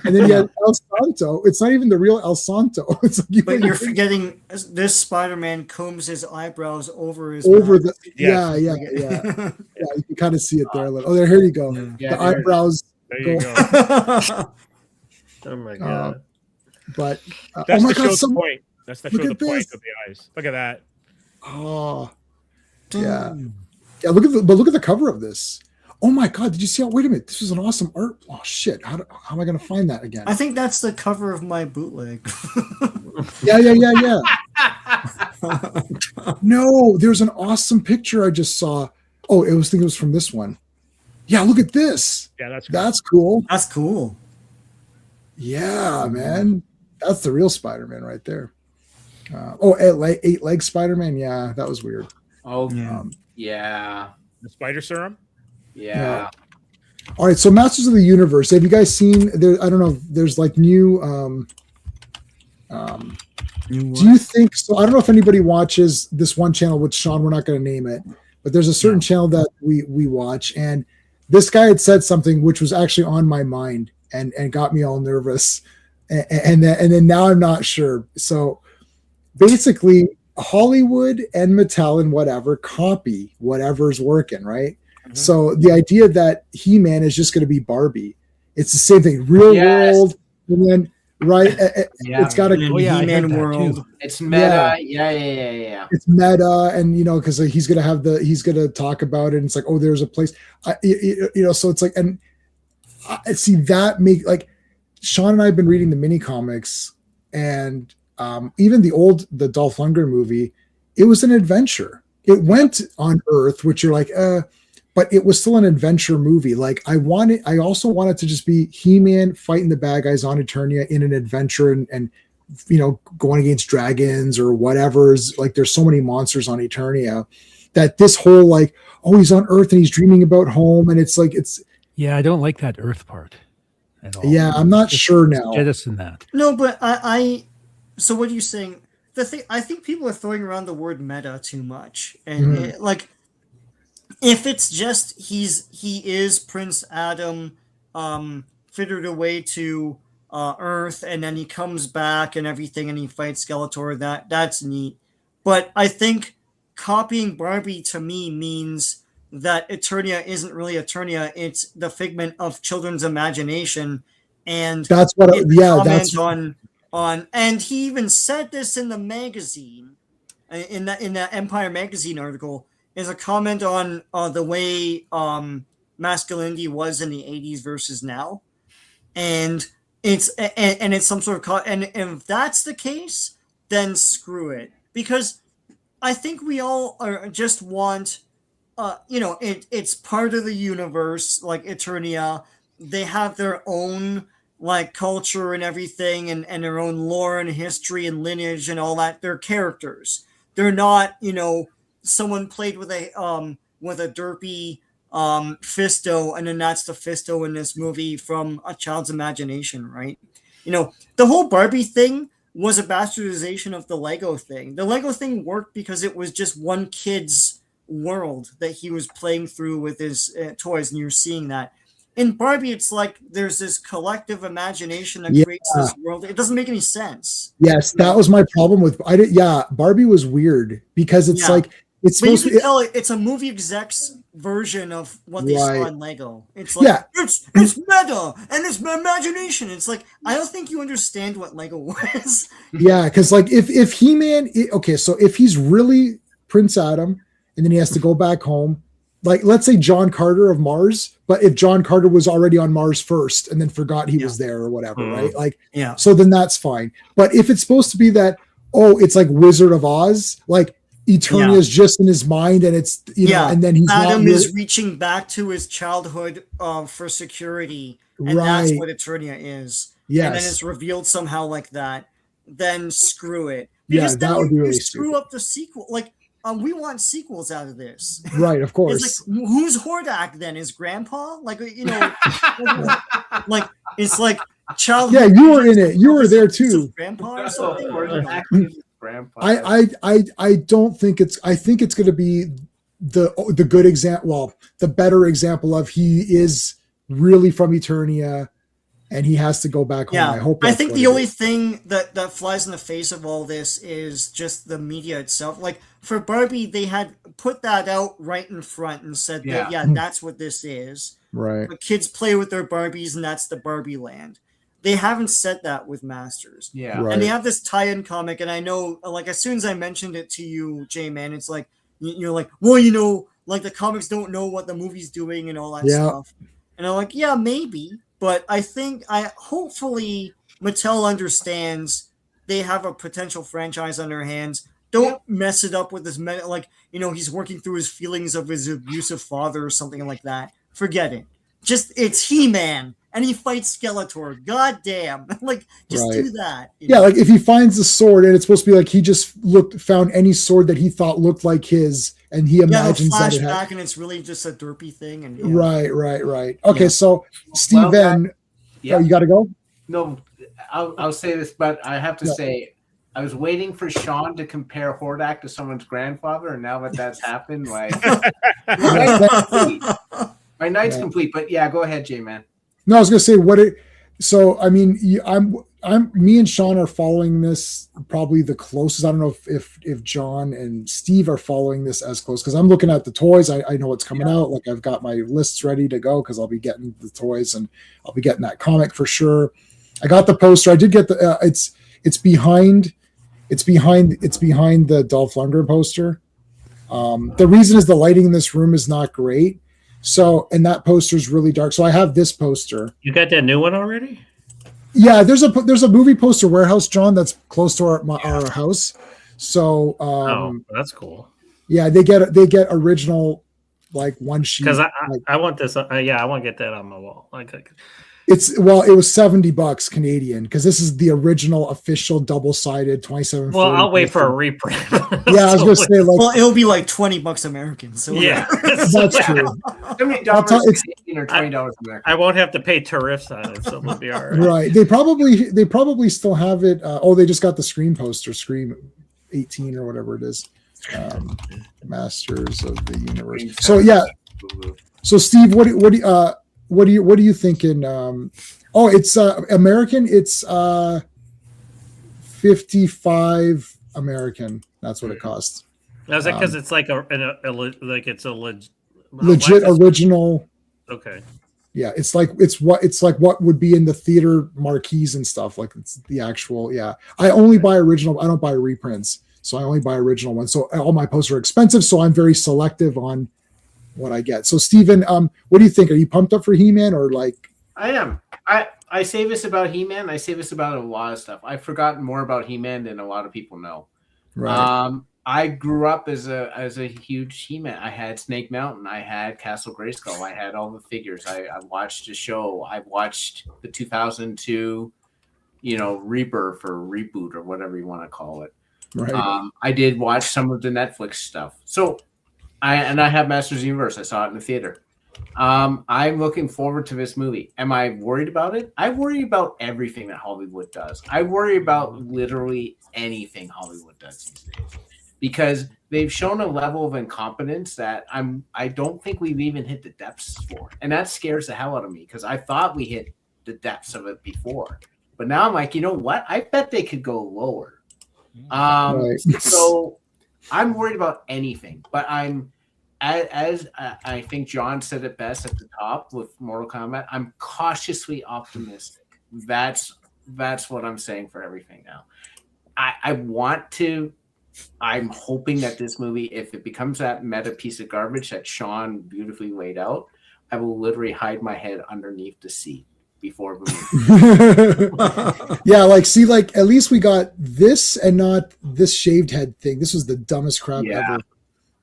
And then you had El Santo. It's not even the real El Santo. It's like but you're forgetting this Spider-Man combs his eyebrows over his mouth. Yeah. You can kind of see it there a little. Oh, here you go. Yeah, the eyebrows. There you go. Oh my god! But that's oh my to god, show the point. That's to show the point this. of the eyes. Look at that. Oh, yeah. Look at the cover of this. Oh my god! Did you see? Wait a minute! This was an awesome art. Oh shit! How am I going to find that again? I think that's the cover of my bootleg. Yeah. No, there's an awesome picture I just saw. Oh, I think it was from this one. Yeah, look at this. Yeah, that's cool. That's cool. Yeah, man, that's the real Spider-Man right there. Eight-leg Spider-Man. Yeah, that was weird. Oh, yeah. The spider serum. Yeah. All right, so Masters of the Universe. Have you guys seen? There, I don't know. There's like new. Do you think so? I don't know if anybody watches this one channel, which Sean, we're not going to name it, but there's a certain channel that we watch, and this guy had said something which was actually on my mind and got me all nervous, and then now I'm not sure. So basically, Hollywood and Mattel and whatever copy whatever's working, right? Mm-hmm. So the idea that He-Man is just going to be Barbie, it's the same thing, real world, and then it's got a He-Man world. It's meta. Yeah. It's meta, and because he's gonna talk about it, and it's like, oh, there's a place, so it's like, and I see that make like Sean and I have been reading the mini comics, and even the Dolph Lundgren movie, it was an adventure. It went on Earth, which you're like, but it was still an adventure movie. Like I also wanted to just be He-Man fighting the bad guys on Eternia in an adventure and going against dragons or whatever's like, there's so many monsters on Eternia that this whole like, oh, he's on Earth and he's dreaming about home. And it's like, I don't like that Earth part at all. Yeah. I'm not sure now. Jettison that. No, but so what are you saying? I think people are throwing around the word meta too much. And if it's just he is Prince Adam fittered away to Earth, and then he comes back and everything, and he fights Skeletor, that's neat. But I think copying Barbie to me means that Eternia isn't really Eternia; it's the figment of children's imagination, and that's what. That's on. And he even said this in the magazine, in that Empire magazine article. Is a comment on the way masculinity was in the 80s versus now, and it's some sort of and if that's the case, then screw it, because I think we all just want it's part of the universe, like Eternia. They have their own like culture and everything, and their own lore and history and lineage and all that. They're characters. They're not someone played with a derpy Fisto, and then that's the Fisto in this movie from a child's imagination, right? The whole Barbie thing was a bastardization of the Lego thing. The Lego thing worked because it was just one kid's world that he was playing through with his toys, and you're seeing that. in Barbie, it's like there's this collective imagination that Yeah. creates this world. It doesn't make any sense. Yes, that was my problem with Barbie was weird because it's Yeah. like it's But you supposed to can be tell it's a movie exec's version of what they Right. saw in Lego. It's like Yeah. it's meta and it's my imagination. It's like I don't think you understand what Lego was. yeah, because like if He-Man, okay, so if he's really Prince Adam and then he has to go back home, like let's say John Carter of Mars, but if John Carter was already on Mars first and then forgot he was there or whatever, right? Like, Yeah. so then that's fine. But if it's supposed to be that, oh, it's like Wizard of Oz, like Eternia is just in his mind and it's know, and then he's Adam not is really, reaching back to his childhood for security, and that's right. what Eternia is. And then Yes. it's revealed somehow like that. Then screw it. Yeah, Because that then would be you really screw up the sequel. Like, we want sequels out of this. Right, of course. It's like, who's Hordak then? Is Grandpa? Like, like it's like childhood. Yeah, you were in it. You were there too. Grandpa or something. Grandpa. I don't think it's. I think it's going to be the good example. Well, the better example of he is really from Eternia, and he has to go back home. Yeah, I hope. I that's think what the it only is. thing that flies in the face of all this is just the media itself. Like for Barbie, they had put that out right in front and said, Yeah. that's what this is. Right. But kids play with their Barbies, and that's the Barbie land. They haven't said that with Masters. Yeah. Right. And they have this tie-in comic, and I know, like, as soon as I mentioned it to you, J-Man, it's like, you're like, well, like, the comics don't know what the movie's doing and all that Yeah. stuff. And I'm like, yeah, maybe. But hopefully Mattel understands they have a potential franchise on their hands. Don't mess it up with this, he's working through his feelings of his abusive father or something like that. Forget it. It's He-Man. And he fights Skeletor. God damn. Like, just Right. do that. Yeah, like if he finds the sword and it's supposed to be like he just found any sword that he thought looked like his, and he Yeah, imagines they'll that flash it had. back and it's really just a derpy thing. And Right. Okay, Yeah. so Steven, Yeah. oh, you got to go. No, I'll say this, but I have to say, I was waiting for Sean to compare Hordak to someone's grandfather, and now that that's happened, like my night's complete. But yeah, go ahead, J-Man. No, I was gonna say so I mean, me and Sean are following this probably the closest. I don't know if John and Steve are following this as close, because I'm looking at the toys. I know what's coming out. Like I've got my lists ready to go because I'll be getting the toys and I'll be getting that comic for sure. I got the poster. I did get the. It's behind the Dolph Lundgren poster. The reason is the lighting in this room is not great. So, and that poster is really dark. So I have this poster. You got that new one already? Yeah, there's a movie poster warehouse, John, that's close to our house. So, that's cool. yeah, they get original like one sheet. Because like, I want this. I want to get that on my wall. it was $70 Canadian because this is the original official double-sided 27. Well, I'll wait for a reprint. Yeah, I was gonna say like. Well, it'll be like $20 American. So Yeah, That's true. $70 Canadian or $20 American. I won't have to pay tariffs on it, so it'll be all right. Right. They probably still have it. They just got the Scream poster, Scream 18 or whatever it is. Masters of the Universe. So yeah. So Steve, what are you thinking? It's American. It's 55 American. That's what it costs. Now, is it because it's like it's a legit original? Okay. Yeah, it's like what would be in the theater marquees and stuff. Like it's the actual. Yeah, I only buy original. I don't buy reprints, so I only buy original ones. So all my posters are expensive, so I'm very selective on what I get. So Steven, what do you think? Are you pumped up for He-Man or like? I am. I say this about He-Man. I say this about a lot of stuff. I've forgotten more about He-Man than a lot of people know. Right. I grew up as a huge He-Man. I had Snake Mountain. I had Castle Grayskull. I had all the figures. I watched a show. I watched the 2002, Rebirth or reboot or whatever you want to call it. Right. I did watch some of the Netflix stuff. So I have Masters of the Universe. I saw it in the theater. I'm looking forward to this movie. Am I worried about it? I worry about everything that Hollywood does. I worry about literally anything Hollywood does these days because they've shown a level of incompetence that I don't think we've even hit the depths for, and that scares the hell out of me because I thought we hit the depths of it before, but now I'm like, you know what? I bet they could go lower. Right. So I'm worried about anything, but as I think John said it best at the top with Mortal Kombat, I'm cautiously optimistic. That's what I'm saying for everything now. I'm hoping that this movie, if it becomes that meta piece of garbage that Sean beautifully laid out, I will literally hide my head underneath the seat before moving. Yeah, like see, like at least we got this and not this shaved head thing. This was the dumbest crap ever.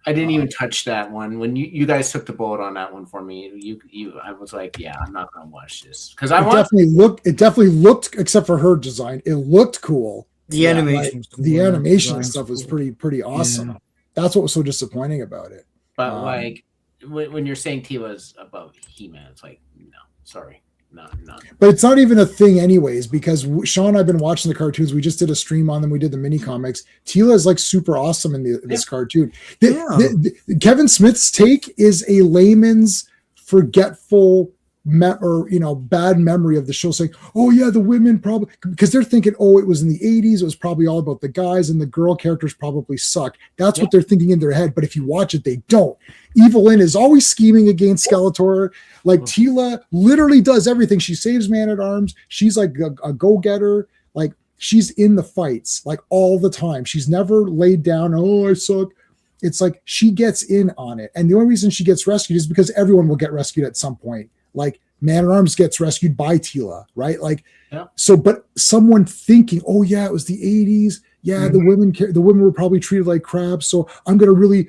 I didn't even touch that one. When you guys took the bullet on that one for me, I was like, yeah, I'm not gonna watch this because It definitely looked, except for her design, it looked cool. The animation, the animation and stuff was pretty awesome. Yeah. That's what was so disappointing about it. But like when you're saying Tila's above He-Man, it's like, no, sorry. No. But it's not even a thing anyways, because Sean and I've been watching the cartoons. We just did a stream on them. We did the mini comics. Tila is like super awesome in this cartoon. Kevin Smith's take is a layman's forgetful bad memory of the show, saying, oh yeah, the women probably, because they're thinking, oh, it was in the 80s, it was probably all about the guys and the girl characters probably suck. That's what they're thinking in their head. But if you watch it, they don't. Evelyn is always scheming against Skeletor. Like Tila literally does everything. She saves Man-at-Arms. She's like a go-getter. Like she's in the fights like all the time. She's never laid down, oh, I suck. It's like she gets in on it. And the only reason she gets rescued is because everyone will get rescued at some point. Like Man-at-Arms gets rescued by Tila, right? Like, so, but someone thinking, oh yeah, it was the 80s. Yeah, the women were probably treated like crap. So I'm going to really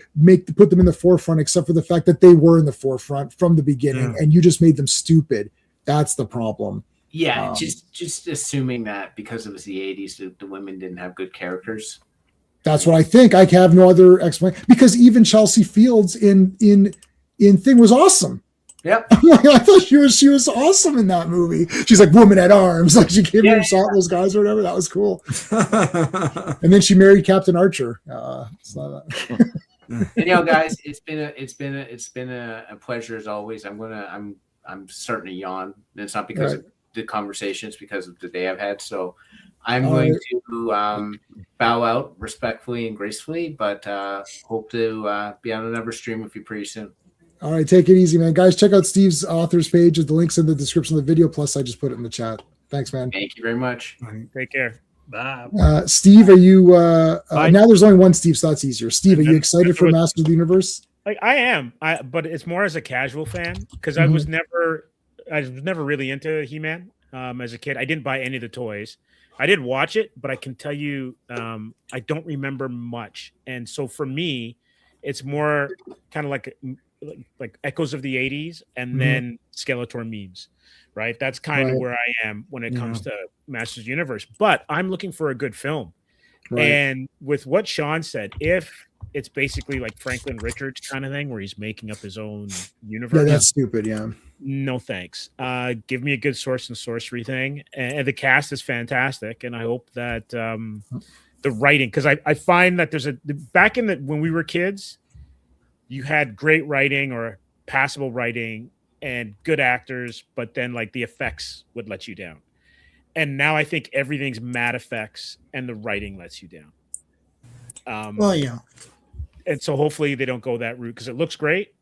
put them in the forefront, except for the fact that they were in the forefront from the beginning, and you just made them stupid. That's the problem. Yeah, just assuming that because it was the 80s, the women didn't have good characters. That's what I think. I have no other explanation, because even Chelsea Fields in Thing was awesome. Yep. I thought she was awesome in that movie. She's like Woman-at-Arms. Like she came in and shot those guys or whatever. That was cool. And then she married Captain Archer. Guys, it's been a pleasure as always. I'm starting to yawn. It's not because of the conversation, it's because of the day I've had. So I'm going to bow out respectfully and gracefully, but hope to be on another stream with you pretty soon. All right, take it easy, man. Guys, check out Steve's author's page. The link's in the description of the video. Plus, I just put it in the chat. Thanks, man. Thank you very much. Take care. Bye. Steve, are you now there's only one Steve, so that's easier. Steve, are you excited for Master of the Universe? Like I am, but it's more as a casual fan, because I was never really into He-Man as a kid. I didn't buy any of the toys. I did watch it, but I can tell you I don't remember much. And so for me, it's more kind of like echoes of the 80s and then Skeletor memes, right? That's kind of where I am when it comes to Masters Universe. But I'm looking for a good film. And with what Sean said, if it's basically like Franklin Richards kind of thing where he's making up his own universe. Yeah, that's stupid. Yeah. No thanks. Give me a good source and sorcery thing. And the cast is fantastic. And I hope that the writing, because I find that there's back in when we were kids, you had great writing or passable writing and good actors, but then like the effects would let you down. And now I think everything's mad effects and the writing lets you down. And so hopefully they don't go that route, because it looks great.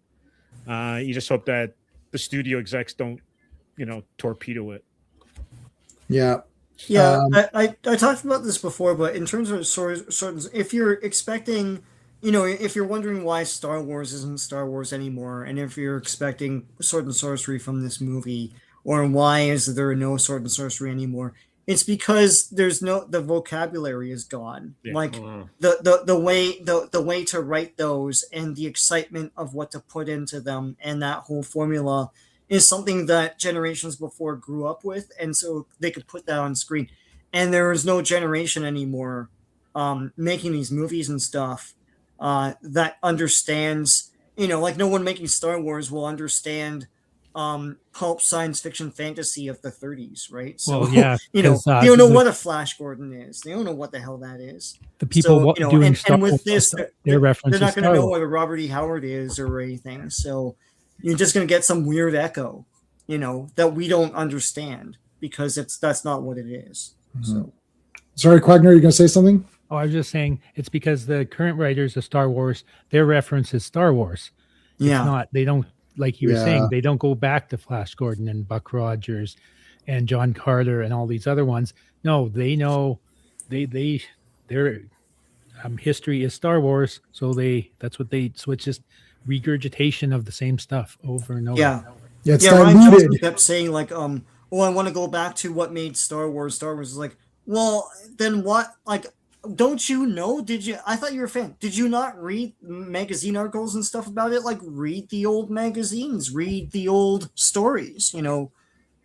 You just hope that the studio execs don't, torpedo it. Yeah. Yeah. I talked about this before, but in terms of swords, if you're expecting, if you're wondering why Star Wars isn't Star Wars anymore, and if you're expecting sword and sorcery from this movie, or why is there no sword and sorcery anymore, it's because the vocabulary is gone. Yeah. Like the way to write those and the excitement of what to put into them and that whole formula is something that generations before grew up with, and so they could put that on screen. And there is no generation anymore making these movies and stuff that understands, like no one making Star Wars will understand pulp science fiction fantasy of the 30s, right? So Well, yeah, you know, 'cause, they don't know the- what a Flash Gordon is. They don't know what the hell that is. The people So, you know, doing and Star with Wars, this, they're they're references not going to Star know Wars. what a Robert E. Howard is or anything. So you're just going to get some weird echo, you know, that we don't understand because that's not what it is. So Sorry, Quagner, you going to say something? Oh, I was just saying it's because the current writers of Star Wars, their reference is Star Wars. yeah, It's not, they don't, like you were Yeah. saying, they don't go back to Flash Gordon and Buck Rogers and John Carter and all these other ones. No, they know their history is Star Wars. So so it's just regurgitation of the same stuff over and over. yeah. Yeah, it's Yeah, Ryan Johnson diluted. kept saying like, oh, I want to go back to what made Star Wars. Star Wars is like, well, then what? Like, don't you know? I thought you were a fan. Did you not read magazine articles and stuff about it? Like, read the old magazines, read the old stories, you know.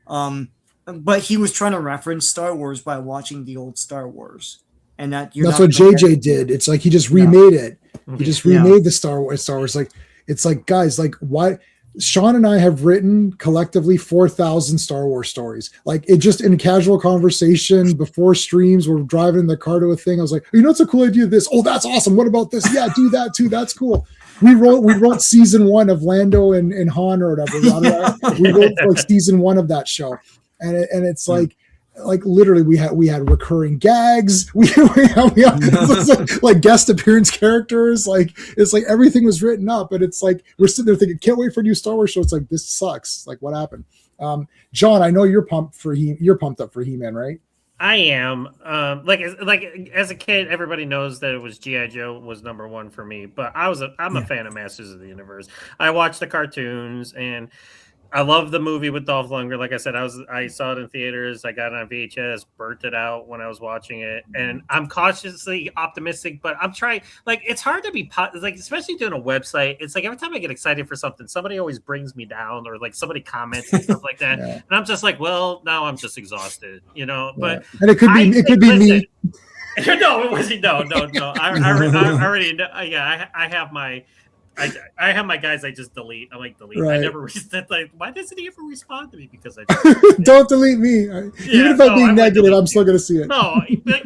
But he was trying to reference Star Wars by watching the old Star Wars, and that's That's what JJ did. It's like he just remade it. He just Yeah. remade the Star Wars. Like, it's like, guys, like, why? Sean and I have written collectively 4,000 Star Wars stories. Like, it just in casual conversation before streams, we're driving in the car to a thing. I was like, you know, it's a cool idea. This, oh, that's awesome. What about this? Yeah, do that too. That's cool. We wrote season 1 of Lando and Han or whatever. We wrote like season 1 of that show, and it's like literally we had recurring gags. We had like guest appearance characters. Like, it's like everything was written up, and it's like we're sitting there thinking, can't wait for a new Star Wars show. It's like, this sucks. Like, what happened? John, I know you're pumped up for He-Man, right? I am. Like as a kid, everybody knows that it was G.I. Joe was number one for me. But I'm a fan of Masters of the Universe. I watched the cartoons and I love the movie with Dolph Lundgren. Like I said, I saw it in theaters. I got it on VHS, burnt it out when I was watching it, and I'm cautiously optimistic. But I'm trying. Like, it's hard to be like, especially doing a website. It's like every time I get excited for something, somebody always brings me down, or like somebody comments and stuff like that, Yeah. and I'm just like, well, now I'm just exhausted, you know. But And it could be me. No, it wasn't. No. I already know. Yeah, I have my. I have my guys. I just delete. I like delete. Right. I never. Like, why doesn't he ever respond to me? Because I just, Don't delete me. Even if I'm being negative, I'm still gonna see it. no. But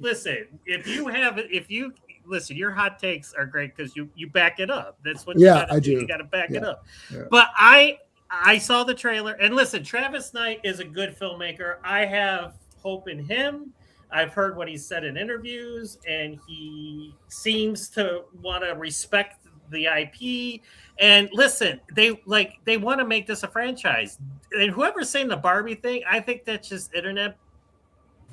listen. If you listen, your hot takes are great because you back it up. That's what. Yeah, you gotta I do. You got to back it Yeah. up. Yeah. But I saw the trailer and listen. Travis Knight is a good filmmaker. I have hope in him. I've heard what he said in interviews, and he seems to want to respect the IP. And listen, they want to make this a franchise. And whoever's saying the Barbie thing, I think that's just internet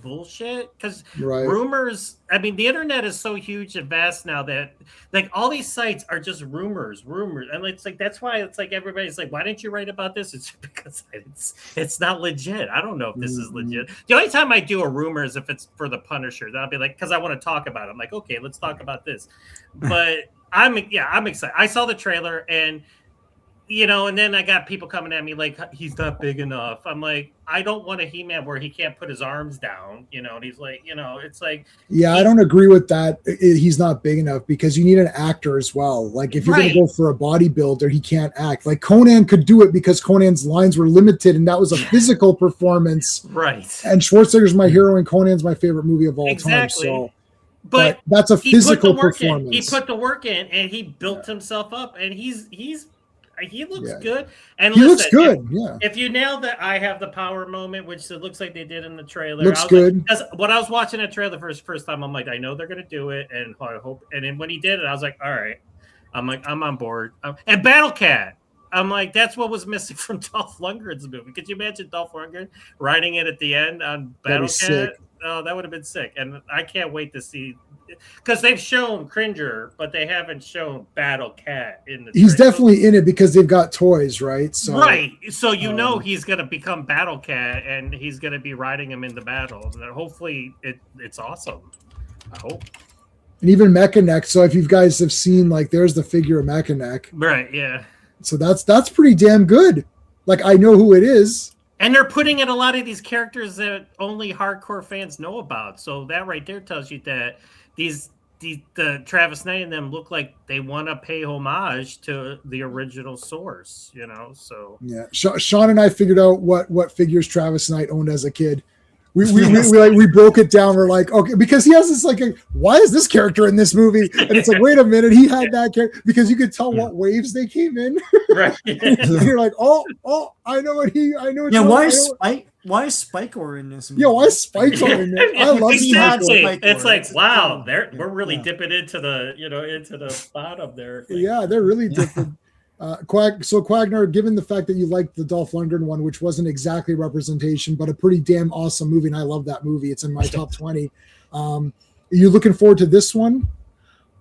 bullshit. Because Right. rumors, I mean, the internet is so huge and vast now that like all these sites are just rumors. And it's like that's why it's like everybody's like, why didn't you write about this? It's because it's not legit. I don't know if this is legit. The only time I do a rumor is if it's for the Punisher. Then I'll be like, because I want to talk about it. I'm like, okay, let's talk about this. But I'm excited. I saw the trailer and and then I got people coming at me like he's not big enough. I'm like, I don't want a He-Man where he can't put his arms down, and he's like, it's like Yeah, I don't agree with that. He's not big enough because you need an actor as well. Like, if you're Right. going to go for a bodybuilder, he can't act. Like, Conan could do it because Conan's lines were limited and that was a physical performance. right. And Schwarzenegger's my hero and Conan's my favorite movie of all Exactly. time. So, But that's a he put the physical work in. performance. He put the work in and he built himself up and he looks Yeah. good. And He listen, looks good. Yeah. If you nail that I have the power moment, which it looks like they did in the trailer, Looks I was good. Like, when I was watching that trailer for the first time, I'm like, I know they're gonna do it, and I hope. And then when he did it, I was like, all right, I'm like, I'm on board. And Battle Cat, I'm like, that's what was missing from Dolph Lundgren's movie. Could you imagine Dolph Lundgren writing it at the end on Battle Cat? sick. Oh, that would have been sick. And I can't wait to see, because they've shown Cringer, but they haven't shown Battle Cat in the. He's trailer. definitely in it because they've got toys, right? So Right. So he's going to become Battle Cat and he's going to be riding him into battle. And hopefully it's awesome. I hope. And even Mechanic. So if you guys have seen, like, there's the figure of Mechanic. Right. Yeah. So that's pretty damn good. Like, I know who it is. And they're putting in a lot of these characters that only hardcore fans know about. So that right there tells you that these the Travis Knight and them look like they want to pay homage to the original source, you know. So Yeah, Sean and I figured out what figures Travis Knight owned as a kid. We broke it down. We're like, okay, because he has this like, why is this character in this movie? And it's like, wait a minute, he had that character because you could tell what waves they came in. right. And you're like, oh, I know what I know. What Yeah, why is Spikor in this movie? Yeah, why is Spikor in there? I love Exactly. Spikor. It's like, It's wow, kind of- we're really yeah. dipping into the bottom there. Like, Yeah, they're really different. Quagner, given the fact that you liked the Dolph Lundgren one, which wasn't exactly representation, but a pretty damn awesome movie, and I love that movie. It's in my top 20. Are you looking forward to this one?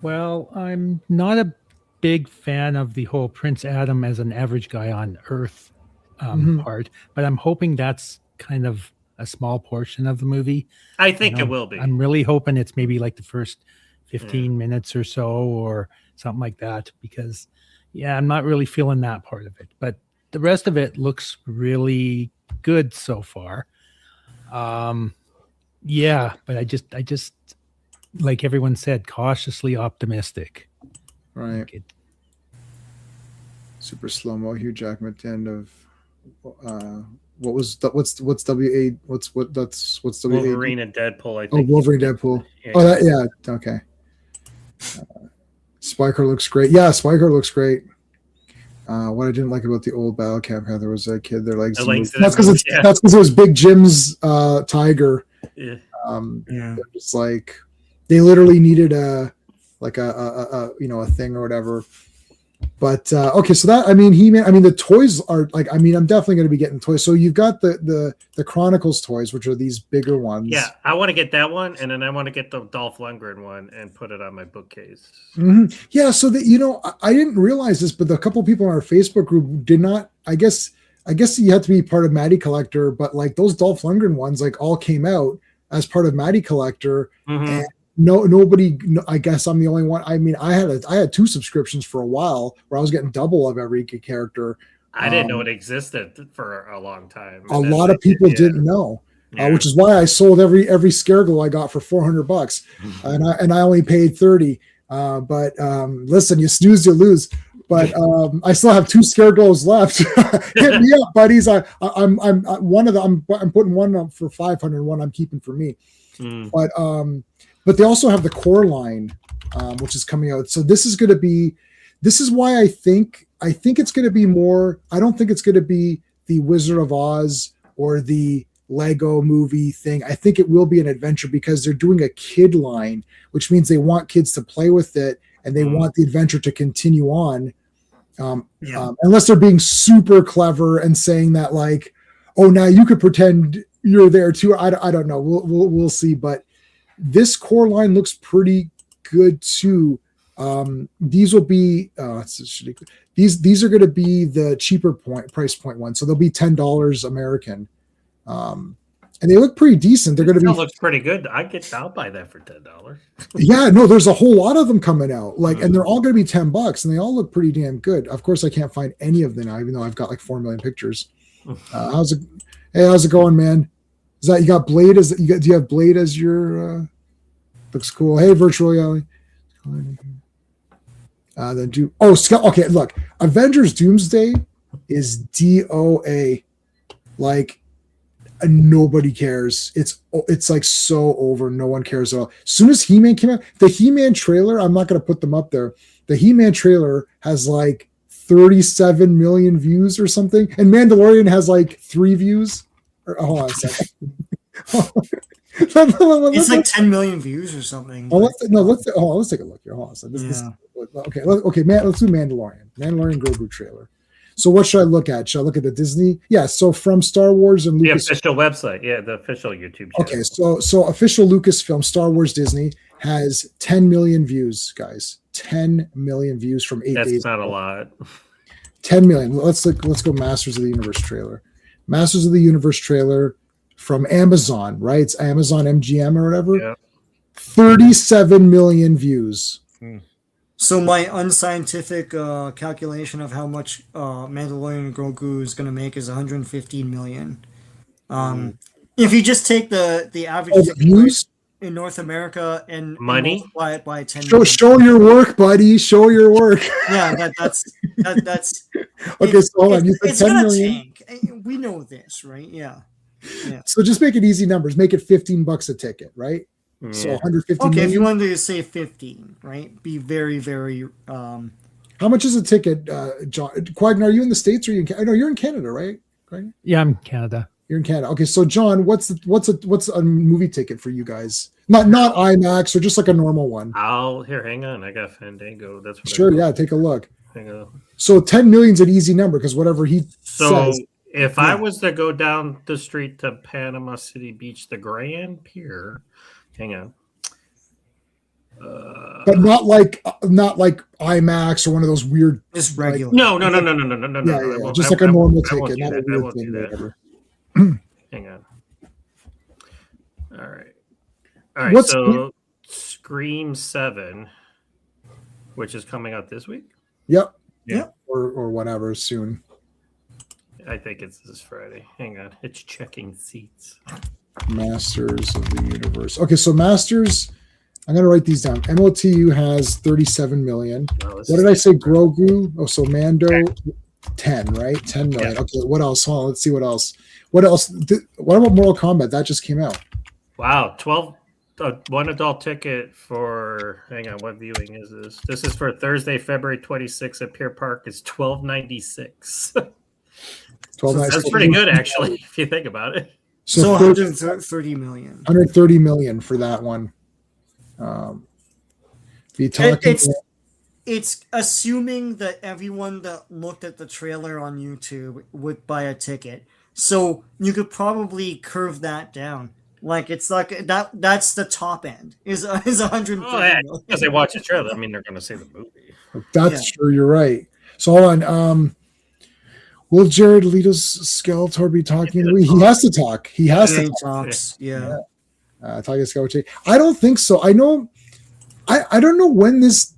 Well, I'm not a big fan of the whole Prince Adam as an average guy on Earth part, but I'm hoping that's kind of a small portion of the movie. I think You know, it will be. I'm really hoping it's maybe like the first 15 minutes or so or something like that, because I'm not really feeling that part of it, but the rest of it looks really good so far. But I just like everyone said, cautiously optimistic. Right. Like Super slow-mo, Hugh Jackman at the end of what was that? What's WA? What's WA? Wolverine and Deadpool, I Oh, think. Wolverine, Deadpool. Yeah. Oh, okay. Spiker looks great. Yeah, Spiker looks great. What I didn't like about the old Battle Camp, how there was a kid there like that's because it was Big Jim's tiger. Yeah. It's like they literally needed a thing or whatever. But okay, so that the toys are like, I'm definitely going to be getting toys. So you've got the Chronicles toys, which are these bigger ones. Yeah, I want to get that one, and then I want to get the Dolph Lundgren one and put it on my bookcase. Mm-hmm. Yeah, so that I didn't realize this, but a couple of people in our Facebook group did not. I guess you have to be part of Matty Collector, but like those Dolph Lundgren ones, like all came out as part of Matty Collector, and nobody. I guess I'm the only one. I mean, I had 2 subscriptions for a while where I was getting double of every character. I didn't know it existed for a long time. A lot of people didn't know. Which is why I sold every Scareglow I got for $400, and I only paid $30. But listen, you snooze, you lose. But I still have 2 Scareglows left. Hit me up, buddies. I'm one of them. I'm putting one up for 500. One I'm keeping for me. But they also have the core line, which is coming out. So this is why I think it's going to be more. I don't think it's going to be the Wizard of Oz or the Lego movie thing. I think it will be an adventure because they're doing a kid line, which means they want kids to play with it and they want the adventure to continue on. Unless they're being super clever and saying that like, oh, now you could pretend you're there too. I don't know. We'll see. But this core line looks pretty good too. These will be these are going to be the cheaper price point one, so they'll be $10 American, and they look pretty decent. They're going to be looks pretty good. I'll buy that for $10. Yeah, no, there's a whole lot of them coming out, and they're all going to be $10, and they all look pretty damn good. Of course, I can't find any of them now, even though I've got like 4 million pictures. How's it going, man? Is that you got Blade? Do you have Blade as your? Looks cool. Hey, Virtual Reality. Okay, look, Avengers Doomsday is DOA, like nobody cares. It's like so over. No one cares at all. As soon as He-Man came out, the He-Man trailer, I'm not going to put them up there. The He-Man trailer has like 37 million views or something, and Mandalorian has like 3 views. Hold on a second. It's like 10 million views or something. Let's take a look here. Hold on a second. Okay, man. Let's do Mandalorian Grogu trailer. So what should I look at? Should I look at the Disney? Yeah. So from Star Wars and Lucas. The official website, the official YouTube channel. Okay, so official Lucasfilm Star Wars Disney has 10 million views, guys. 10 million views from 8 days. That's not a lot. 10 million. Let's go Masters of the Universe trailer. Masters of the Universe trailer from Amazon, right? It's Amazon MGM or whatever. Yeah. 37 million views. So my unscientific calculation of how much Mandalorian Grogu is going to make is 115 million. If you just take the average views, in North America and Money? multiply it by 10 Show your work, buddy. Show your work. Yeah, that's Okay, so hold on. You said it's 10 gonna million. tank. We know this, right? Yeah. So just make it easy numbers. Make it $15 a ticket, right? So Yeah. 150 Okay, if you million. wanted to say 15, right? Be very, very How much is a ticket, John? Quagden, are you in the States or are you in Canada? No, you're in Canada, right? Quagden? Yeah, I'm in Canada. You're in Canada. Okay, so John, what's a movie ticket for you guys? Not IMAX or just like a normal one. Hang on. I got Fandango. That's what Sure, yeah, take a look. Hang on. So 10 million's an easy number because whatever he So says. if I was to go down the street to Panama City Beach, the Grand Pier, hang on. But not like IMAX or one of those weird. just regular. No. Yeah, I won't- just I- like a I normal won't- I won't ticket, do not a that. I weird won't thing. do that. Whatever. Hang on. All right. What's- So Scream 7, which is coming out this week. Yep. Yeah. Or whatever soon. I think it's this Friday. Hang on. It's checking seats. Masters of the Universe. Okay, so Masters. I'm gonna write these down. MOTU has 37 million. No, this What is- did I say? Grogu. Oh, so Mando, 10, right? 10 million. Yeah. Okay, what else? Hold on, let's see what else. What else? What about Mortal Kombat? That just came out. Wow, 12 one adult ticket for hang on, what viewing is this? This is for Thursday, February 26th at Pier Park. It's $12.96. 12 nights. That's pretty good actually, if you think about it. So 130 130 million. 130 million for that one. Be talking. It's assuming that everyone that looked at the trailer on YouTube would buy a ticket. So you could probably curve that down. Like it's like that's the top end is 130 Oh, yeah, million. because they watch the trailer. I mean, they're going to see the movie. That's true. You're right. So hold on. Will Jared Leto's Skeletor be talking? He has to talk. He has to talk. Talks. Yeah. Talking Skeletor. I don't think so. I know. I don't know when this.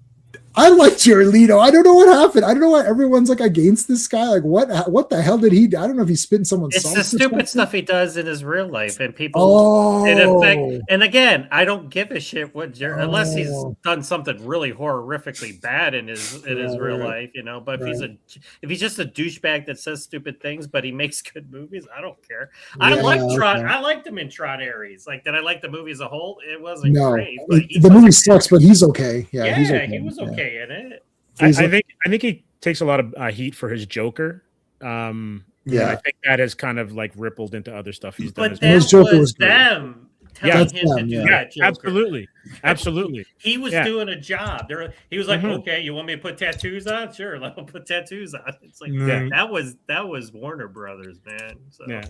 I like Jared Leto. I don't know what happened. I don't know why everyone's like against this guy. Like what the hell did he do? I don't know if he's spitting someone's It's sauce the or stupid something. stuff he does in his real life, and people. Oh. In effect, and again, I don't give a shit what unless he's Oh. done something really horrifically bad in his real life, you know. But if he's just a douchebag that says stupid things, but he makes good movies, I don't care. I Yeah, like Trot. okay. I liked him in Trot Aries. Like, did I like the movie as a whole? It wasn't No, great. But he the movie was- sucks, but he's okay. Yeah, he's okay. he was Yeah. okay in it. I think he takes a lot of heat for his Joker. Yeah. And I think that has kind of like rippled into other stuff he's done. But as that well. His Joker was was great. them telling That's him to them, do yeah. that. Joker. Absolutely. He was Yeah. doing a job. He was like, Mhm. "Okay, you want me to put tattoos on? Sure, let me put tattoos on." It's like Yeah. that was Warner Brothers, man. So. Yeah.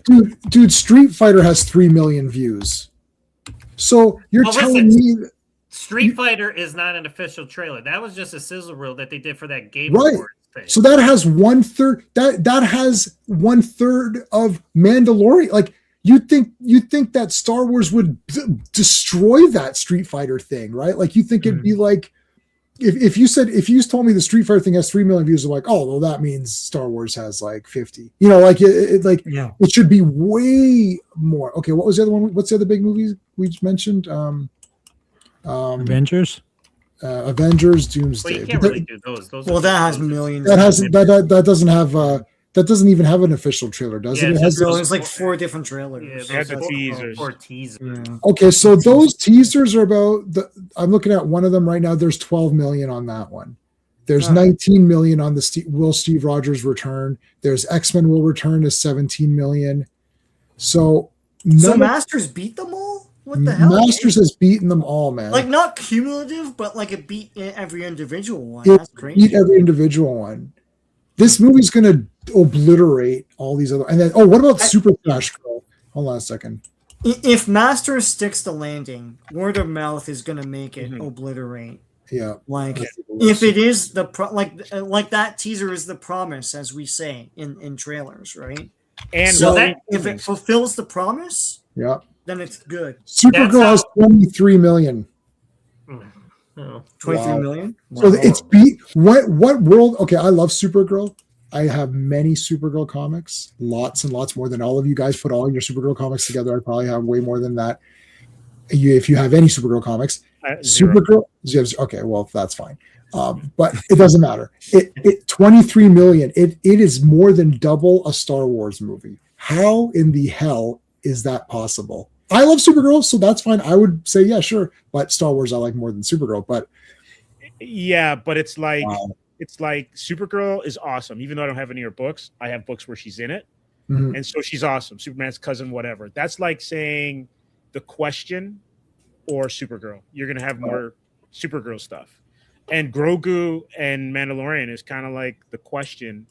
Dude, Street Fighter has 3 million views. So you're Well, telling listen, me Street Fighter is not an official trailer. That was just a sizzle reel that they did for that Game Right. Awards thing. so that has 1/3 that has 1/3 of Mandalorian. Like you'd think that Star Wars would destroy that Street Fighter thing, right? Like you think it'd be like if you told me the Street Fighter thing has 3 million views, I'm like, oh well, that means Star Wars has like 50. You know, like it should be way more. Okay, what was the other one? What's the other big movies we just mentioned? Avengers. Avengers, Well, Doomsday. you can't really do those. Those Well, are that just- has millions. That has that doesn't have that doesn't even have an official trailer, does Yeah, it? It it's has just So those- there's like 4 different trailers. Yeah, They had the those teasers. four teasers. Yeah. okay, so those teasers are about I'm looking at one of them right now. There's 12 million on that one. There's 19 million on the Will Steve Rogers return. There's X-Men will return is 17 million. So So none of- Masters beat them all? What the hell? Masters has beaten them all, man. Like not cumulative, but like it beat every individual one. It That's beat crazy. every individual one. This movie's gonna obliterate all these other. And then, what about Super Smash Bros? Hold on a second. If Masters sticks the landing, word of mouth is gonna make it Mhm. obliterate. Yeah, Like if it is like that teaser is the promise, as we say in trailers, right? And So that- if it fulfills the promise, yeah. then it's good. Supergirl has 23 million. Oh. 23 Wow. million. So Wow. it's beat what world? Okay, I love Supergirl. I have many Supergirl comics, lots and lots more than all of you guys put all your Supergirl comics together. I probably have way more than that. if you have any Supergirl comics. Zero. Supergirl, okay, well that's fine. But it doesn't matter. It 23 million. It is more than double a Star Wars movie. How in the hell is that possible? I love Supergirl, so that's fine. I would say yeah, sure. But Star Wars I like more than Supergirl. But yeah, but it's like wow. it's like Supergirl is awesome. Even though I don't have any of her books, I have books where she's in it, Mhm. and so she's awesome. Superman's cousin, whatever. That's like saying The Question or Supergirl. You're gonna have more Supergirl stuff. And Grogu and Mandalorian is kind of like The Question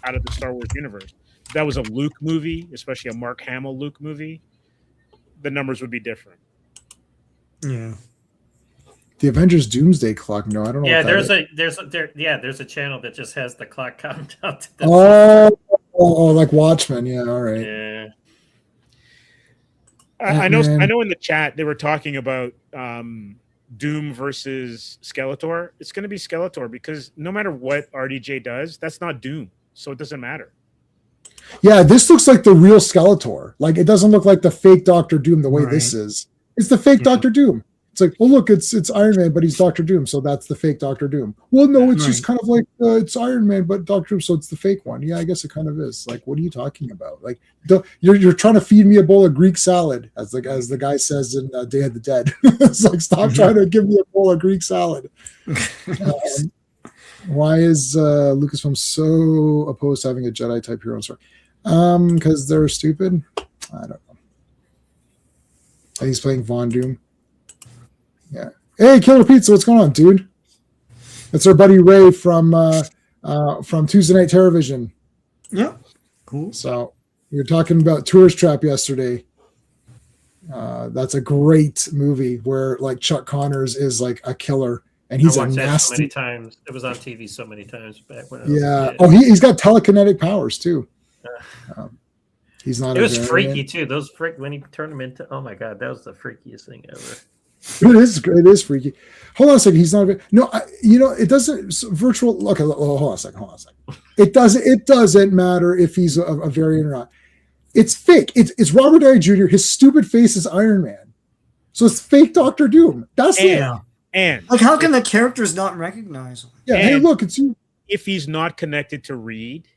out of the Star Wars universe. If that was a Luke movie, especially a Mark Hamill Luke movie, the numbers would be different. Yeah. The Avengers Doomsday Clock. No, I don't know. Yeah, what that there's a channel that just has the clock countdown. Like Watchmen. Yeah, all right. Yeah. I know Ant-Man. I know in the chat they were talking about Doom versus Skeletor. It's going to be Skeletor because no matter what RDJ does, that's not Doom. So it doesn't matter. Yeah, this looks like the real Skeletor. Like it doesn't look like the fake Doctor Doom the way this is. It's the fake Doctor Doom. It's like, well, look, it's Iron Man, but he's Doctor Doom, so that's the fake Doctor Doom. Well, no, it's just kind of like it's Iron Man, but Doctor Doom, so it's the fake one. Yeah, I guess it kind of is. Like, what are you talking about? Like, you're trying to feed me a bowl of Greek salad, as the guy says in Day of the Dead. It's like, stop trying to give me a bowl of Greek salad. Why is Lucasfilm so opposed to having a Jedi type hero story? Because they're stupid. I don't know. And he's playing Von Doom. Yeah. Hey, Killer Pizza, what's going on, dude? That's our buddy Ray from Tuesday Night Terrorvision. Yeah. Cool. So we were talking about Tourist Trap yesterday. That's a great movie where like Chuck Connors is like a killer and he's I a watched that so nasty. many times. It was on TV so many times back when I was a Yeah. kid. Oh, he's got telekinetic powers too. He's not. It was a freaky variant. too. Those when he turned them into. Oh my god, that was the freakiest thing ever. It is freaky. Hold on a second. He's not. No, it doesn't. Virtual. Okay, hold on a second. It doesn't matter if he's a variant or not. It's fake. It's Robert Downey Jr. His stupid face is Iron Man, so it's fake Doctor Doom. That's it. And Like, how can the characters not recognize him? Yeah. Hey, and- look, it's you. if he's not connected to Reed,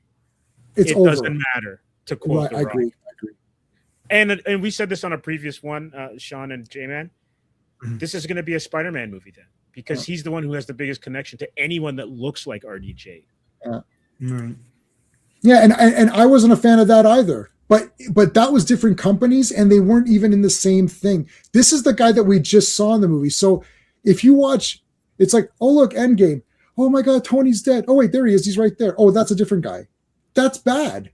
It's it over. doesn't matter. To quote Right, The I Rock. agree. And we said this on a previous one, Sean and J-Man. This is going to be a Spider-Man movie then, because he's the one who has the biggest connection to anyone that looks like RDJ. Right. Yeah, and I wasn't a fan of that either. But that was different companies, and they weren't even in the same thing. This is the guy that we just saw in the movie. So if you watch, it's like, oh look, Endgame. Oh my God, Tony's dead. Oh wait, there he is. He's right there. Oh, that's a different guy. That's bad.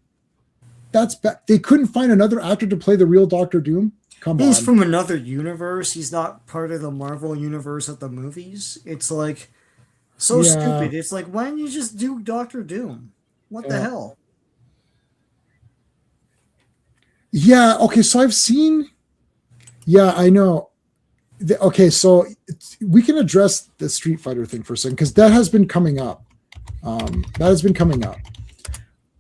That's bad. They couldn't find another actor to play the real Doctor Doom. Come He's on. from another universe. He's not part of the Marvel universe of the movies. It's like so Yeah. stupid. It's like, why don't you just do Doctor Doom? What the Yeah. hell? Yeah. Okay. So I've seen. Yeah, I know. Okay, so we can address the Street Fighter thing for a second because that has been coming up.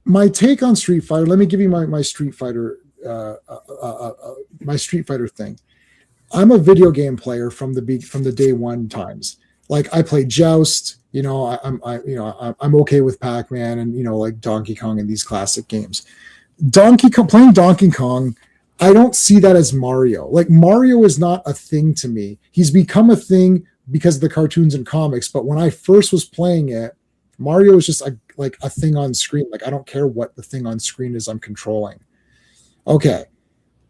My take on Street Fighter. Let me give you my Street Fighter. My Street Fighter thing. I'm a video game player from the day one times. Like I play Joust. I'm okay with Pac-Man and like Donkey Kong and these classic games. Playing Donkey Kong, I don't see that as Mario. Like Mario is not a thing to me. He's become a thing because of the cartoons and comics. But when I first was playing it, Mario is just like a thing on screen. Like I don't care what the thing on screen is I'm controlling. Okay.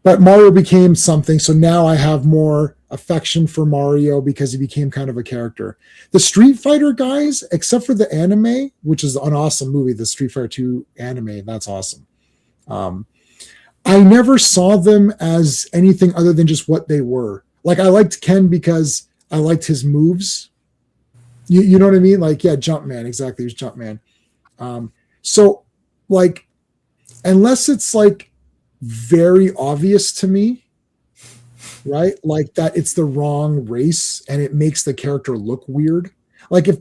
But Mario became something. So now I have more affection for Mario because he became kind of a character. The Street Fighter guys, except for the anime, which is an awesome movie, the Street Fighter 2 anime, that's awesome. I never saw them as anything other than just what they were. Like I liked Ken because I liked his moves. You know what I mean? Like, yeah, Jumpman, exactly. He was Jumpman. So like, unless it's like very obvious to me, right? Like that it's the wrong race and it makes the character look weird. Like if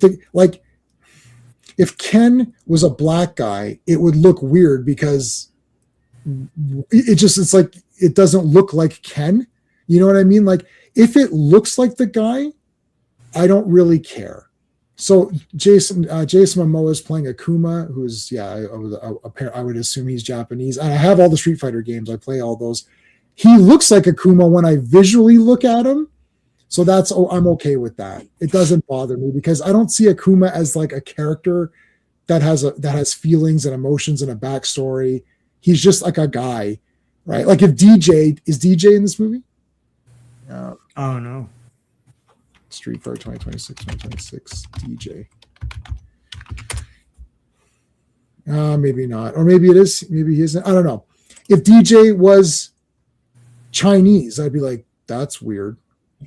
Ken was a black guy, it would look weird because it's like it doesn't look like Ken. You know what I mean? Like If it looks like the guy, I don't really care. So Jason Momoa is playing Akuma, who's I would assume he's Japanese. And I have all the Street Fighter games. I play all those. He looks like Akuma when I visually look at him. So I'm okay with that. It doesn't bother me because I don't see Akuma as like a character that has feelings and emotions and a backstory. He's just like a guy, right? Like if is DJ in this movie? Oh no. Street Fighter 2026 DJ. Maybe not, or maybe it is. Maybe he isn't. I don't know. If DJ was Chinese, I'd be like, that's weird,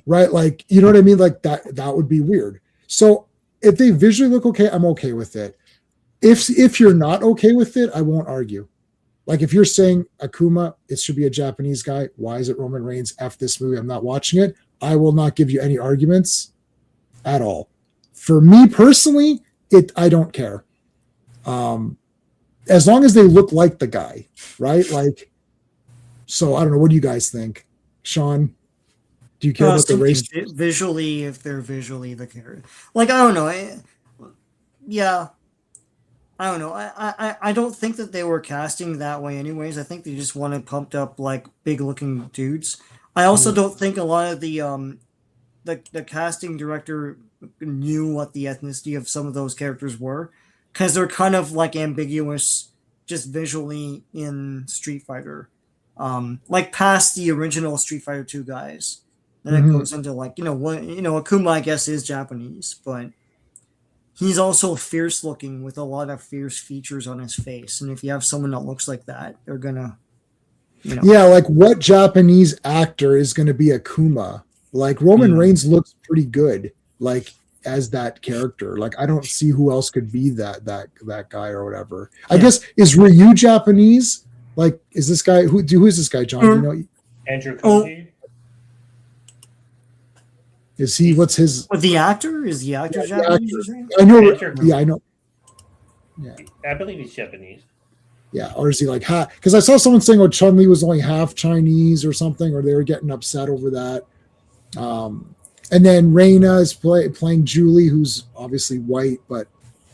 right? Like, you know what I mean? Like that would be weird. So if they visually look okay, I'm okay with it. If you're not okay with it, I won't argue. Like if you're saying Akuma, it should be a Japanese guy. Why is it Roman Reigns? F this movie. I'm not watching it. I will not give you any arguments at all. For me personally, I don't care. As long as they look like the guy, right? Like, so I don't know. What do you guys think? Sean, do you care about the race? Visually, if they're visually the character. Like, I don't know. I don't know. I don't think that they were casting that way anyways. I think they just wanted pumped up, like, big looking dudes. I also don't think a lot of the casting director knew what the ethnicity of some of those characters were, because they're kind of like ambiguous just visually in Street Fighter, like past the original Street Fighter 2 guys. Then it goes into like, Akuma I guess is Japanese, but he's also fierce looking with a lot of fierce features on his face. And if you have someone that looks like that, they're gonna, Yeah, like what Japanese actor is going to be Akuma? Like Roman Reigns looks pretty good, like as that character. Like I don't see who else could be that guy or whatever. I guess is Ryu Japanese? Like is this guy who is this guy, John? Do you know? Andrew Koji. Is he? What's his? The actor is the actor Japanese? I know. Yeah, I know. Yeah, I believe he's Japanese. Yeah, or is he like half? Because I saw someone saying, "Oh, Chun-Li was only half Chinese or something," or they were getting upset over that. And then Reina is playing Julie, who's obviously white, but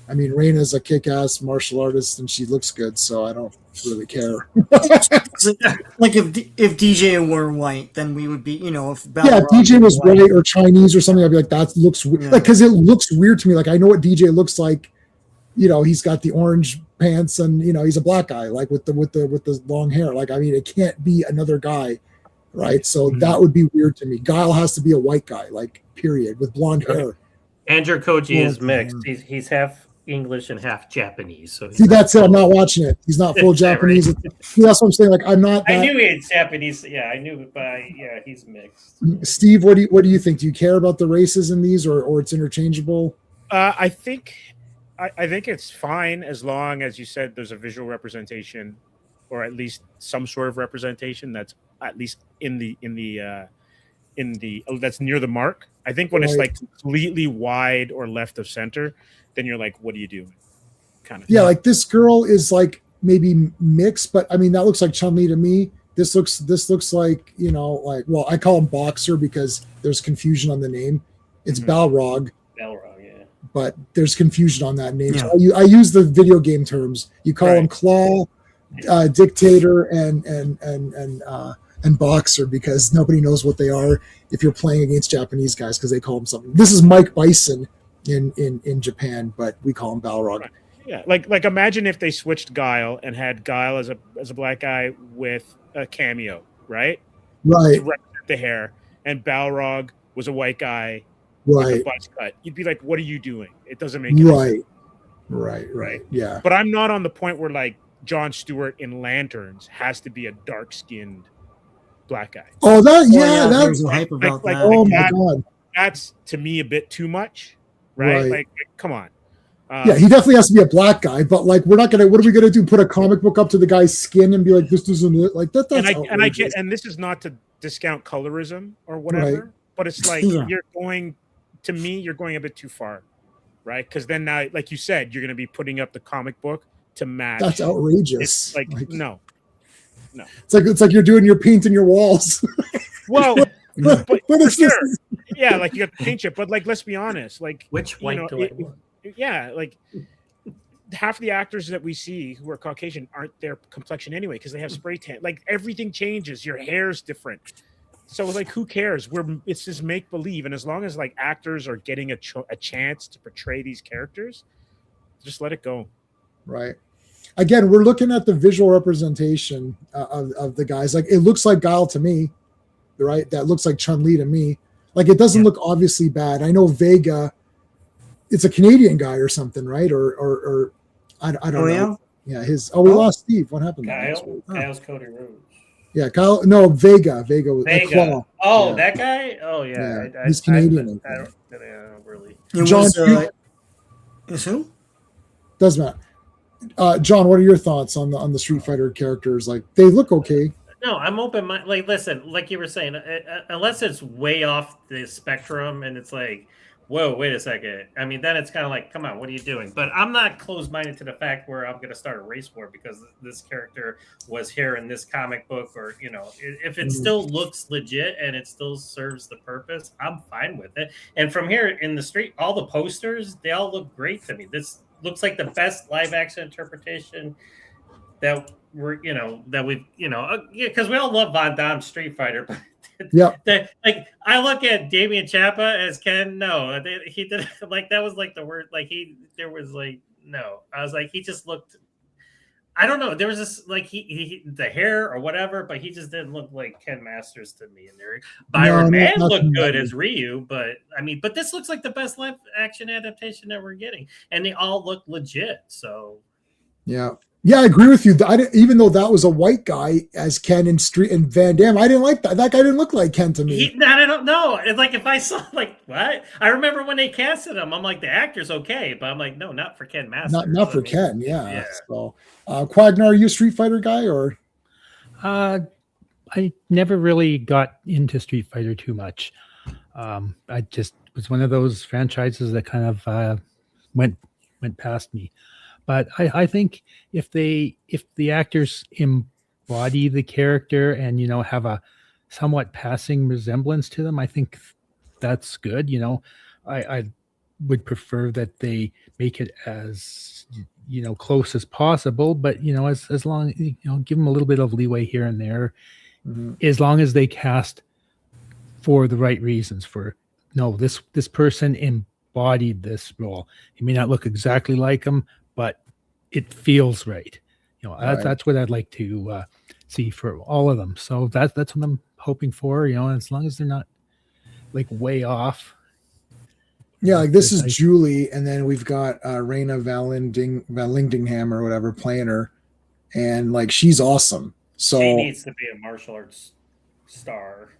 I mean, Reina's a kick-ass martial artist and she looks good, so I don't really care. Like if DJ were white, then we would be, if if DJ was white or Chinese or something, I'd be like, that looks weird. Like, because it looks weird to me. Like I know what DJ looks like. He's got the orange pants and he's a black guy, like with the long hair. Like, I mean, it can't be another guy, right? So that would be weird to me. Guile has to be a white guy, like period, with blonde hair. Andrew Koji is mixed. He's half English and half Japanese. So see, that's it. I'm not watching it. He's not full Japanese. Right? That's what I'm saying. Like, I'm not. I knew he was Japanese. Yeah, I knew it, but he's mixed. Steve, what do you think? Do you care about the races in these, or it's interchangeable? I think it's fine as long as you said there's a visual representation, or at least some sort of representation that's at least in the that's near the mark. I think when it's like completely wide or left of center, then you're like, what are you doing? Kind of thing. Like this girl is like maybe mixed, but I mean that looks like Chun-Li to me. This looks like like, well, I call him Boxer because there's confusion on the name. It's Balrog. But there's confusion on that name. So I use the video game terms. You call him Claw, Dictator, and Boxer because nobody knows what they are if you're playing against Japanese guys because they call him something. This is Mike Bison in Japan, but we call him Balrog. Right. Yeah, like imagine if they switched Guile and had Guile as a black guy with a cameo, right? Right. To represent the hair, and Balrog was a white guy. Right. With a buzz cut. You'd be like, what are you doing? It doesn't make any sense. Right. Yeah. But I'm not on the point where like Jon Stewart in Lanterns has to be a dark-skinned black guy. Oh, that's hype about that. Oh my god. That's to me a bit too much, right? Like come on. He definitely has to be a black guy, but like what are we gonna do? Put a comic book up to the guy's skin and be like, this isn't it? Like that's and I get, and this is not to discount colorism or whatever, but it's like you're going a bit too far, right? Because then now, like you said, you're going to be putting up the comic book to match. That's outrageous. It's like no. It's like you're painting your walls. Well, but, But for it's just sure. Yeah, like you got the paint chip, but like let's be honest, like Which you white know, do I want? yeah, like half the actors that we see who are Caucasian aren't their complexion anyway because they have spray tan. Like everything changes, your hair's different. So like, who cares? It's just make believe, and as long as like actors are getting a chance to portray these characters, just let it go. right. Again, we're looking at the visual representation of the guys. Like it looks like Guile to me, right? That looks like Chun-Li to me. Like it doesn't look obviously bad. I know Vega, it's a Canadian guy or something, right? Or I don't know. Yeah, we lost Steve. What happened? Kyle's Cody Rhodes. Yeah, Kyle. No, Vega. Vega. Oh, that guy. Oh, yeah. He's Canadian. I don't really. John, Is who? Doesn't matter. John, what are your thoughts on the Street Fighter characters? Like they look okay. No, I'm open. Like, listen, like you were saying, unless it's way off the spectrum and it's like, whoa, wait a second. I mean, then it's kind of like, come on, what are you doing? But I'm not closed-minded to the fact where I'm going to start a race war because this character was here in this comic book, or if it still looks legit and it still serves the purpose, I'm fine with it. And from here in the street, all the posters, they all look great to me. This looks like the best live-action interpretation that we've because we all love Van Damme's Street Fighter, but like I look at Damian Ciampa as Ken. No, he did like that was like the word. Like there was like no. I was like he just looked. I don't know. There was this like he the hair or whatever, but he just didn't look like Ken Masters to me. And there, Byron Mann looked good as Ryu, but but this looks like the best live action adaptation that we're getting, and they all look legit. So yeah, I agree with you. Even though that was a white guy as Ken and Van Damme, I didn't like that. That guy didn't look like Ken to me. I don't know. It's like if I saw like what I remember when they casted him, I'm like the actor's okay, but I'm like no, not for Ken Masters. Not for Ken. Yeah. So, Quagnar, are you a Street Fighter guy or? I never really got into Street Fighter too much. I just was one of those franchises that kind of went past me. But I think if the actors embody the character and have a somewhat passing resemblance to them, I think that's good. I would prefer that they make it as close as possible, but as long give them a little bit of leeway here and there, as long as they cast for the right reasons. This person embodied this role. He may not look exactly like him, but it feels right. That's what I'd like to see for all of them. So that's what I'm hoping for. As long as they're not like way off. Yeah, like this is Julie, and then we've got Raina Valindingham or whatever playing her, and like she's awesome. So she needs to be a martial arts star.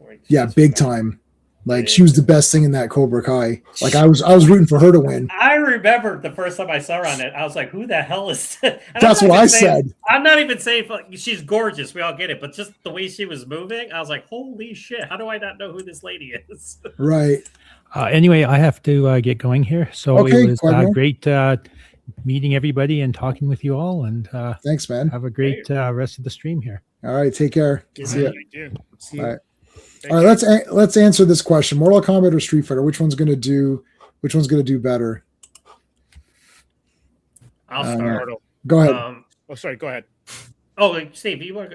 Big time. Like she was the best thing in that Cobra Kai. Like I was rooting for her to win. I remember the first time I saw her on it, I was like, "Who the hell is that?" That's what I said. I'm not even saying she's gorgeous. We all get it, but just the way she was moving, I was like, "Holy shit! How do I not know who this lady is?" Right. Anyway, I have to get going here. So it was great meeting everybody and talking with you all. And thanks, man. Have a great rest of the stream here. All right, take care. See you. All right. All right, let's answer this question: Mortal Kombat or Street Fighter? Which one's going to do better? I'll start. Go ahead. Sorry. Go ahead. Oh, Steve, if you want.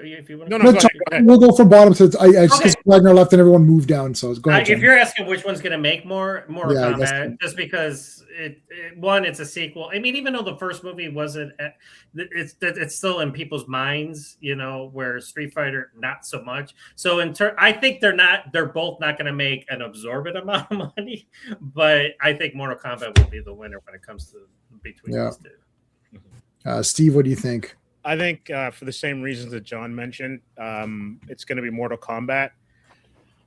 No, go ahead. We'll go from bottom to. Just because Wagner left and everyone moved down, so go ahead. If you're asking which one's going to make more Kombat, just because it's a sequel. I mean, even though the first movie wasn't, it's still in people's minds, where Street Fighter not so much. So I think they're both not going to make an absorbent amount of money, but I think Mortal Kombat will be the winner when it comes to between these two. Steve, what do you think? I think for the same reasons that John mentioned, it's going to be Mortal Kombat.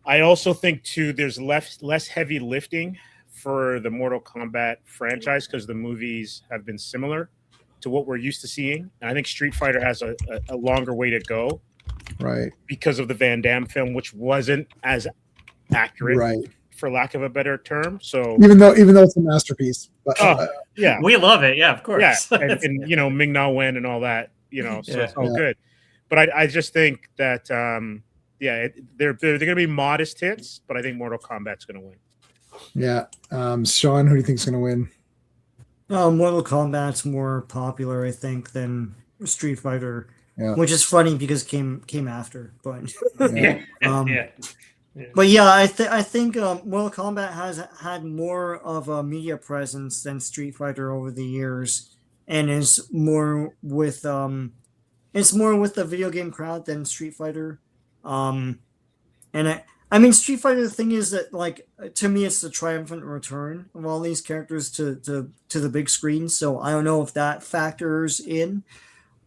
I also think, too, there's less heavy lifting for the Mortal Kombat franchise because the movies have been similar to what we're used to seeing. And I think Street Fighter has a longer way to go. Right. Because of the Van Damme film, which wasn't as accurate. Right. For lack of a better term. So even though it's a masterpiece. But, yeah. We love it. Yeah, of course. Yeah. And Ming-Na Wen and all that. So it's all good. But I just think that Yeah, they're going to be modest hits, but I think Mortal Kombat's going to win. Yeah. Sean, who do you think is going to win? Mortal Kombat's more popular, I think, than Street Fighter, Yeah. which is funny because it came after. But Yeah. Yeah. but yeah, I think Mortal Kombat has had more of a media presence than Street Fighter over the years, and is more with it's more with the video game crowd than Street Fighter. And I mean, Street Fighter. The thing is that, like, to me, it's the triumphant return of all these characters to the big screen. So I don't know if that factors in,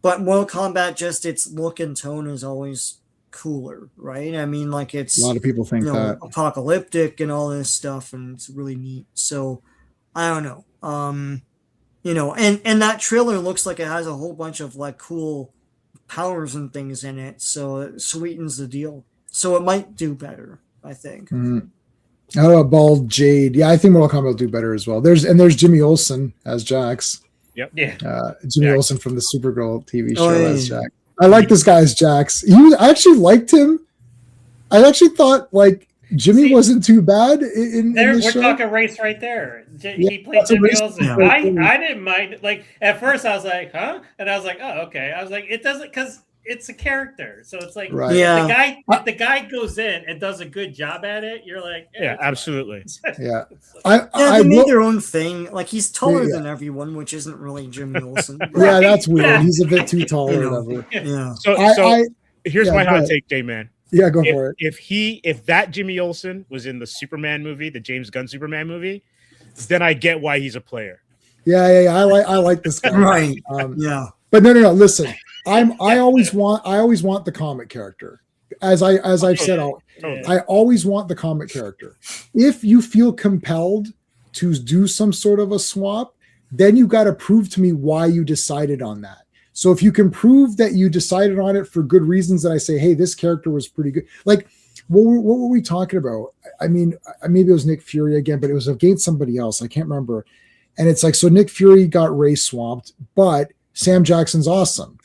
but Mortal Kombat, just its look and tone is always cooler, right? I mean, like, it's A lot of people think that. apocalyptic and all this stuff, and it's really neat. So I don't know. And that trailer looks like it has a whole bunch of like cool powers and things in it, so it sweetens the deal. So it might do better, I think. Mhm. Oh, Bald Jade. Yeah, I think Mortal Kombat will do better as well. There's Jimmy Olsen as Jax. Yeah. Jimmy Jax. Olsen from the Supergirl TV show Oh, yeah. as Jax. I like this guy as Jax. I actually liked him. I actually thought like Jimmy See, wasn't too bad in There, the we're show. talking race right there. Yeah, He played that's a Jimmy race. Olsen. Yeah. I didn't mind. Like, at first, I was like, "Huh?" And I was like, "Oh, okay." I was like, "It doesn't," because it's a character. So it's like, Right. Yeah. if the guy goes in and does a good job at it, you're like, Yeah, it's fine. absolutely. Yeah. Yeah, I they made will- their own thing. Like, he's taller Yeah. than everyone, which isn't really Jimmy Olsen. yeah, that's weird. Yeah. He's a bit too tall You or know. whatever. Yeah. So I here's yeah, my go hot ahead. take, J-Man. yeah, go for it. If that Jimmy Olsen was in the Superman movie, the James Gunn Superman movie, then I get why he's a player. Yeah. I like this guy. Right. Um, Yeah. But no. Listen, I always want the comic character. As I've said, Totally. I always want the comic character. If you feel compelled to do some sort of a swap, then you got to prove to me why you decided on that. So if you can prove that you decided on it for good reasons, that I say, hey, this character was pretty good. Like, what were we talking about? I mean, maybe it was Nick Fury again, but it was against somebody else. I can't remember. And it's like, so Nick Fury got race swapped, but Sam Jackson's awesome.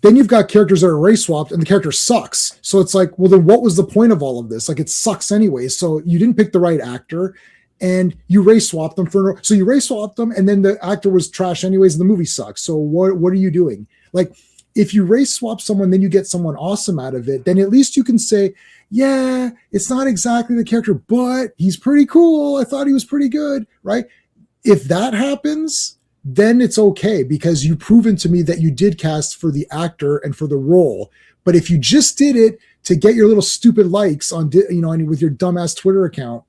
Then you've got characters that are race swapped and the character sucks. So it's like, well, then what was the point of all of this? Like, it sucks anyway. So you didn't pick the right actor and you race swapped them so you race swapped them and then the actor was trash anyways and the movie sucks. So what are you doing? Like, if you race swap someone, then you get someone awesome out of it, then at least you can say, yeah, it's not exactly the character, but he's pretty cool. I thought he was pretty good, right? If that happens, then it's okay because you've proven to me that you did cast for the actor and for the role. But if you just did it to get your little stupid likes on, with your dumbass Twitter account,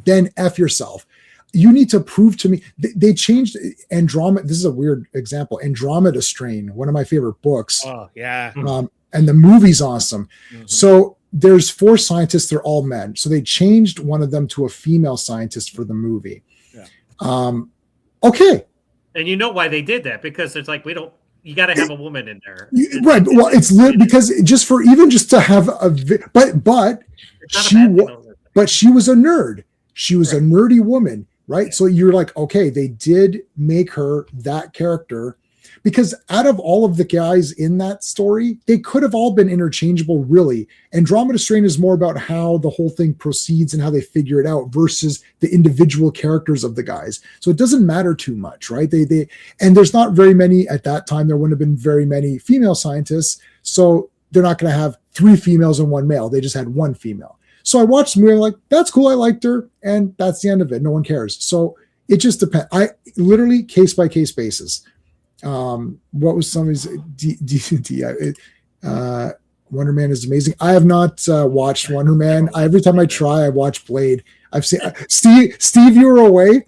then F yourself. You need to prove to me. They changed Andromeda. This is a weird example. Andromeda Strain, one of my favorite books. Oh yeah. And the movie's awesome. Mhm. So there's 4 scientists. They're all men. So they changed one of them to a female scientist for the movie. Yeah. Okay. And you know why they did that? Because it's like, you got to have a woman in there. Right. Well, it's because just to have but It's not a she bad thing, though. but she was a nerd. She was a nerdy woman, right? So you're like, okay, they did make her that character because out of all of the guys in that story, they could have all been interchangeable, really. Andromeda Strain is more about how the whole thing proceeds and how they figure it out versus the individual characters of the guys. So it doesn't matter too much, right? And there's not very many at that time. There wouldn't have been very many female scientists. So they're not going to have 3 females and 1 male. They just had 1 female. So I watched the movie, I'm like, that's cool. I liked her. And that's the end of it. No one cares. So it just depends. I literally case by case basis. What was somebody's Wonder Man is amazing. I have not watched Wonder Man. Every time I try, I watch Blade. I've seen Steve, you were away.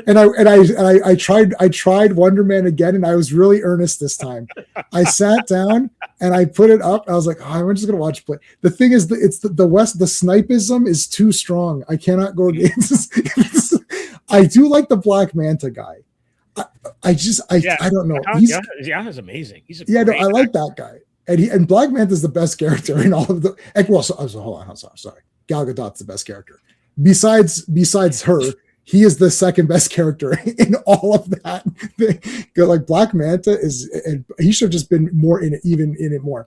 And I tried Wonder Man again, and I was really earnest this time. I sat down and I put it up. I was like, oh, I'm just gonna watch Blade. The thing is, it's the West. The snipism is too strong. I cannot go against. I do like the Black Manta guy. I don't know. Yahya's amazing. He's a No, great I like actor. that guy. And Black Manta is the best character in all of the. Well, hold on. I'm sorry. Gal Gadot's the best character. Besides her, he is the second best character in all of that. Like Black Manta is, and he should have just been more in it, even in it more.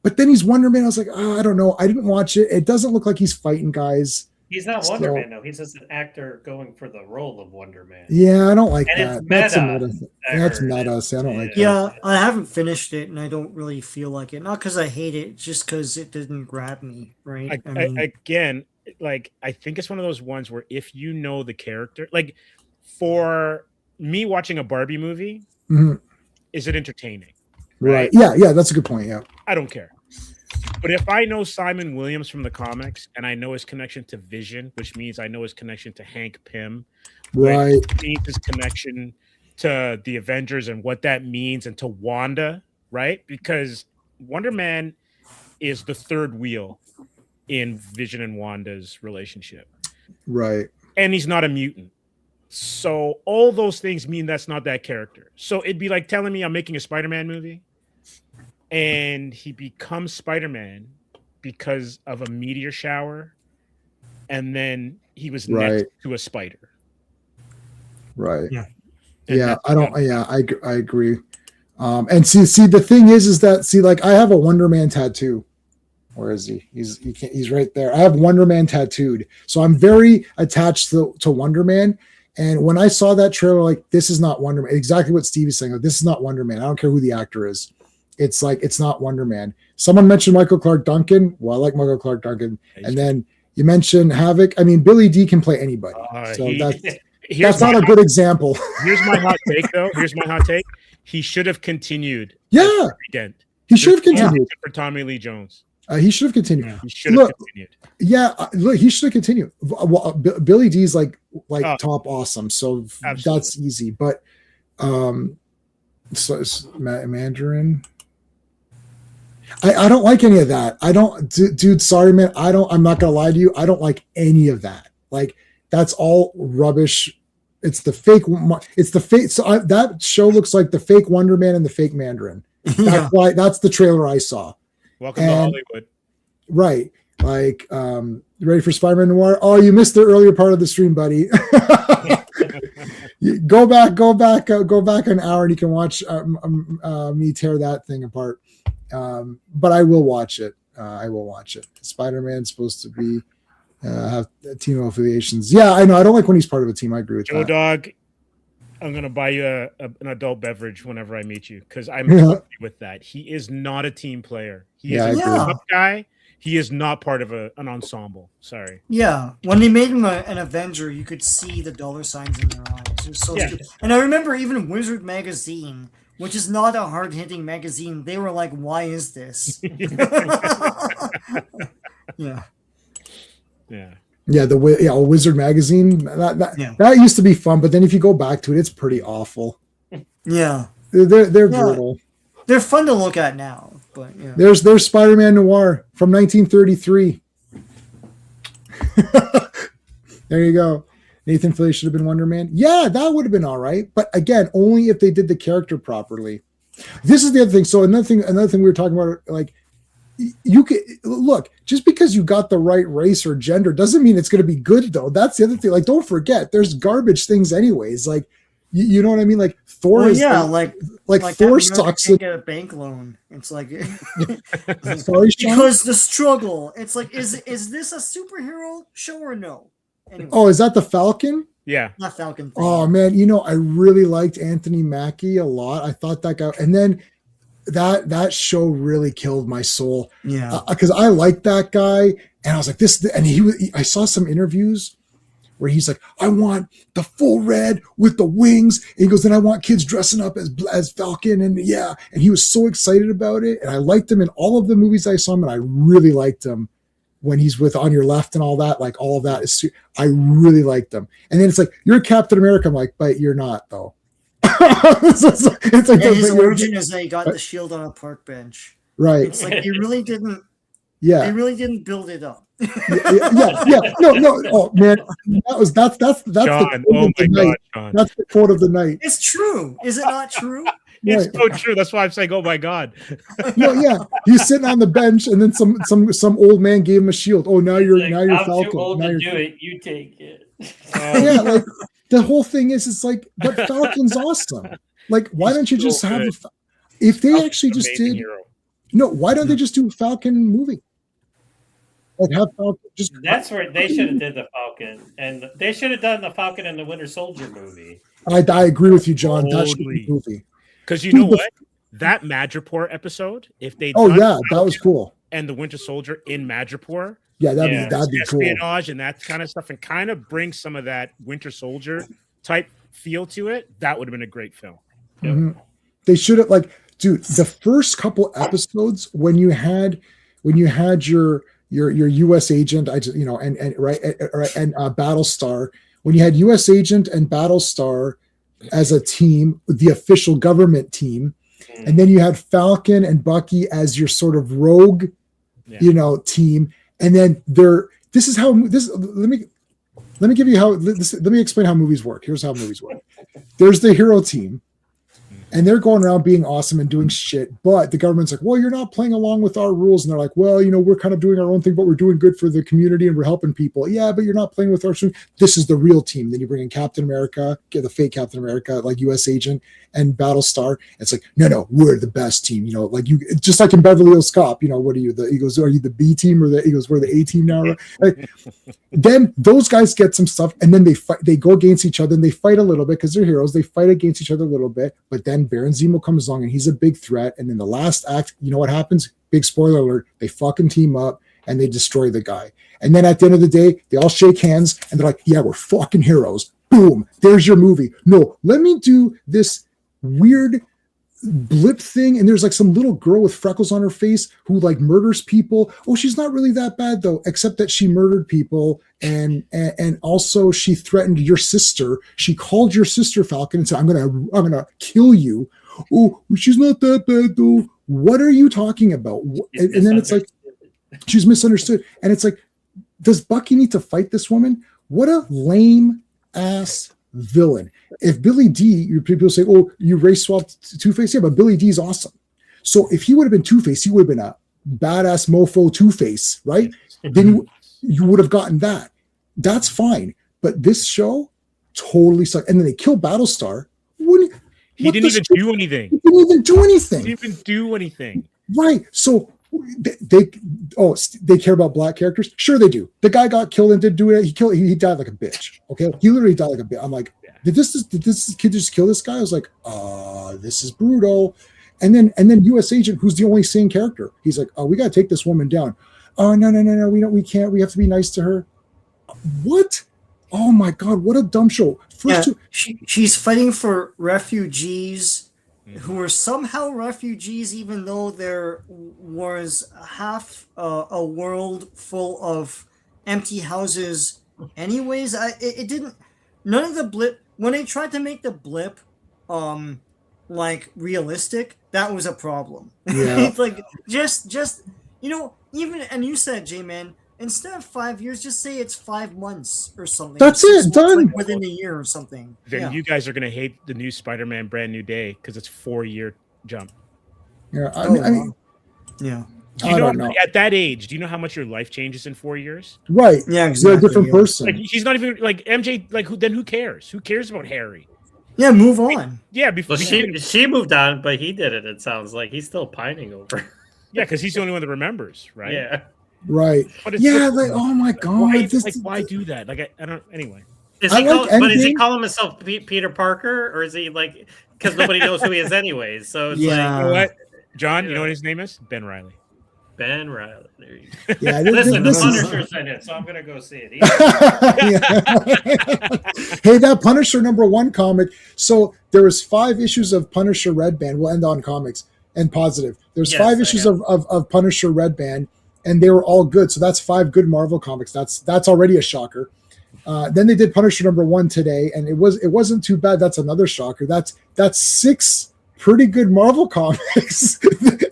But then he's Wonder Man. I was like, I don't know. I didn't watch it. It doesn't look like he's fighting guys. He's not Wonder So- Man though. He's just an actor going for the role of Wonder Man. Yeah, I don't like And that. it's That's a meta. meta. That's meta. See, I don't like that. Yeah, I haven't finished it, and I don't really feel like it. Not because I hate it, just because it didn't grab me. Right? Again, like I think it's one of those ones where if you know the character, like for me watching a Barbie movie, Mhm. is it entertaining? Right. Yeah, that's a good point. Yeah. I don't care. But if I know Simon Williams from the comics and I know his connection to Vision, which means I know his connection to Hank Pym, Right. which means his connection to the Avengers and what that means, and to Wanda, right? Because Wonder Man is the third wheel in Vision and Wanda's relationship. Right. And he's not a mutant. So all those things mean that's not that character. So it'd be like telling me I'm making a Spider-Man movie and he becomes Spider-Man because of a meteor shower, and then he was Right. next to a spider. Right. Yeah. And Yeah. that's- I don't. Yeah. I agree. And see, the thing is that like I have a Wonder Man tattoo. Where is he? He's right there. I have Wonder Man tattooed, so I'm very attached to Wonder Man. And when I saw that trailer, like, this is not Wonder Man. Exactly what Steve is saying. Like, this is not Wonder Man. I don't care who the actor is. It's like, it's not Wonder Man. Someone mentioned Michael Clark Duncan. Well, I like Michael Clark Duncan. And then you mentioned Havoc. I mean, Billy D can play anybody. So that's not a good example. Here's my hot take, though. Here's my hot take. He should have continued. Yeah. Dent. He should have continued. For Tommy Lee Jones. He should have continued. He should have continued. Yeah, look, he should have continued. Billy D's like top awesome, so Absolutely. that's easy. But so Mandarin, I don't like any of that. I don't, dude. Sorry, man. I'm not gonna lie to you. I don't like any of that. Like, that's all rubbish. It's the fake. It's the fake. So that show looks like the fake Wonder Man and the fake Mandarin. That's why. That's the trailer I saw. Welcome to Hollywood. Right. Like, ready for Spider-Man Noir? Oh, you missed the earlier part of the stream, buddy. Go back an hour and you can watch me tear that thing apart. But I will watch it. Spider-Man's supposed to be have team affiliations. Yeah, I know. I don't like when he's part of a team. I agree with Joe that. Dog, I'm gonna buy you an adult beverage whenever I meet you, because I'm Yeah. happy with that. He is not a team player. He Yeah, I is a agree. tough guy. He is not part of an ensemble. Sorry. Yeah, when they made him an Avenger, you could see the dollar signs in their eyes. It was so Yeah. stupid. And I remember even Wizard Magazine, which is not a hard-hitting magazine, they were like, "Why is this?" Yeah. Yeah. Yeah, Wizard magazine. That used to be fun, but then if you go back to it, it's pretty awful. Yeah. They're Yeah. brutal. They're fun to look at now, but yeah. There's Spider-Man Noir from 1933. There you go. Nathan Fillion should have been Wonder Man. Yeah, that would have been all right. But again, only if they did the character properly. This is the other thing. So another thing we were talking about, like, you could look, just because you got the right race or gender doesn't mean it's going to be good, though. That's the other thing. Like, don't forget, there's garbage things anyways. Like, you know what I mean? Like, Thor Well, is yeah, like Captain Thor America sucks. can't get a bank loan. It's like Sorry, Sean? because the struggle. It's like, is this a superhero show or no? Anyway, Oh, is that the Falcon? Yeah. not Falcon. Oh man, I really liked Anthony Mackie a lot. I thought that guy, and then that show really killed my soul. Yeah. Because I liked that guy, and I was like, this, and I saw some interviews where he's like, I want the full red with the wings. And he goes, then I want kids dressing up as Falcon, and yeah, and he was so excited about it, and I liked him in all of the movies I saw him, and I really liked him when he's with On Your Left and all that. Like, all of that is, I really liked them. And then it's like, you're Captain America. I'm like, but you're not, though. it's like, And his but you're- origin is that he got the shield on a park bench. right? It's like he really didn't. Yeah. They really didn't build it up. yeah. No. Oh man, that's John, the quote oh of the my God, night. John. That's the quote of the night. It's true. Is it not true? It's Right. so true. That's why I'm saying, oh my God. No, yeah. He's sitting on the bench, and then some old man gave him a shield. Oh, now you're Like, now you're I'm Falcon. too old Now to you're- do it. You take it. Yeah, like the whole thing is, it's like, but Falcon's awesome. Like, why He's don't you so just have good. if they Falcon's actually an just amazing did hero. No, why don't they just do Falcon movie? Like have Falcon just. That's where they should have did the Falcon, and they should have done the Falcon and the Winter Soldier movie. I agree with you, John. That should be Totally. a movie. Because you know what? That Madripoor episode, if they Oh yeah, that was cool. and the Winter Soldier in Madripoor, Yeah, that'd Yeah. be cool. espionage and that kind of stuff, and kind of bring some of that Winter Soldier type feel to it, that would have been a great film. Mhm. They should have dude, the first couple episodes when you had your U.S. agent, and Battlestar, when you had U.S. agent and Battlestar as a team, the official government team, and then you had Falcon and Bucky as your sort of rogue, team, and then let me explain how movies work. Here's how movies work. There's the hero team, and they're going around being awesome and doing shit, but the government's like, well, you're not playing along with our rules. And they're like, well, we're kind of doing our own thing, but we're doing good for the community and we're helping people. Yeah, but you're not playing with our rules. This is the real team. Then you bring in Captain America, get the fake Captain America, like US agent and Battlestar. It's like, no, we're the best team. Just like in Beverly Hills Cop, what are you? He goes, are you the B team or we're the A team now? Like, then those guys get some stuff and then they fight, they go against each other and they fight a little bit because they're heroes. They fight against each other a little bit, but then Baron Zemo comes along and he's a big threat. And in the last act, you know what happens? Big spoiler alert. They fucking team up and they destroy the guy. And then at the end of the day, they all shake hands and they're like, yeah, we're fucking heroes. Boom. There's your movie. No, let me do this weird blip thing, and there's like some little girl with freckles on her face who like murders people. Oh, she's not really that bad though, except that she murdered people and also she threatened your sister. She called your sister Falcon and said, I'm gonna kill you. Oh, she's not that bad though. What are you talking about? And then it's like she's misunderstood, and it's like, does Bucky need to fight this woman? What a lame ass villain. If Billy D, people say, oh, you race swapped Two-Face, yeah, but Billy D is awesome. So if he would have been Two-Face, he would have been a badass mofo Two-Face, right? Then you would have gotten that. That's fine. But this show totally sucked. And then they killed Battlestar. He didn't even do anything. He didn't even do anything. He didn't even do anything. Right. So they care about black characters. Sure, they do. The guy got killed and didn't do it. He died like a bitch. Okay, he literally died like a bitch. I'm like, did this kid just kill this guy? I was like, this is brutal. And then U.S. agent, who's the only sane character, he's like, oh, we gotta take this woman down. Oh no, we can't. We have to be nice to her. What? Oh my god, what a dumb show. She's fighting for refugees who were somehow refugees, even though there was half a world full of empty houses. Anyways, it didn't. None of the blip when they tried to make the blip, like realistic, that was a problem. Yeah. It's like just even and you said, J-Man, instead of 5 years, just say it's 5 months or something. That's it, done. Like within a year or something. Then you guys are gonna hate the new Spider-Man Brand New Day because it's 4-year jump. Yeah, I mean, yeah. Do you I don't know. at that age, do you know how much your life changes in 4 years? Right. Yeah, You're exactly. a different person. Like he's not even like MJ. Like who cares? Who cares about Harry? Yeah, move on. Yeah, before Well, she moved on, but he did it. It sounds like he's still pining over. yeah, because he's the only one that remembers, right? Yeah. Right. But it's Yeah, just- like, oh my god. why do that? Like I don't. Anyway, Is I he like but is he Endgame. calling himself Peter Parker, or is he like because nobody knows who he is anyways? So it's Yeah. you like know what, John? You know what his name is? Ben Riley. Ben Riley. There you go. Yeah, Listen, the this is- Punisher's in it, so I'm gonna go see it. Hey, that Punisher #1 comic. So there was 5 issues of Punisher Red Band. We'll end on comics and positive. There's Yes, 5 I issues have. of Punisher Red Band, and they were all good. So that's 5 good Marvel comics. That's already a shocker. Then they did Punisher #1 today, and it wasn't too bad. That's another shocker. That's 6 pretty good Marvel comics.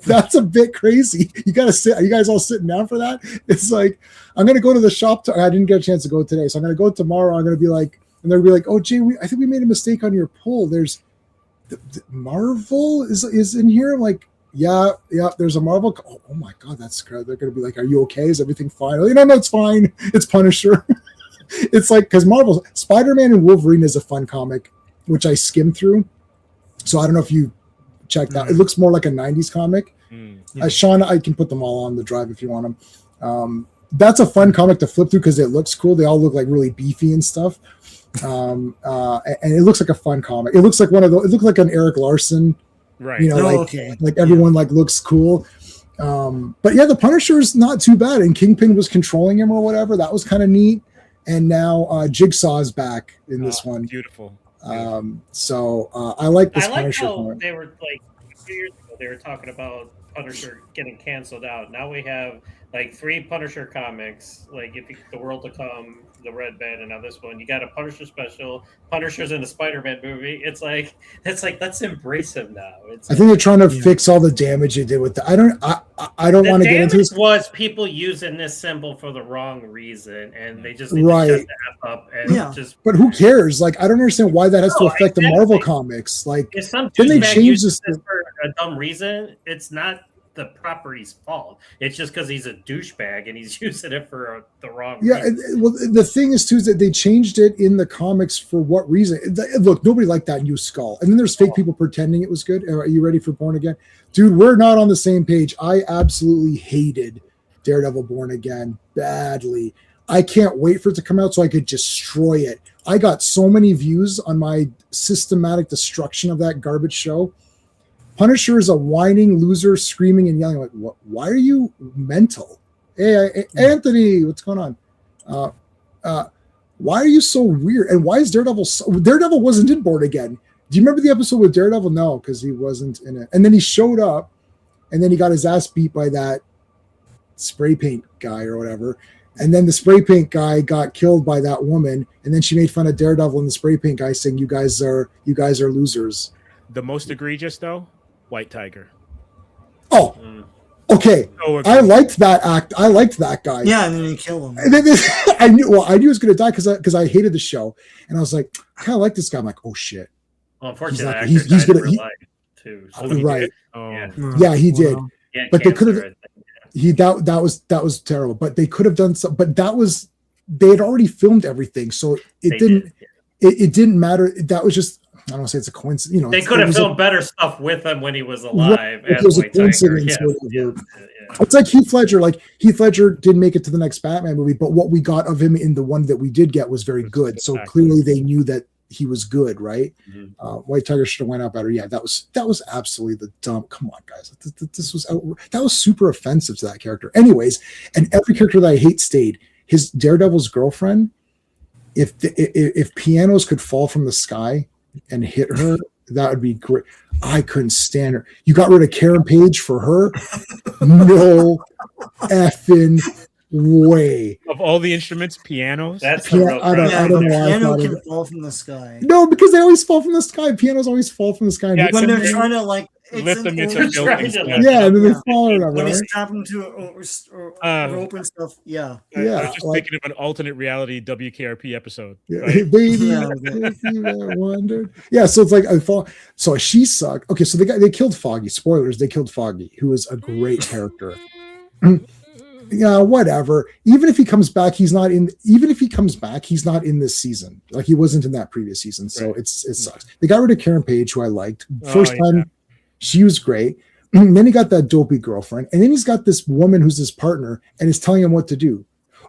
That's a bit crazy. You gotta sit. Are you guys all sitting down for that? It's like I'm gonna go to the shop. I didn't get a chance to go today, so I'm gonna go tomorrow. I'm gonna be like, and they'll be like, "Oh, Jay, I think we made a mistake on your pull. There's the Marvel is in here." I'm like, yeah. There's a Marvel. Oh my god, that's they're gonna be like, "Are you okay? Is everything fine?" No, it's fine. It's Punisher. It's like because Marvel, Spider-Man and Wolverine is a fun comic, which I skimmed through. So I don't know if you checked out. It looks more like a 90s comic. Sean, I can put them all on the drive if you want them. That's a fun comic to flip through because it looks cool. They all look like really beefy and stuff. And it looks like a fun comic. It looks like one of those. It looks like an Eric Larson, Right. you know, like everyone like looks cool. But yeah, the Punisher's not too bad, and Kingpin was controlling him or whatever. That was kind of neat. And now Jigsaw's back in this one. Beautiful. So I like this I like Punisher how comic. they were like a few years ago, they were talking about Punisher getting canceled out. Now we have like 3 Punisher comics, like If the World to Come, The Red Band, and now this one. You got a Punisher special. Punisher's in the Spider-Man movie. It's like let's embrace him now. I think they're trying to fix all the damage they did with that. I don't want to get into this. Was people using this symbol for the wrong reason, and they just need Right. to shut the F up and just. But who cares? Like, I don't understand why that has to affect the Marvel comics. Like, If some then they douchebag change uses this. this for a dumb reason, it's not the property's fault. It's just because he's a douchebag and he's using it for the wrong reason. Well, the thing is too is that they changed it in the comics for what reason? Look, nobody liked that new Skull, and then there's fake people pretending it was good. Are you ready for Born Again, dude? We're not on the same page. I absolutely hated Daredevil Born Again badly. I can't wait for it to come out so I could destroy it. I got so many views on my systematic destruction of that garbage show. Punisher is a whining loser, screaming and yelling like, "What? Why are you mental? Hey, Anthony, what's going on? Why are you so weird? And why is Daredevil? Daredevil wasn't in Born Again. Do you remember the episode with Daredevil? No, because he wasn't in it. And then he showed up, and then he got his ass beat by that spray paint guy or whatever. And then the spray paint guy got killed by that woman, and then she made fun of Daredevil and the spray paint guy, saying, "You guys are losers." The most egregious though, White Tiger. Oh, okay. So I liked that act. I liked that guy. Yeah, and then you kill him. And then I knew he was going to die because I hated the show, and I was like, I kind of like this guy. I'm like, oh shit. Well, unfortunately, He's that like- he's actor died gonna- in real he- life, too. So he right. did? Oh. Yeah. Yeah, he did. Yeah, But they cancer, could've- I think. That was terrible. But they could have done some. But they had already filmed everything, so They did. it didn't matter. That was just, I don't want to say it's a coincidence. You know, They could have filmed better stuff with him when he was alive. It as was a White Tiger. coincidence. Yeah. Whatever. It's like Heath Ledger. Like Heath Ledger didn't make it to the next Batman movie, but what we got of him in the one that we did get was very good. So clearly they knew that he was good, right? White Tiger should have went out better. Yeah, that was absolutely the dumb. Come on, guys, this was that was super offensive to that character. Anyways, and every character that I hate stayed. His Daredevil's girlfriend. If pianos could fall from the sky and hit her, that would be great. I couldn't stand her. You got rid of Karen Page for her? No effing way. Of all the instruments, pianos. That's Piano- the real I don't- Yeah, I but don't know why I piano thought of can it. fall from the sky. No, because they always fall from the sky. Pianos always fall from the sky. Yeah, When they're except trying to like lift them into orange- buildings. trying to Yeah. Yeah, and then they Yeah. fall or whatever. when he's Right? strapped into a rope and stuff. Yeah. I Yeah, was just like- thinking of an alternate reality WKRP episode. Yeah, Right? baby, Yeah. if you ever wondered. Yeah, so it's like I fall. So she sucked. Okay, so they killed Foggy. Spoilers: they killed Foggy, who was a great character. Yeah, whatever. Even if he comes back, he's not in. Even if he comes back, he's not in this season. Like he wasn't in that previous season. So Right. it sucks. They got rid of Karen Page, who I liked. First Oh, yeah. time, she was great. Then he got that dopey girlfriend, and then he's got this woman who's his partner, and is telling him what to do.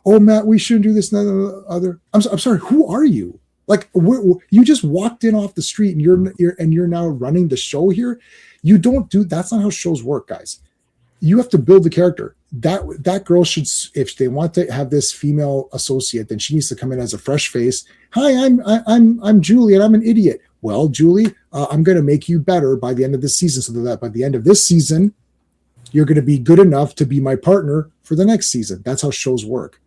Oh, Matt, we shouldn't do this. And the other. I'm sorry. Who are you? Like you just walked in off the street, and you're now running the show here. You don't do. That's not how shows work, guys. You have to build the character. That girl should, if they want to have this female associate, then she needs to come in as a fresh face. Hi, I'm Julie, and I'm an idiot. Well, Julie, I'm going to make you better by the end of this season, so that by the end of this season, you're going to be good enough to be my partner for the next season. That's how shows work.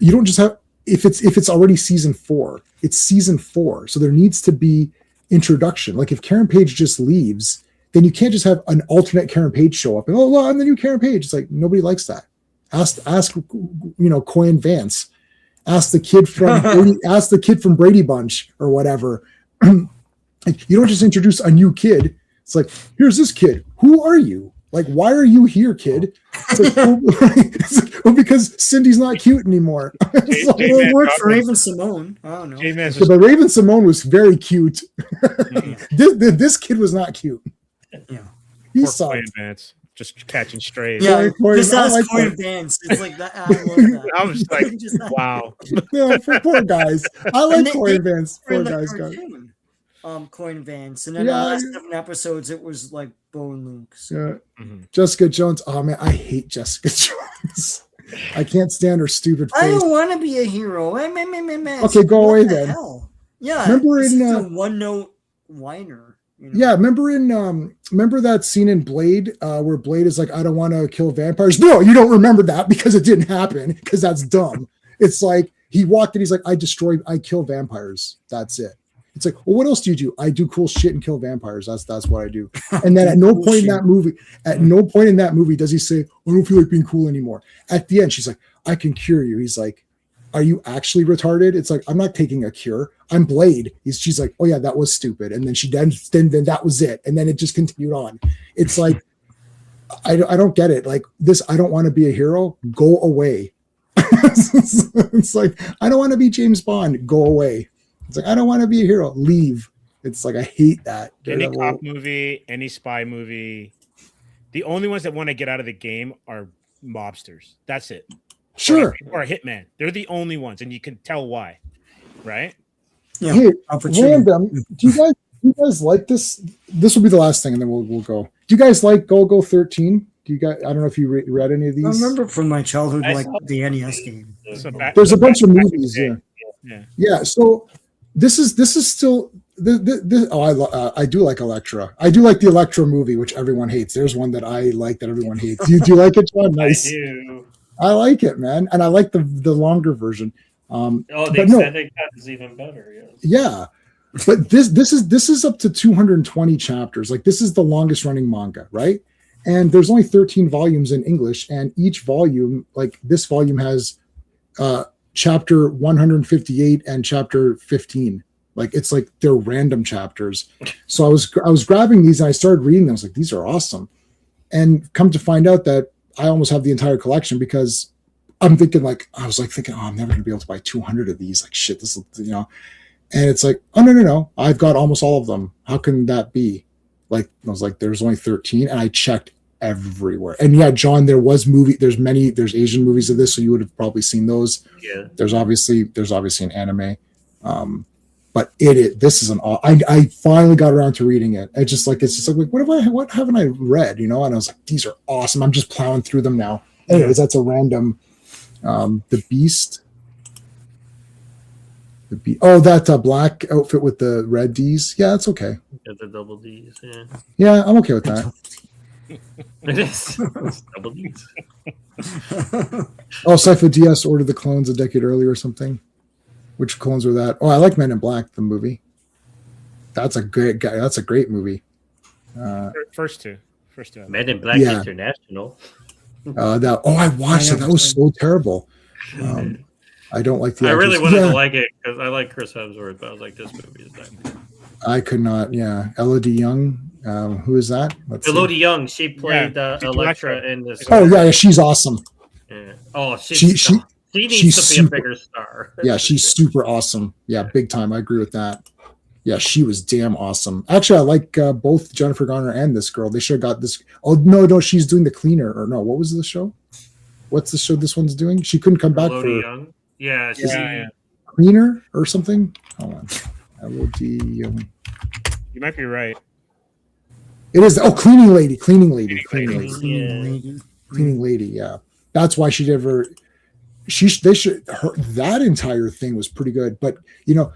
You don't just have if it's already season 4, it's season 4, so there needs to be introduction. Like if Karen Page just leaves, then you can't just have an alternate Karen Page show up and I'm the new Karen Page. It's like nobody likes that. Ask Coy and Vance. Ask the kid from Brady Bunch or whatever. You don't just introduce a new kid. It's like, here's this kid. Who are you? Like, why are you here, kid? It's like, well, because Cindy's not cute anymore. It's like, Well, it worked for Raven Simone. I don't know. J-Man's but Raven Simone was very cute. This kid was not cute. Yeah. He Poor sucked. Clay Advance. just catching strays. Yeah, Corey, just I ask like Corey that. Vance. It's like that. I love that. I was like, Just- wow. Yeah, for poor guys. I And like they- Corey they Vance. were Poor in the guys, guys. cartoon, Coin Vance, and then Yeah, the last yeah. 7 episodes, it was like Bo and Luke. So. Yeah. Mhm. Jessica Jones. Oh man, I hate Jessica Jones. I can't stand her stupid I face. don't want to be a hero. Okay, go What away the then. hell? Yeah, Remember this in, is a one-note whiner. You know? Yeah, remember that scene in Blade where Blade is like, I don't want to kill vampires. No, you don't remember that because it didn't happen, because that's dumb. It's like he walked in, he's like, I kill vampires. That's it. It's like, well, what else do you do? I do cool shit and kill vampires. That's what I do. And then at no Cool point in shit. that movie, does he say, I don't feel like being cool anymore. At the end, she's like, I can cure you. He's like, are you actually retarded? It's like, I'm not taking a cure. I'm Blade. She's like, oh yeah, that was stupid. And then then that was it. And then it just continued on. It's like, I don't get it. Like this, I don't want to be a hero. Go away. It's like, I don't want to be James Bond. Go away. It's like, I don't want to be a hero. Leave. It's like, I hate that. Any Daredevil. cop movie, any spy movie, the only ones that want to get out of the game are mobsters. That's it. Sure. Or a hitman. They're the only ones, and you can tell why, right? Yeah, Hey, opportunity. random. Do you guys like this? This will be the last thing, and then we'll go. Do you guys like Golgo 13? Do you guys? I don't know if you read any of these. I remember from my childhood, I like saw- the NES game. So There's a back- bunch of back in the movies. day. Yeah. Yeah. Yeah. So this is still. I do like Elektra. I do like the Elektra movie, which everyone hates. There's one that I like that everyone hates. Do you like it, John? Nice. I do. I like it, man, and I like the longer version. Oh, the But no. extended cut is even better. Yes. Yeah, but this is up to 220 chapters. Like this is the longest running manga, right? And there's only 13 volumes in English, and each volume, like this volume, has chapter 158 and chapter 15. Like it's like they're random chapters. So I was grabbing these and I started reading them. I was like, these are awesome. And come to find out that I almost have the entire collection because I'm thinking I was thinking, oh, I'm never gonna be able to buy 200 of these. Like shit, this, you know. And it's like, oh no, I've got almost all of them. How can that be? Like I was like, there's only 13, and I checked everywhere. And yeah, John, there's Asian movies of this, so you would have probably seen those. Yeah. There's obviously an anime. But this is I finally got around to reading it. It's just like what haven't I read, you know? And I was like, these are awesome. I'm just plowing through them now. Anyways, that's a random the Beast. That black outfit with the red D's. Yeah, that's okay. Yeah, the double D's. Yeah. Yeah, I'm okay with that. It is. It's double D's. Oh, Cypher DS ordered the clones a decade earlier or something. Which clones were that? Oh, I like Men in Black, the movie. That's a great movie. First two. Men in Black Yeah. International. I watched it. That was so terrible. I don't like the. I really actors. wanted Yeah, to like it because I like Chris Hemsworth, but I was like, this movie is not good. I could not. Yeah, Elodie Young. Who is that? Let's see. Elodie Young, she played she's Elektra Elektra. in this. Oh yeah, she's awesome. Yeah. Oh, She needs she's to be super- a bigger star. Yeah, she's super awesome. Yeah, big time. I agree with that. Yeah, she was damn awesome. Actually, I like both Jennifer Garner and this girl. They should have got this. Oh no, she's doing The Cleaner, or no? What was the show? What's the show this one's doing? She couldn't come back Elodie for Young. Yeah, Yeah. Cleaner or something. Hold on, Elodie Young. You might be right. It is. Oh, Cleaning Lady. Cleaning Cleaning Lady. Yeah, that's why she never. That entire thing was pretty good. But you know,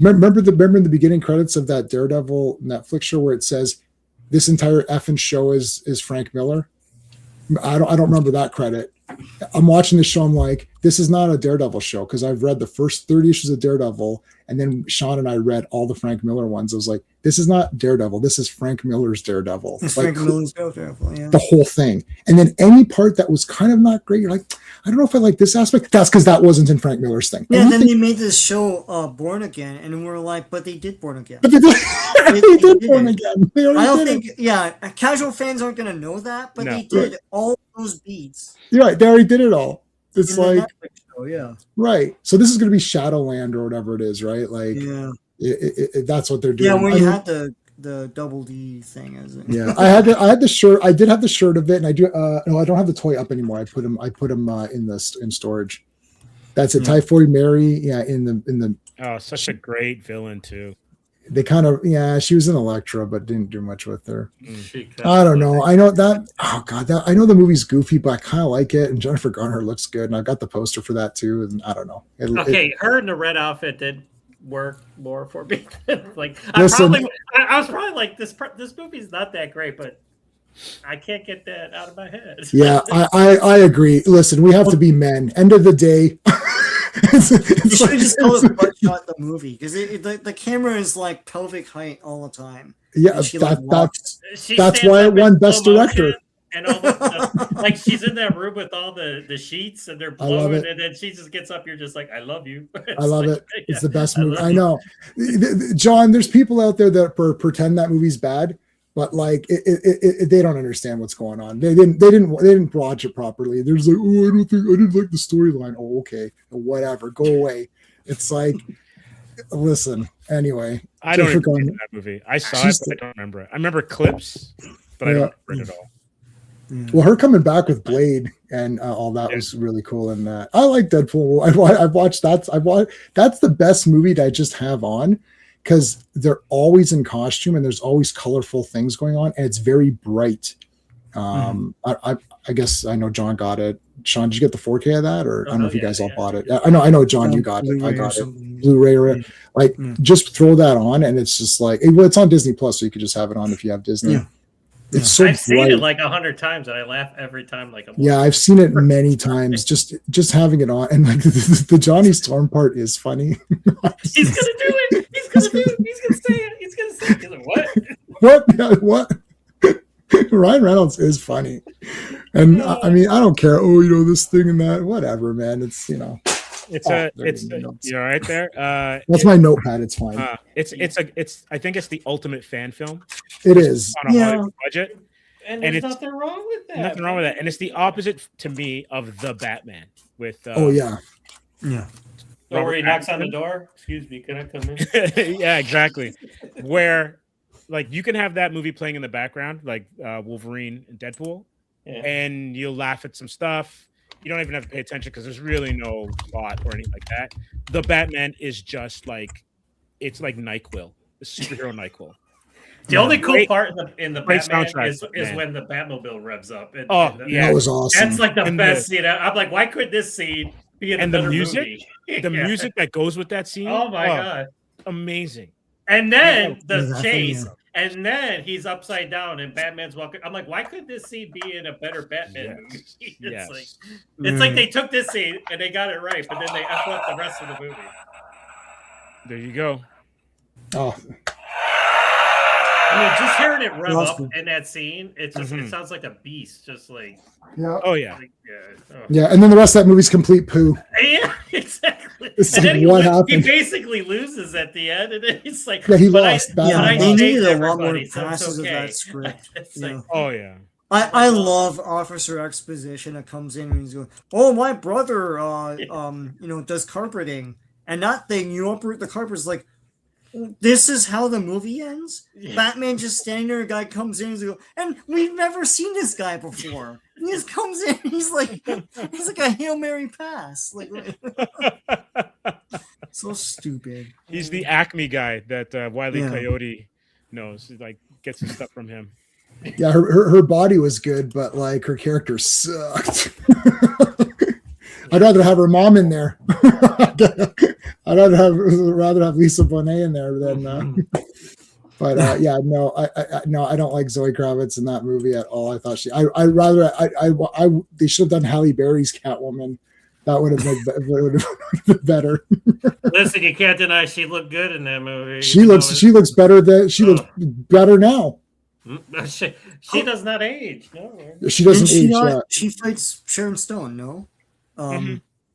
remember the beginning credits of that Daredevil Netflix show where it says this entire effing show is Frank Miller. I don't remember that credit. I'm watching the show. I'm like, this is not a Daredevil show because I've read the first 30 issues of Daredevil, and then Sean and I read all the Frank Miller ones. I was like, this is not Daredevil. This is Frank Miller's Daredevil. It's Like, Frank Miller's Daredevil, yeah. the whole thing. And then any part that was kind of not great, you're like, I don't know if I like this aspect. That's because that wasn't in Frank Miller's thing. Yeah, then Anything- they made this show Born Again, and we're like, but they did Born Again. But they did, they did did Born it. Again. They already I don't did it. think, yeah, casual fans aren't going to know that, but No. they did all those beats. You're right. They already did it all. It's in the like, Netflix show, yeah. right. So this is going to be Shadowland or whatever it is, right? Like, Yeah. that's what they're doing. Yeah, where I you mean, had the the double D thing, is it? Yeah, I had the shirt. I did have the shirt of it, and I do. No, I don't have the toy up anymore. I put him in storage. That's it. Typhoid Mary. Yeah, in the. Oh, such a great villain too. They kind of she was an Elektra, but didn't do much with her. She I don't know. I know that. Oh God, I know the movie's goofy, but I kind of like it. And Jennifer Garner looks good, and I got the poster for that too. And I don't know. Her in the red outfit did work more for me. Like I was probably like this movie's not that great, but I can't get that out of my head. Yeah, I agree. Listen, we have to be men. End of the day. You should just call it Bloodshot the movie, because the camera is like pelvic height all the time. Yeah, She, like, that's why it won Best Director. And all the like she's in that room with all the sheets and they're blowing, and then she just gets up. You're just like, I love you. I love it. It's the best movie. I know, John. There's people out there that pretend that movie's bad, but like they don't understand what's going on. They didn't watch it properly. There's like, oh, I didn't like the storyline. Oh, okay, whatever, go away. It's like, listen. Anyway, I don't remember that movie. I saw it, but I don't remember it. I remember clips, but I don't remember it at all. Well, her coming back with Blade and all that was really cool. And I like Deadpool. I've watched that. That's the best movie that I just have on, because they're always in costume and there's always colorful things going on, and it's very bright. I guess I know John got it. Sean, did you get the 4K of that, or I don't know if you guys all bought it? I know, John, you got it. I got it. Blu-ray. Like, just throw that on, and it's just like, well, it's on Disney Plus, so you could just have it on if you have Disney. Yeah. It's so I've seen it like 100 times, and I laugh every time. Like, I've seen it many times. Just having it on, and like the Johnny Storm part is funny. He's gonna do it. He's gonna do it. He's gonna say it. He's gonna say it. He's like, what? Ryan Reynolds is funny, and I mean, I don't care. Oh, this thing and that, whatever, man. It's It's you're right there. That's my notepad. It's fine. It's I think it's the ultimate fan film. It is on a Hollywood budget, and there's nothing wrong with that. Nothing wrong with that, and it's the opposite to me of the Batman with. Yeah. Where he knocks on the door. Excuse me, can I come in? Yeah, exactly. Where, like, you can have that movie playing in the background, like Wolverine and Deadpool, and you'll laugh at some stuff. You don't even have to pay attention because there's really no plot or anything like that. The Batman is just like, it's like NyQuil, the superhero NyQuil. The only cool part in the Batman is when the Batmobile revs up. That was awesome. That's like the best scene. I'm like, why could this scene be in a better movie? The music that goes with that scene. Oh my god, amazing! And then the chase. And then he's upside down and Batman's walking. I'm like, why could this scene be in a better Batman movie? It's like they took this scene and they got it right, but then they F up the rest of the movie. There you go. Oh. I mean, just hearing it rev up in that scene, it sounds like a beast. Just like, oh yeah. Yeah, and then the rest of that movie's complete poo. Yeah, exactly. It's and like, then what happened? He basically loses at the end, and then he's like, he lost. They needed a lot more passes of that script. Oh yeah. I love Officer Exposition that comes in and he's going, oh, my brother does carpeting, and that thing, you uproot the carpet, is like, this is how the movie ends? Yeah. Batman just standing there, a guy comes in and we've never seen this guy before. He just comes in, he's like a Hail Mary pass. Like, so stupid. He's the Acme guy that Wile E. Coyote knows. He, like, gets his stuff from him. Yeah, her body was good, but like her character sucked. I'd rather have her mom in there. I'd rather have Lisa Bonet in there than. But I don't like Zoe Kravitz in that movie at all. I thought they should have done Halle Berry's Catwoman. That would have been better. Listen, you can't deny she looked good in that movie. She looks better looks better now. She does not age. No, she doesn't age. She fights Sharon Stone. No.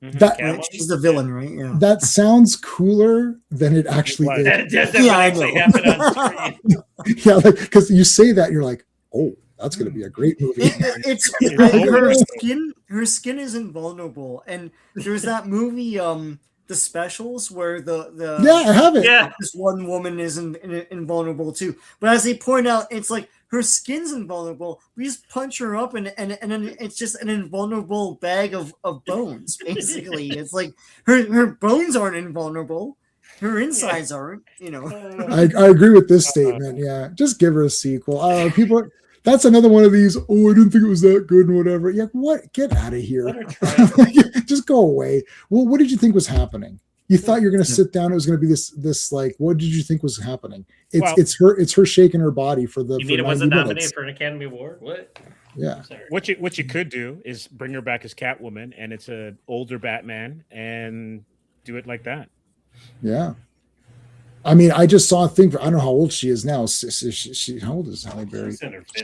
That she's the villain, right? Yeah. That sounds cooler than it actually is. Actually happened on screen. Yeah, like, because you say that, you're like, oh, that's going to be a great movie. Her skin is invulnerable, and there's that movie the specials where the Yeah, I have it. Yeah. this one woman is invulnerable too. But as they point out, it's like her skin's invulnerable. We just punch her up and then it's just an invulnerable bag of bones, basically. It's like her bones aren't invulnerable. Her insides aren't, you know. I agree with this statement. Yeah, just give her a sequel. People, that's another one of these. Oh, I didn't think it was that good and whatever. Yeah, what? Get out of here. Let her try. Just go away. Well, what did you think was happening? You thought you were going to sit down. It was going to be this like. What did you think was happening? It's her shaking her body for the. You mean it 90 wasn't minutes. nominated for an Academy Award? What? Yeah. Sorry. What you could do is bring her back as Catwoman, and it's an older Batman, and do it like that. Yeah. I mean, I just saw a thing. I don't know how old she is now. She how old is Halle Berry?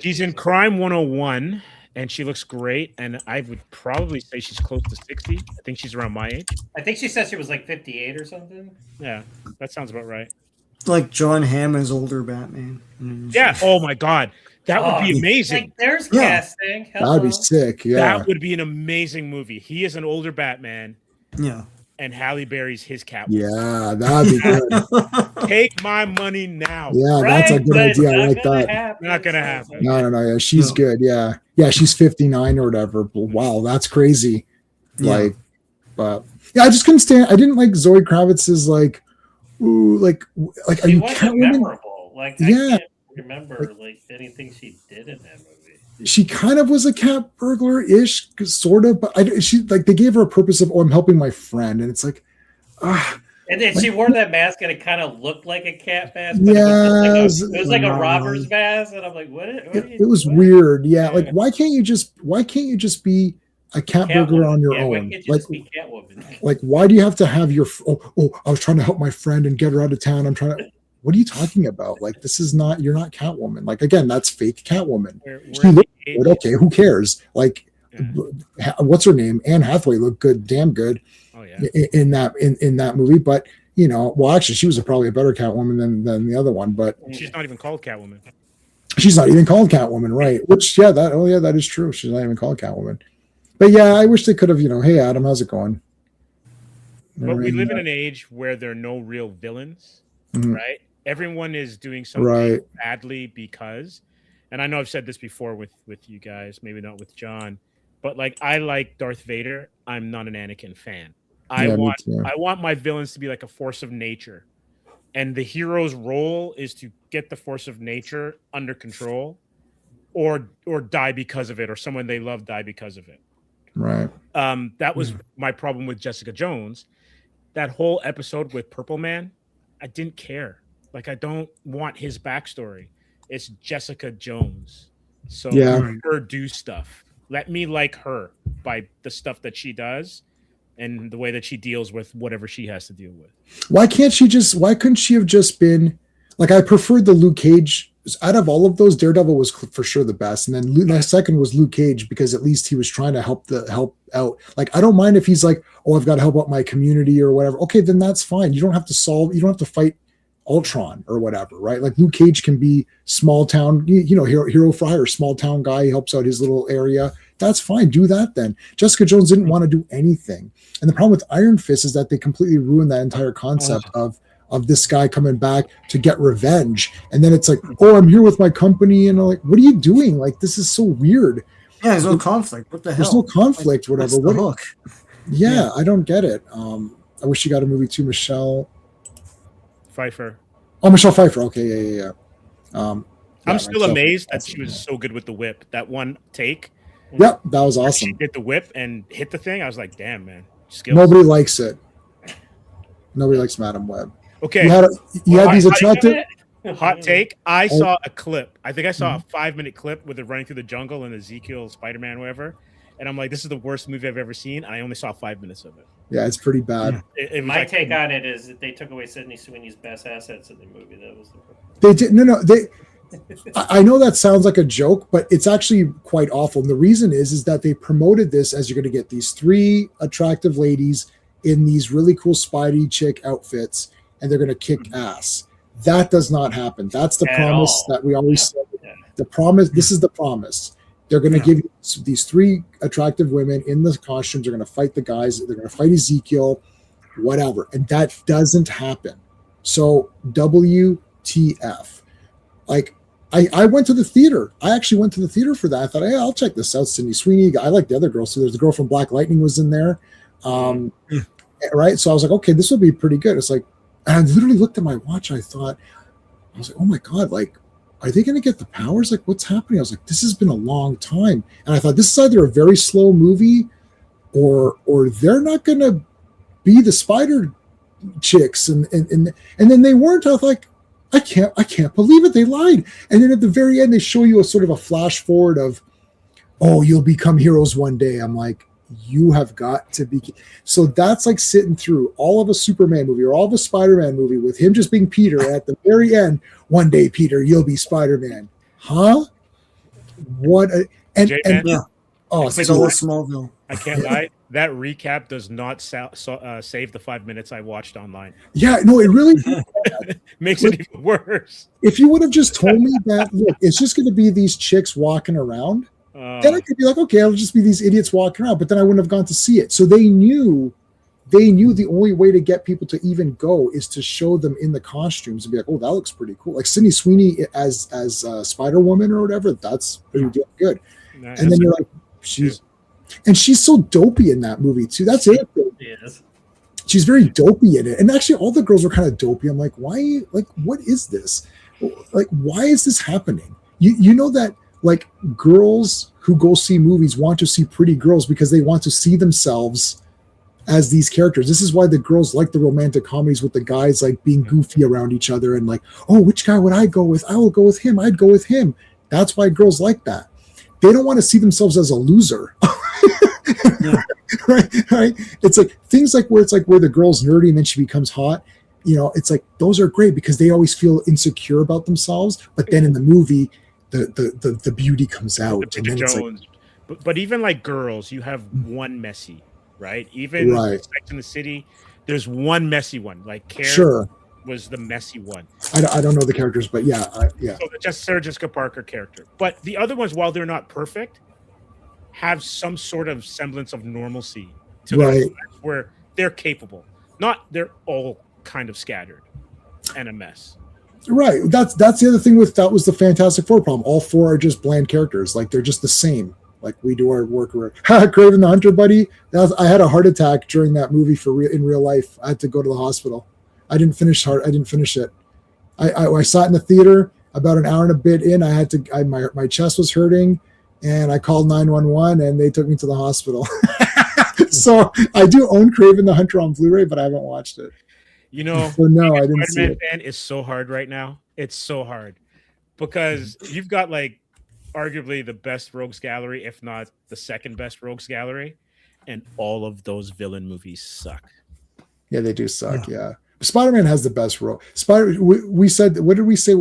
She's in Crime 101, and she looks great. And I would probably say she's close to 60. I think she's around my age. I think she said she was like 58 or something. Yeah, that sounds about right. Like John Hamm as older Batman. Yeah. Oh my God, that would be amazing. Like, there's Yeah. casting. Hello. That'd be sick. Yeah. That would be an amazing movie. He is an older Batman, Yeah. and Halle Berry's his Catwoman. Yeah, that'd be good. Take my money now. Yeah, that's a good But it's idea. I not like gonna that. happen, Not gonna so- happen. No. Yeah, she's No. good. Yeah, she's 59 or whatever. Wow, that's crazy. Yeah. Like, but yeah, I just couldn't stand. I didn't like Zoe Kravitz's like, ooh, like are She you wasn't Catwoman? memorable. Like, I Yeah. can't remember like anything she did in that movie. She kind of was a cat burglar ish, sort of, but she like they gave her a purpose of I'm helping my friend, and it's like, And then she wore that mask, and it kind of looked like a cat mask. But Yeah, it was like a no. robber's mask, and I'm like, what? it was weird. Yeah, like why can't you just be a cat burglar on your Why own? can't you Like, just be Catwoman? like why do you have to have your I was trying to help my friend and get her out of town. I'm trying to. What are you talking about? Like, this is not. You're not Catwoman. Like, again, that's fake Catwoman. She looked good. Okay, who cares? Like, what's her name? Anne Hathaway looked good, damn good. Oh yeah. In that movie, but well, actually, she was probably a better Catwoman than the other one. But She's not even called Catwoman. she's not even called Catwoman, right? Which, that is true. She's not even called Catwoman. But yeah, I wish they could have. Hey, Adam, how's it going? But we live in an age where there are no real villains, Mhm. right? Everyone is doing something Right. badly because, and I know I've said this before with you guys, maybe not with John, but like I like Darth Vader. I'm not an Anakin fan. I Yeah, me want too. my villains to be like a force of nature, and the hero's role is to get the force of nature under control, or die because of it, or someone they love die because of it. Right. That was my problem with Jessica Jones. That whole episode with Purple Man, I didn't care. Like, I don't want his backstory. It's Jessica Jones. So Yeah. let her do stuff. Let me like her by the stuff that she does and the way that she deals with whatever she has to deal with. Why couldn't she have just been like, I preferred the Luke Cage out of all of those. Daredevil was for sure the best. And then my second was Luke Cage, because at least he was trying to help out. Like, I don't mind if he's like, oh, I've got to help out my community or whatever. Okay, then that's fine. You don't have to fight Ultron or whatever, right? Like, Luke Cage can be small town, hero for hire, small town guy. He helps out his little area. That's fine. Do that then. Jessica Jones didn't want to do anything. And the problem with Iron Fist is that they completely ruined that entire concept of this guy coming back to get revenge. And then it's like, oh, I'm here with my company. And I'm like, what are you doing? Like, this is so weird. Yeah, there's no conflict. What the hell? There's no conflict, Like, whatever. what's the hook? Yeah, I don't get it. I wish you got a movie too, Michelle. Pfeiffer. Oh, Michelle Pfeiffer. Okay, yeah. I'm still Michelle amazed that Pfeiffer, she was so good with the whip. That one take. Yep, that was She awesome. did the whip and hit the thing. I was like, damn, man. Skills. Nobody likes it. Nobody likes Madam Web. Okay. You had these attractive. Hot take. I Oh. saw a clip. I think I saw Mm-hmm. a 5-minute clip with it running through the jungle and Ezekiel, Spider-Man, whatever. And I'm like, this is the worst movie I've ever seen. I only saw 5 minutes of it. Yeah, it's pretty bad. It was My like- take on it is that they took away Sydney Sweeney's best assets in the movie. That was the They did I know that sounds like a joke, but it's actually quite awful. And the reason is that they promoted this as you're going to get these 3 attractive ladies in these really cool Spidey chick outfits, and they're going to kick ass. That does not happen. That's the At promise all. that we always said. Yeah. The promise. This is the promise. They're going to give you these 3 attractive women in the costumes. They're going to fight the guys. They're going to fight Ezekiel. whatever. And that doesn't happen. So WTF. Like, I went to the theater. I actually went to the theater for that. I thought, hey, I'll check this out. Sydney Sweeney. I like the other girls. So there's the girl from Black Lightning was in there. Right. So I was like, okay, this will be pretty good. It's like, and I literally looked at my watch. I thought, I was like, oh my God, like, are they going to get the powers? Like, what's happening? I was like, this has been a long time. And I thought this is either a very slow movie or they're not going to be the spider chicks. And then they weren't. I was like, I can't believe it. They lied. And then at the very end, they show you a sort of a flash forward of, oh, you'll become heroes one day. I'm like, you have got to be. So that's like sitting through all of a Superman movie or all of a Spider-Man movie with him just being Peter. And at the very end, one day, Peter, you'll be Spider-Man. Huh? What? Yeah. Oh, it's like all Smallville. I can't lie. That recap does not save the 5 minutes I watched online. Yeah, no, it really makes it even worse. If you would have just told me that, look, it's just going to be these chicks walking around, then I could be like, okay, it'll just be these idiots walking around. But then I wouldn't have gone to see it. So they knew the only way to get people to even go is to show them in the costumes and be like, oh, that looks pretty cool. Like Sydney Sweeney as Spider-Woman or whatever, that's pretty good. And then you're like, she's so dopey in that movie too. That's it. Yes. She's very dopey in it. And actually all the girls were kind of dopey. I'm like, why? Like, what is this? Like, why is this happening? You know that like girls who go see movies want to see pretty girls because they want to see themselves as these characters. This is why the girls like the romantic comedies with the guys like being goofy around each other and like, oh, which guy would I go with? I will go with him. I'd go with him. That's why girls like that. They don't want to see themselves as a loser. Right. It's like things like where the girl's nerdy and then she becomes hot. You know, it's like those are great because they always feel insecure about themselves. But then in the movie, the beauty comes out. And then it's like, but even like girls, you have one messy, right? Even Sex in the City, there's one messy one. Like Karen was the messy one. I don't know the characters, but yeah. So just Sarah Jessica Parker character. But the other ones, while they're not perfect, have some sort of semblance of normalcy to their lives where they're capable. Not they're all kind of scattered and a mess. Right. That's the other thing that was the Fantastic Four problem. All four are just bland characters. Like they're just the same. Like we do our work. Kraven the Hunter, buddy. I had a heart attack during that movie in real life. I had to go to the hospital. I didn't finish it. I sat in the theater about an hour and a bit in. My chest was hurting. And I called 911 and they took me to the hospital. So I do own Kraven the Hunter on Blu-ray, but I haven't watched it. You know, so no, I didn't see it. Fan is so hard right now. It's so hard because you've got like arguably the best rogues gallery, if not the second best rogues gallery, and all of those villain movies suck. Yeah, they do suck. Yeah, Spider-Man has the best rogue. We said, what did we say?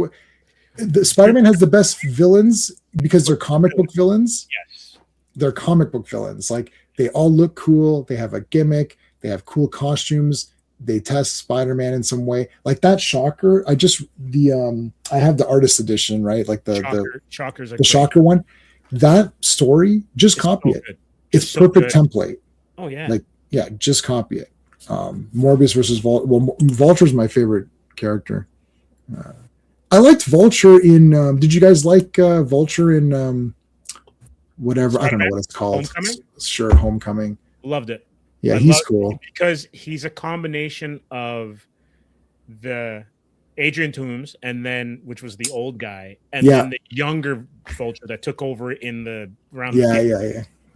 The Spider-Man has the best villains because they're comic book villains. Yes, they're comic book villains. Like they all look cool. They have a gimmick. They have cool costumes. They test Spider-Man in some way. Like that Shocker. I have the artist edition, right? Like the Shocker one. That story, just copy it. It's perfect template. Oh yeah. Like yeah, just copy it. Morbius versus Vulture. Well, Vulture's my favorite character. I liked Vulture in. Did you guys like Vulture in whatever? Spider-Man? I don't know what it's called. Homecoming? Sure, Homecoming. Loved it. Yeah, he's cool because he's a combination of the Adrian Toomes and then which was the old guy and then the younger Vulture that took over in the round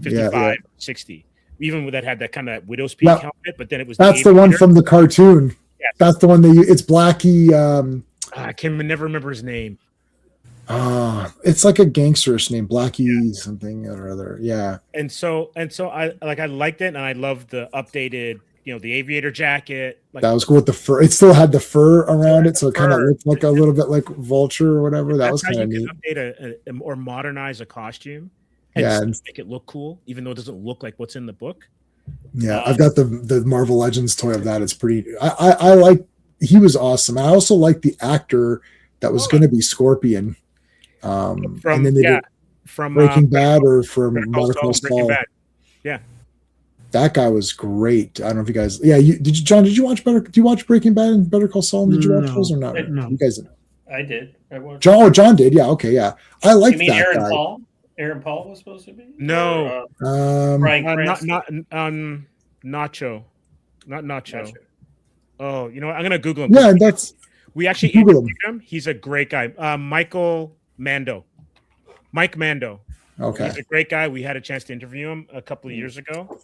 55, 60. Even with that had that kind of widow's peak helmet, but then it was that's the one from the cartoon. Yes. That's the one it's Blackie. I can never remember his name. It's like a gangsterish name, Blackie something or other. Yeah. And so I liked it, and I loved the updated, the aviator jacket. Like, that was cool with the fur. It still had the fur around it, so it kind of looked like a little bit like Vulture or whatever. That was kind of neat. Update or modernize a costume. And make it look cool, even though it doesn't look like what's in the book. Yeah, I've got the Marvel Legends toy of that. It's pretty. I like. He was awesome. I also like the actor that was going to be Scorpion. From Breaking Bad or from Better Call Saul. Yeah. That guy was great. I don't know if you guys. Yeah, John? Did you watch Did you watch Breaking Bad and Better Call Saul? Did you watch those or not? No. You guys. I did. I watched. John did. Yeah. Okay. Yeah. I like You mean that Aaron guy. Paul? Aaron Paul was supposed to be? No. Bryan not Cranston? Nacho, not Nacho. Oh, you know what? I'm gonna Google him. Yeah, that's. We actually Google interviewed him. He's a great guy. Michael Mando. Mike Mando. Okay. He's a great guy. We had a chance to interview him a couple of years ago.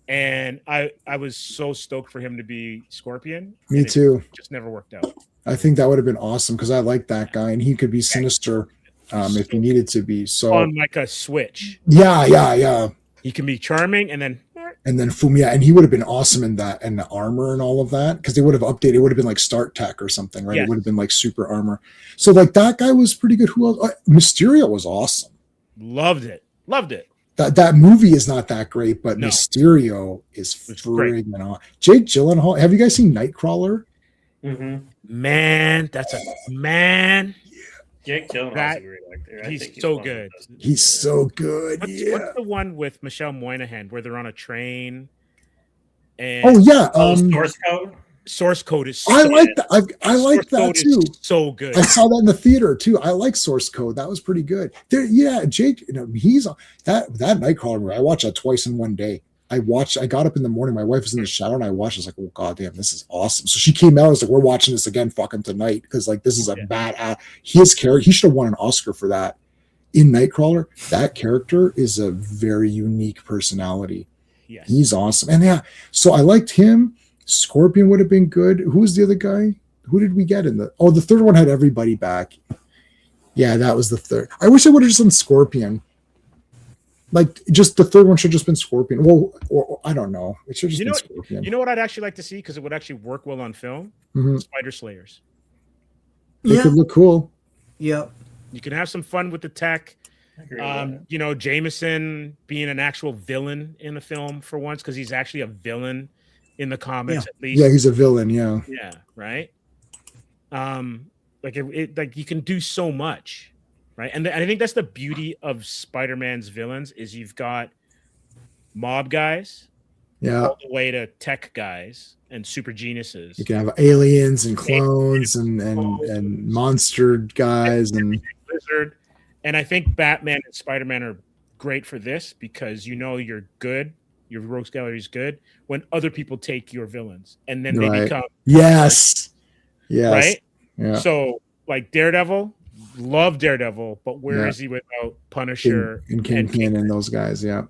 And I was so stoked for him to be Scorpion. Me and it too. just never worked out. I think that would have been awesome because I like that guy and he could be sinister if he needed to be. So On like a switch. yeah. He can be charming and then Fumia, and he would have been awesome in that and the armor and all of that because they would have updated. It would have been like Start Tech or something, right? Yes. It would have been like super armor. So like that guy was pretty good. Who else? Mysterio was awesome. loved it. That movie is not that great, but No. Mysterio is It's great. friggin' awesome. Jake Gyllenhaal. Have you guys seen Nightcrawler? Mm-hmm. Man, that's a man. Jake Gyllenhaal's That- a great actor. I He's think so one of the good. best. He's so good. What's the one with Michelle Moynihan where they're on a train? And Oh yeah. Source Code? Source Code is. I so like good. that. I like Source that Code too. is so good. I saw that in the theater too. I like Source Code. That was pretty good. Jake. He's that Nightcrawler movie. I watched that twice in one day. I got up in the morning. My wife was in the shower, and I watched. I was like, "Oh goddamn, this is awesome!" So she came out. I was like, "We're watching this again, fucking tonight," because like this is a bad. His character. He should have won an Oscar for that. In Nightcrawler, that character is a very unique personality. Yes. He's awesome, and yeah. So I liked him. Scorpion would have been good. Who was the other guy? Who did we get in the? Oh, the third one had everybody back. Yeah, that was the third. I wish I would have just done Scorpion. Like, just the third one should have just been Scorpion. Well, or I don't know. It should have just been Scorpion. You know what I'd actually like to see because it would actually work well on film? Mhm. Spider Slayers. They could look cool. Yep. You can have some fun with the tech. I agree with that. You know, Jameson being an actual villain in the film for once because he's actually a villain in the comics at least. Yeah, he's a villain. Yeah. Yeah, right. Like like you can do so much, right? And I think that's the beauty of Spider-Man's villains is you've got mob guys, Yeah. all the way to tech guys and super geniuses. You can have aliens and clones and monster guys and Lizard, and I think Batman and Spider-Man are great for this because you know you're good. Your rogues gallery is good when other people take your villains and then they Right. become yes. right. Yeah. So like Daredevil, love Daredevil, but where is he without Punisher in and Kingpin and those guys? Yeah.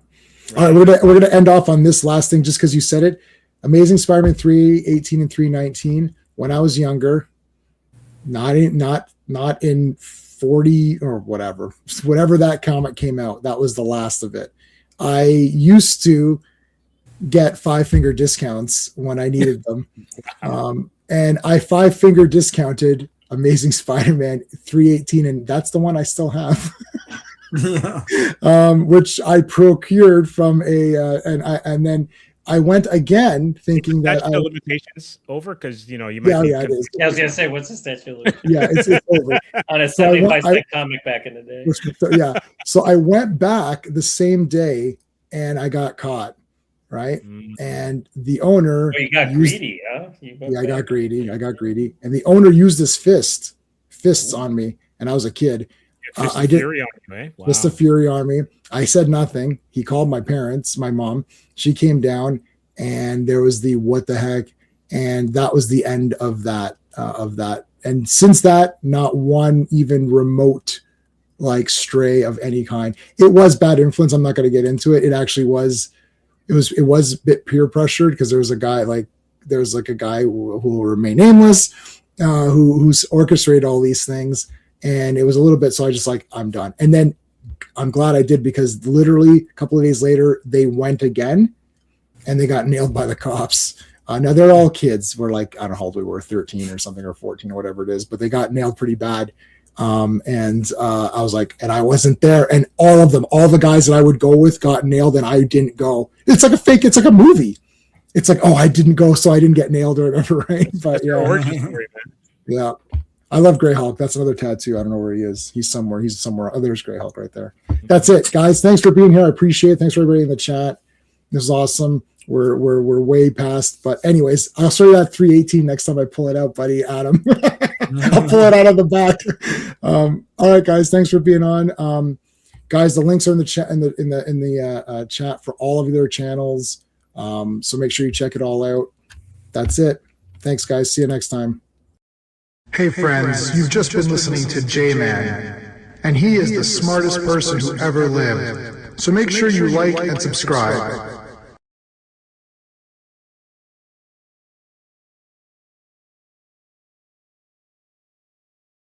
All right, we're gonna end off on this last thing just because you said it. Amazing Spider-Man 3:18 and 3:19. When I was younger, not in 40 or whatever that comic came out, that was the last of it. I used to get 5-finger discounts when I needed them. And I 5-finger discounted Amazing Spider-Man 3:18, and that's the one I still have. Which I procured from and then I went again thinking that That's the limitations over because you know you might. it is. Yeah, I was gonna say, what's the statute? Yeah, it's over. On a So I went- 75-cent comic back in the day. Yeah. So I went back the same day and I got caught, right? And the owner Oh, you got used- greedy, huh? Yeah, I got greedy. And the owner used his fists on me, and I was a kid. Fist of I did Fury on you, eh? Wow. Fist of Fury on me. I said nothing. He called my parents, my mom. She came down, and there was the what the heck, and that was the end of that. And since that, not one even remote like stray of any kind. It was bad influence. I'm not going to get into it. It actually was. It was a bit peer pressured because there was a guy who will remain nameless, who's orchestrated all these things. And it was a little bit, so I just like, I'm done. And then I'm glad I did because literally a couple of days later, they went again and they got nailed by the cops. Now they're all kids. We're like, I don't know how old we were, 13 or something, or 14 or whatever it is, but they got nailed pretty bad. I was like, and I wasn't there. And all the guys that I would go with got nailed and I didn't go. It's like it's like a movie. It's like, oh, I didn't go, so I didn't get nailed or whatever, right? But yeah. Origin story, man. Yeah. I love Grey Hulk. That's another tattoo. I don't know where he is. He's somewhere. Oh, there's Grey Hulk right there. That's it, guys. Thanks for being here. I appreciate it. Thanks for everybody in the chat. This is awesome. we're way past. But anyways, I'll show you that 318 next time I pull it out, buddy, Adam. I'll pull it out of the back. All right, guys, thanks for being on. Guys, the links are in the chat in the chat for all of their channels. So make sure you check it all out. That's it. Thanks, guys. See you next time. Hey friends, you've just been listening to J-Man, and he is the smartest person who ever lived. So make sure you like and subscribe.